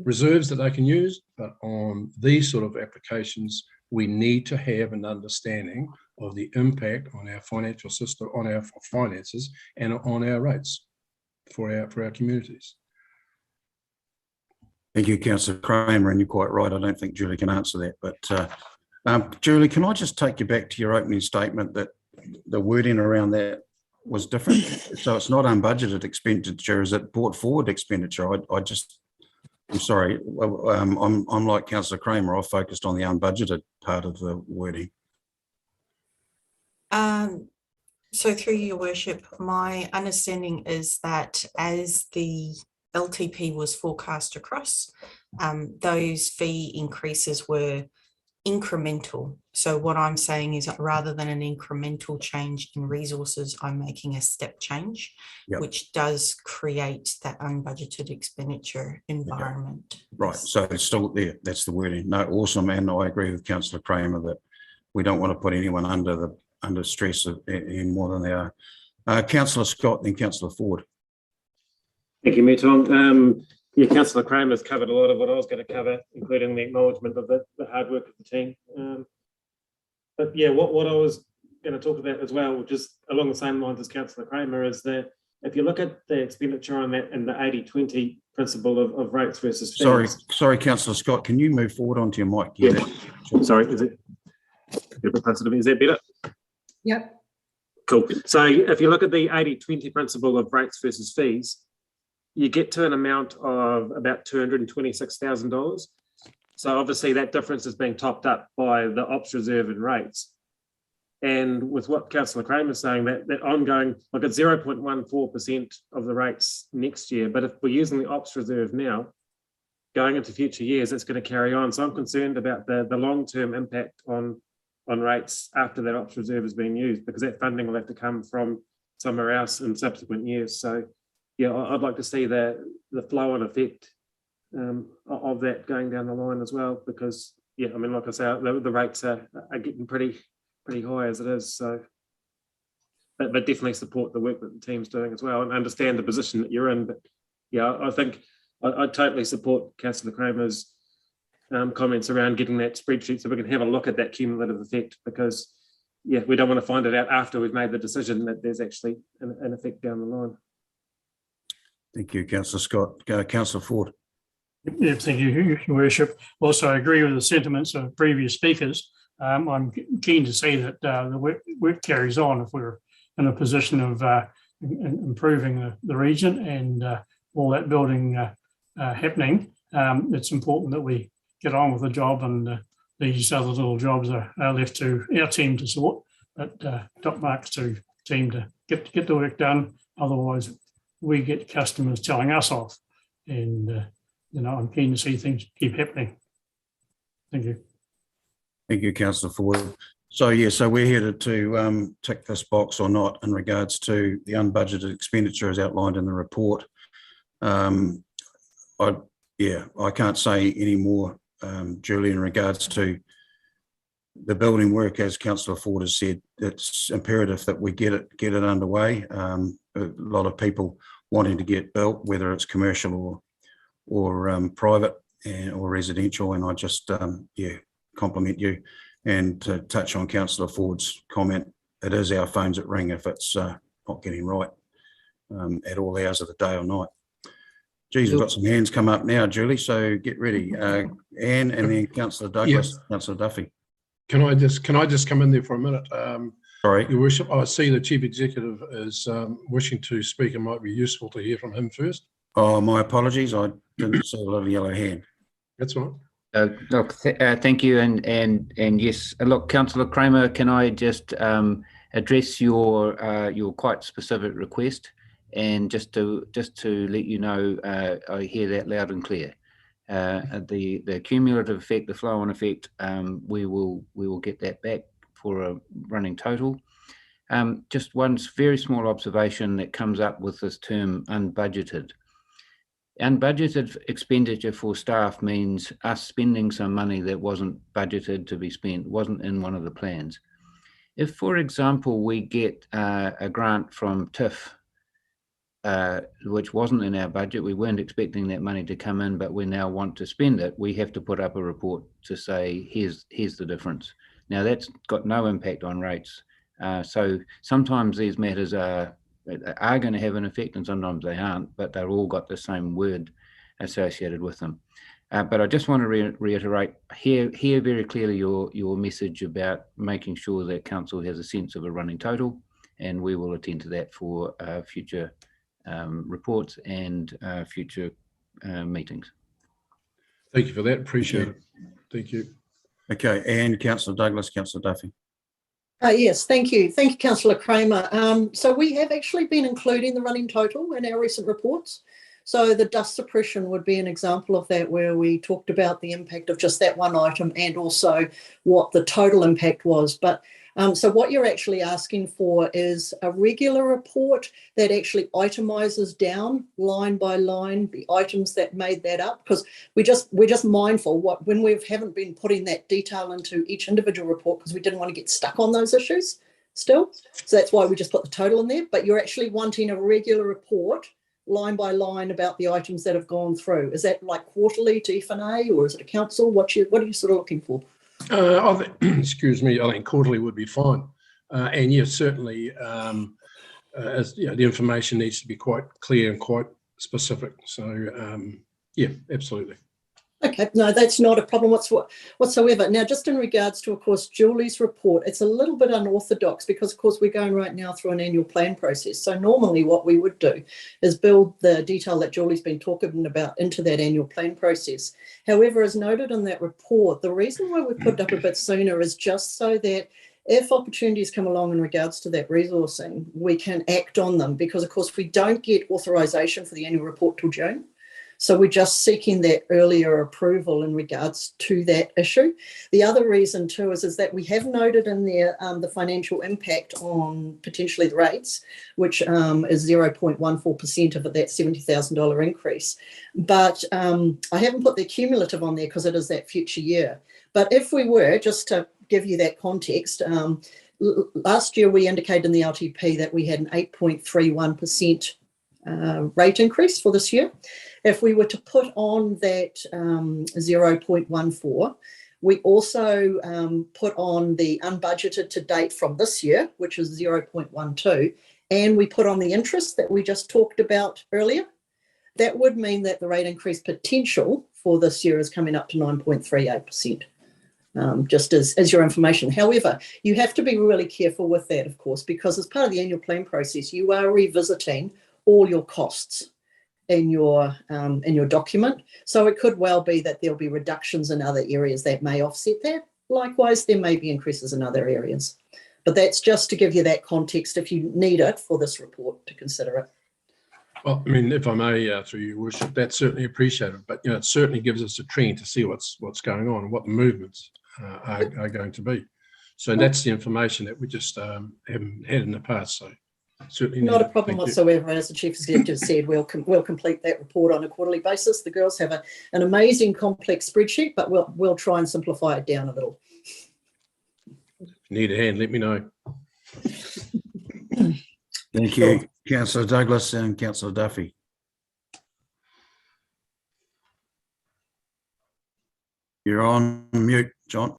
reserves that they can use, but on these sort of applications, we need to have an understanding of the impact on our financial system, on our finances, and on our rates for our communities. Thank you, Councillor Kramer, and you're quite right. I don't think Julie can answer that. But Julie, can I just take you back to your opening statement that the wording around that was different? So it's not unbudgeted expenditure, is it brought forward expenditure? I'm sorry, I'm like Councillor Kramer, I focused on the unbudgeted part of the wording. So through your worship, my understanding is that as the LTP was forecast across, those fee increases were incremental. So what I'm saying is that rather than an incremental change in resources, I'm making a step change, which does create that unbudgeted expenditure environment. Right, so it's still there. That's the wording. No, awesome, and I agree with Councillor Kramer that we don't want to put anyone under stress any more than they are. Councillor Scott, then Councillor Ford. Thank you, Mutong. Yeah, Councillor Kramer has covered a lot of what I was going to cover, including the acknowledgement of the hard work of the team. But yeah, what I was going to talk about as well, just along the same lines as Councillor Kramer, is that if you look at the expenditure on that and the 80-20 principle of rates versus fees. Sorry, Councillor Scott, can you move forward onto your mic? Yeah. Sorry, is it? Is that better? Yep. Cool. So if you look at the 80-20 principle of rates versus fees, you get to an amount of about $226,000. So obviously that difference is being topped up by the ops reserve and rates. And with what Councillor Kramer is saying, that ongoing, like it's 0.14% of the rates next year, but if we're using the ops reserve now, going into future years, it's going to carry on. So I'm concerned about the long-term impact on rates after that ops reserve has been used, because that funding will have to come from somewhere else in subsequent years. So yeah, I'd like to see the flow and effect of that going down the line as well, because yeah, I mean, like I say, the rates are getting pretty high as it is. So, but definitely support the work that the team's doing as well, and understand the position that you're in. But yeah, I think I totally support Councillor Kramer's comments around getting that spreadsheet so we can have a look at that cumulative effect, because yeah, we don't want to find it out after we've made the decision that there's actually an effect down the line. Thank you, Councillor Scott. Councillor Ford. Yeah, thank you, Your Worship. Also, I agree with the sentiments of previous speakers. I'm keen to see that the work carries on if we're in a position of improving the region and all that building happening. It's important that we get on with the job, and these other little jobs are left to our team to sort, but top marks to team to get the work done. Otherwise, we get customers telling us off, and I'm keen to see things keep happening. Thank you. Thank you, Councillor Ford. So yeah, so we're here to tick this box or not in regards to the unbudgeted expenditure as outlined in the report. I can't say any more, Julie, in regards to the building work. As Councillor Ford has said, it's imperative that we get it underway. A lot of people wanting to get built, whether it's commercial or private or residential, and I just compliment you. And to touch on Councillor Ford's comment, it is our phones that ring if it's not getting right at all hours of the day or night. Geez, we've got some hands come up now, Julie, so get ready. Anne, and then Councillor Douglas, yes. Councillor Duffy. Can I just come in there for a minute? Sorry. Your Worship, I see the Chief Executive is wishing to speak. It might be useful to hear from him first. Oh, my apologies. I didn't see a little yellow hand. That's right. Look, thank you, and yes, look, Councillor Kramer, can I just address your quite specific request, and just to let you know, I hear that loud and clear. The cumulative effect, the flow-on effect, we will get that back for a running total. Just one very small observation that comes up with this term unbudgeted. Unbudgeted expenditure for staff means us spending some money that wasn't budgeted to be spent, wasn't in one of the plans. If, for example, we get a grant from TIF which wasn't in our budget. We weren't expecting that money to come in, but we now want to spend it. We have to put up a report to say, here's the difference. Now that's got no impact on rates. So sometimes these matters are going to have an effect and sometimes they aren't, but they're all got the same word associated with them. But I just want to reiterate, hear very clearly your message about making sure that council has a sense of a running total, and we will attend to that for future reports and future meetings. Thank you for that. Appreciate it. Thank you. Okay, and Councillor Douglas, Councillor Duffy. Yes, thank you. Thank you, Councillor Kramer. So we have actually been including the running total in our recent reports. So the dust suppression would be an example of that, where we talked about the impact of just that one item and also what the total impact was. But so what you're actually asking for is a regular report that actually itemizes down line by line the items that made that up, because we're just mindful when we haven't been putting that detail into each individual report because we didn't want to get stuck on those issues still. So that's why we just put the total in there. But you're actually wanting a regular report line by line about the items that have gone through. Is that like quarterly to F&A, or is it a council? What are you sort of looking for? Excuse me, I think quarterly would be fine. And yes, certainly, as you know, the information needs to be quite clear and quite specific. So yeah, absolutely. Okay, no, that's not a problem whatsoever. Now, just in regards to, of course, Julie's report, it's a little bit unorthodox because, of course, we're going right now through an annual plan process. So normally what we would do is build the detail that Julie's been talking about into that annual plan process. However, as noted in that report, the reason why we put it up a bit sooner is just so that if opportunities come along in regards to that resourcing, we can act on them, because, of course, we don't get authorisation for the annual report till June. So we're just seeking that earlier approval in regards to that issue. The other reason too is that we have noted in there the financial impact on potentially the rates, which is 0.14% of that $70,000 increase. But I haven't put the cumulative on there because it is that future year. But if we were, just to give you that context, last year we indicated in the LTP that we had an 8.31% rate increase for this year. If we were to put on that 0.14, we also put on the unbudgeted to date from this year, which is 0.12, and we put on the interest that we just talked about earlier. That would mean that the rate increase potential for this year is coming up to 9.38%. Just as your information. However, you have to be really careful with that, of course, because as part of the annual plan process, you are revisiting all your costs in your document. So it could well be that there'll be reductions in other areas that may offset that. Likewise, there may be increases in other areas. But that's just to give you that context if you need it for this report to consider it. Well, I mean, if I may, through your worship, that's certainly appreciated. But you know, it certainly gives us a trend to see what's going on and what the movements are going to be. So that's the information that we just haven't had in the past. So certainly not a problem whatsoever. As the Chief Executive said, we'll complete that report on a quarterly basis. The girls have an amazing complex spreadsheet, but we'll try and simplify it down a little. If you need a hand, let me know. Thank you, Councillor Douglas and Councillor Duffy. You're on mute, John.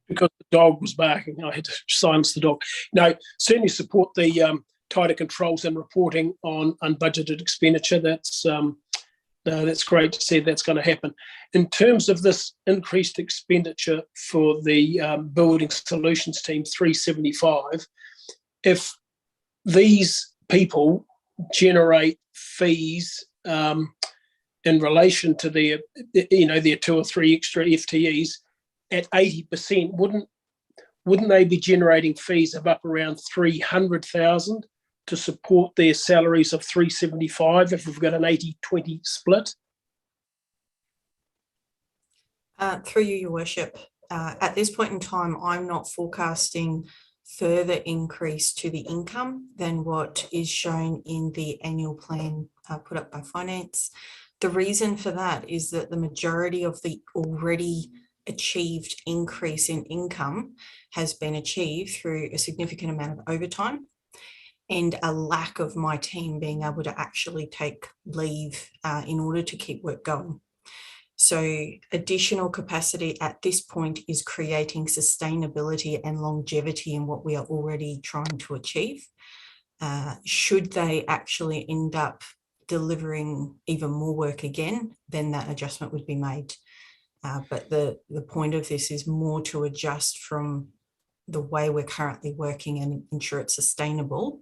Because the dog was barking, I had to silence the dog. No, certainly support the tighter controls and reporting on unbudgeted expenditure. That's great to see that's going to happen. In terms of this increased expenditure for the Building Solutions team, 375, if these people generate fees in relation to their 2 or 3 extra FTEs, at 80%, wouldn't they be generating fees of up around 300,000 to support their salaries of 375 if we've got an 80-20 split? Through you, Your Worship, at this point in time, I'm not forecasting further increase to the income than what is shown in the annual plan put up by Finance. The reason for that is that the majority of the already achieved increase in income has been achieved through a significant amount of overtime. and a lack of my team being able to actually take leave in order to keep work going. So additional capacity at this point is creating sustainability and longevity in what we are already trying to achieve. Should they actually end up delivering even more work again, then that adjustment would be made. But the point of this is more to adjust from the way we're currently working and ensure it's sustainable,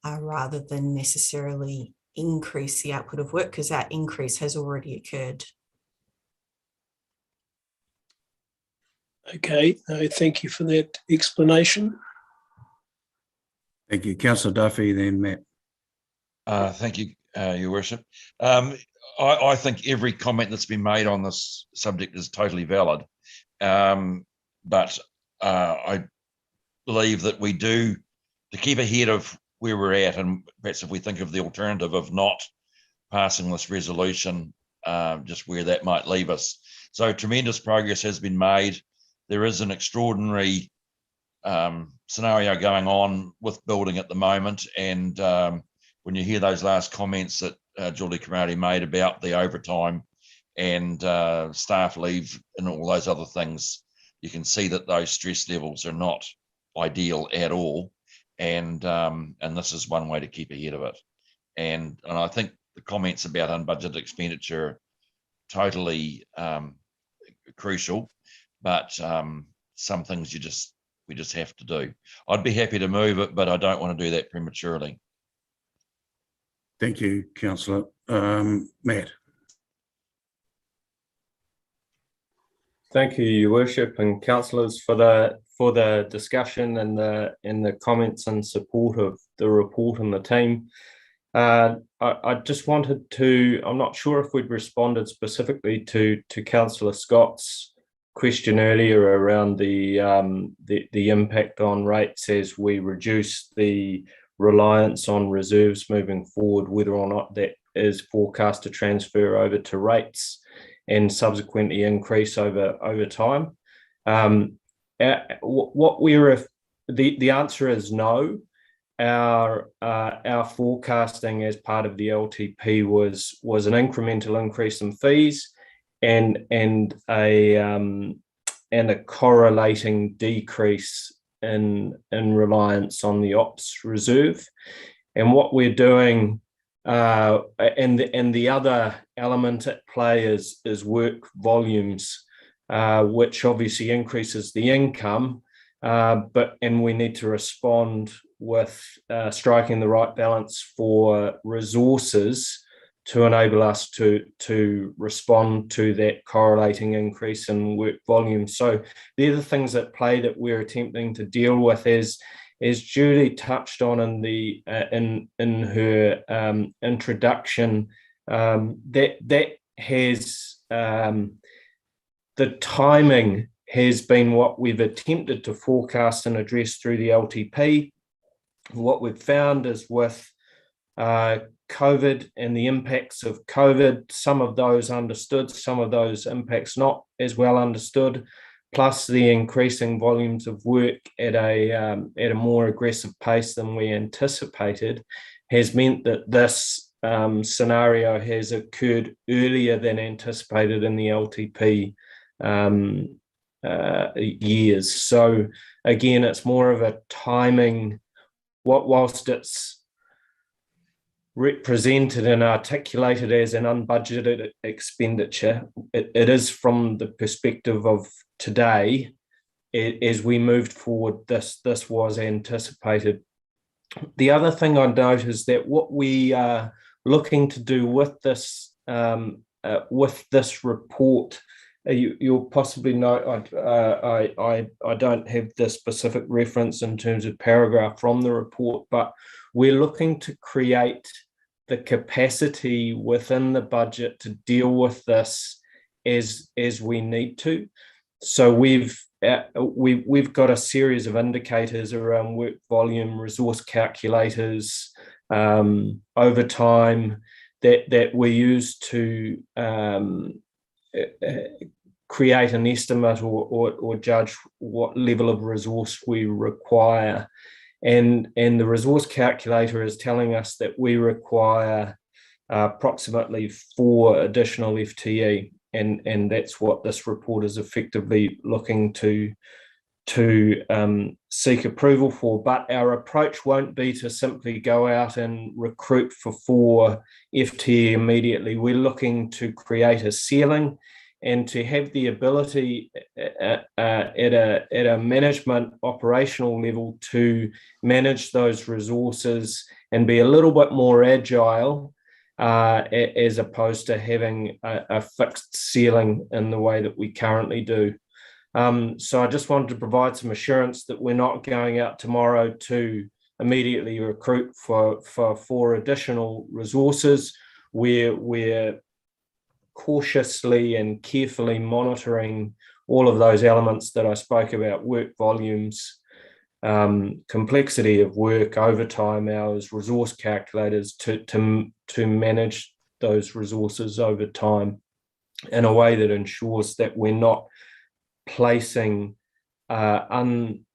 rather than necessarily increase the output of work, because that increase has already occurred. Okay, thank you for that explanation. Thank you. Councillor Duffy, then Matt. Thank you, Your Worship. I think every comment that's been made on this subject is totally valid. But I believe that we do, to keep ahead of where we're at, and perhaps if we think of the alternative of not passing this resolution, just where that might leave us. So tremendous progress has been made. There is an extraordinary scenario going on with building at the moment. And when you hear those last comments that Julie Cromarty made about the overtime and staff leave and all those other things, you can see that those stress levels are not ideal at all. And this is one way to keep ahead of it. And I think the comments about unbudgeted expenditure are totally crucial, but some things we just have to do. I'd be happy to move it, but I don't want to do that prematurely. Thank you, Councillor. Matt. Thank you, Your Worship and councillors, for the discussion and the comments in support of the report and the team. I just wanted to, I'm not sure if we'd responded specifically to Councillor Scott's question earlier around the impact on rates as we reduce the reliance on reserves moving forward, whether or not that is forecast to transfer over to rates and subsequently increase over time. The answer is no. Our forecasting as part of the LTP was an incremental increase in fees and a correlating decrease in reliance on the ops reserve. And what we're doing, and the other element at play is work volumes, which obviously increases the income, and we need to respond with striking the right balance for resources to enable us to respond to that correlating increase in work volume. So they're the things at play that we're attempting to deal with. As Julie touched on in her introduction, that has the timing has been what we've attempted to forecast and address through the LTP. What we've found is with COVID and the impacts of COVID, some of those understood, some of those impacts not as well understood, plus the increasing volumes of work at a more aggressive pace than we anticipated, has meant that this scenario has occurred earlier than anticipated in the LTP years. So again, it's more of a timing. Whilst it's represented and articulated as an unbudgeted expenditure, it is from the perspective of today. As we moved forward, this was anticipated. The other thing I note is that what we are looking to do with this report, you'll possibly note I don't have the specific reference in terms of paragraph from the report, but we're looking to create the capacity within the budget to deal with this as we need to. So we've got a series of indicators around work volume, resource calculators, over time that we use to create an estimate or judge what level of resource we require. and the resource calculator is telling us that we require approximately 4 additional FTE, and that's what this report is effectively looking to seek approval for. But our approach won't be to simply go out and recruit for 4 FTE immediately. We're looking to create a ceiling and to have the ability at a management operational level to manage those resources and be a little bit more agile, as opposed to having a fixed ceiling in the way that we currently do. So I just wanted to provide some assurance that we're not going out tomorrow to immediately recruit for 4 additional resources. We're cautiously and carefully monitoring all of those elements that I spoke about: work volumes, complexity of work, overtime hours, resource calculators, to manage those resources over time in a way that ensures that we're not placing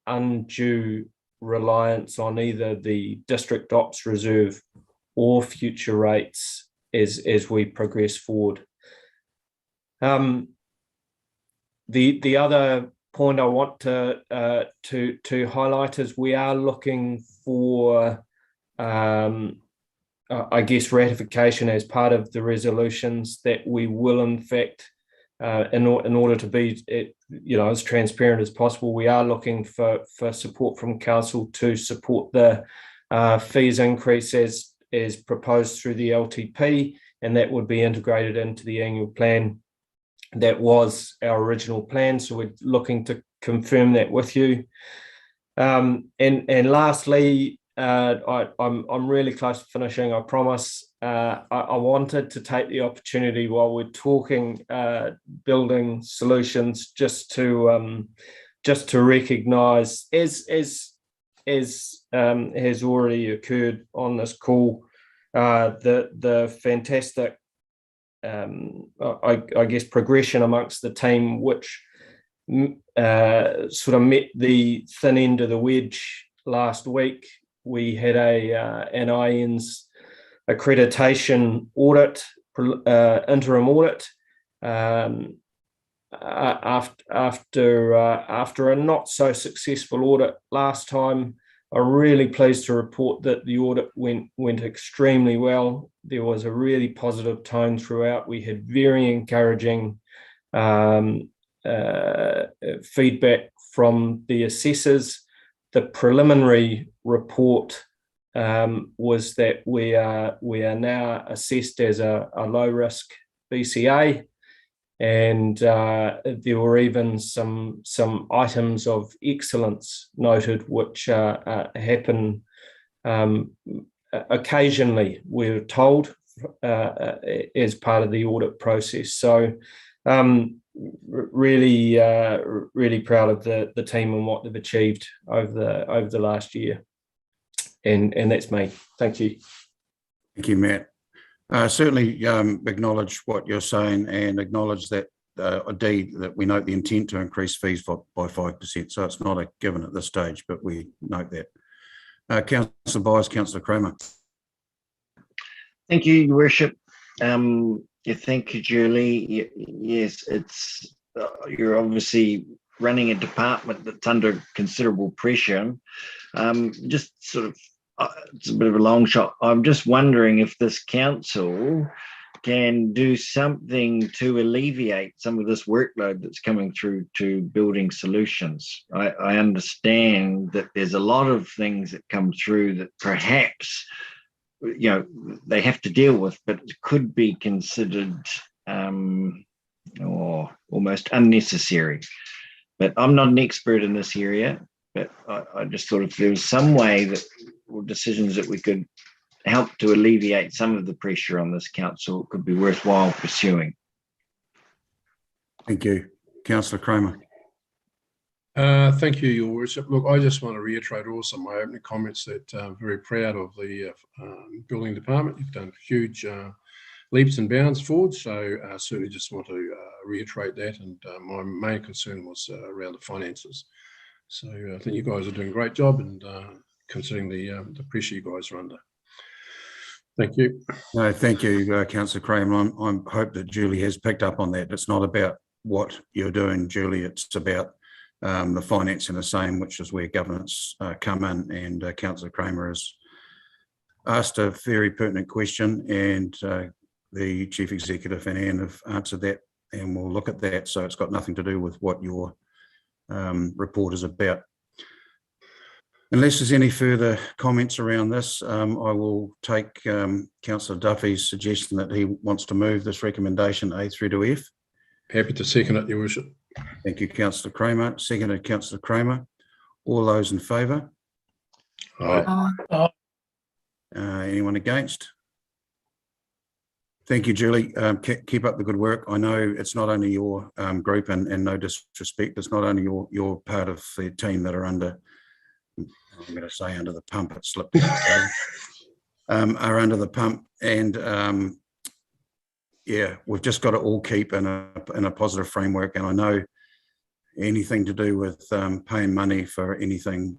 undue reliance on either the district ops reserve or future rates as we progress forward. The other point I want to highlight is we are looking for, I guess, ratification as part of the resolutions that we will, in fact, in order to be, as transparent as possible, we are looking for support from council to support the fees increase as proposed through the LTP, and that would be integrated into the annual plan. That was our original plan, so we're looking to confirm that with you. And lastly, I'm really close to finishing, I promise. I wanted to take the opportunity while we're talking building solutions just to recognise, as has already occurred on this call, the fantastic I guess progression amongst the team, which sort of met the thin end of the wedge last week. We had an IN's accreditation audit, interim audit, after a not so successful audit last time. I'm really pleased to report that the audit went extremely well. There was a really positive tone throughout. We had very encouraging feedback from the assessors. The preliminary report was that we are now assessed as a low risk BCA, and there were even some items of excellence noted, which happen occasionally, we're told, as part of the audit process. So really proud of the team and what they've achieved over the last year. And that's me. Thank you. Thank you, Matt. Certainly acknowledge what you're saying and acknowledge that indeed that we note the intent to increase fees by 5%. So it's not a given at this stage, but we note that. Councillor Byers, Councillor Kramer. Thank you, Your Worship. Thank you, Julie. Yes, it's you're obviously running a department that's under considerable pressure. Just sort of, it's a bit of a long shot. I'm just wondering if this council can do something to alleviate some of this workload that's coming through to building solutions. I understand that there's a lot of things that come through that perhaps they have to deal with, but it could be considered or almost unnecessary. But I'm not an expert in this area, but I just thought if there was some way that, or decisions that we could help to alleviate some of the pressure on this council, it could be worthwhile pursuing. Thank you. Councillor Kramer. Thank you, Your Worship. Look, I just want to reiterate also my opening comments that I'm very proud of the building department. You've done huge leaps and bounds forward, so I certainly just want to reiterate that. And my main concern was around the finances. So I think you guys are doing a great job, and considering the pressure you guys are under. Thank you. No, thank you, Councillor Kramer. I hope that Julie has picked up on that. It's not about what you're doing, Julie. It's about the financing the same, which is where governance come in. And Councillor Kramer has asked a very pertinent question, and the Chief Executive and Anne have answered that, and we'll look at that. So it's got nothing to do with what your report is about. Unless there's any further comments around this, I will take Councillor Duffy's suggestion that he wants to move this recommendation A through to F. Happy to second it, Your Worship. Thank you, Councillor Kramer. Seconded, Councillor Kramer. All those in favour? Aye. Anyone against? Thank you, Julie. Keep up the good work. I know it's not only your group, and no disrespect, it's not only your part of the team that are under, I'm going to say under the pump, it slipped out, are under the pump. And yeah, we've just got to all keep in a positive framework. And I know anything to do with paying money for anything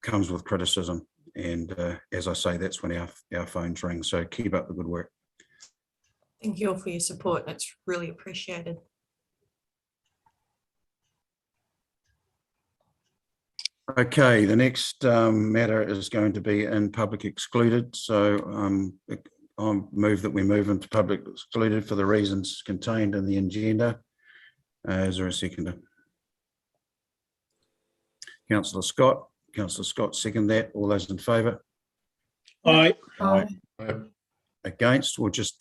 comes with criticism. And as I say, that's when our phones ring. So keep up the good work. Thank you all for your support. That's really appreciated. Okay, the next matter is going to be in public excluded. So I'll move that we move into public excluded for the reasons contained in the agenda. Is there a seconder? Councillor Scott. Councillor Scott, second that. All those in favour? Aye. Aye. Against, or just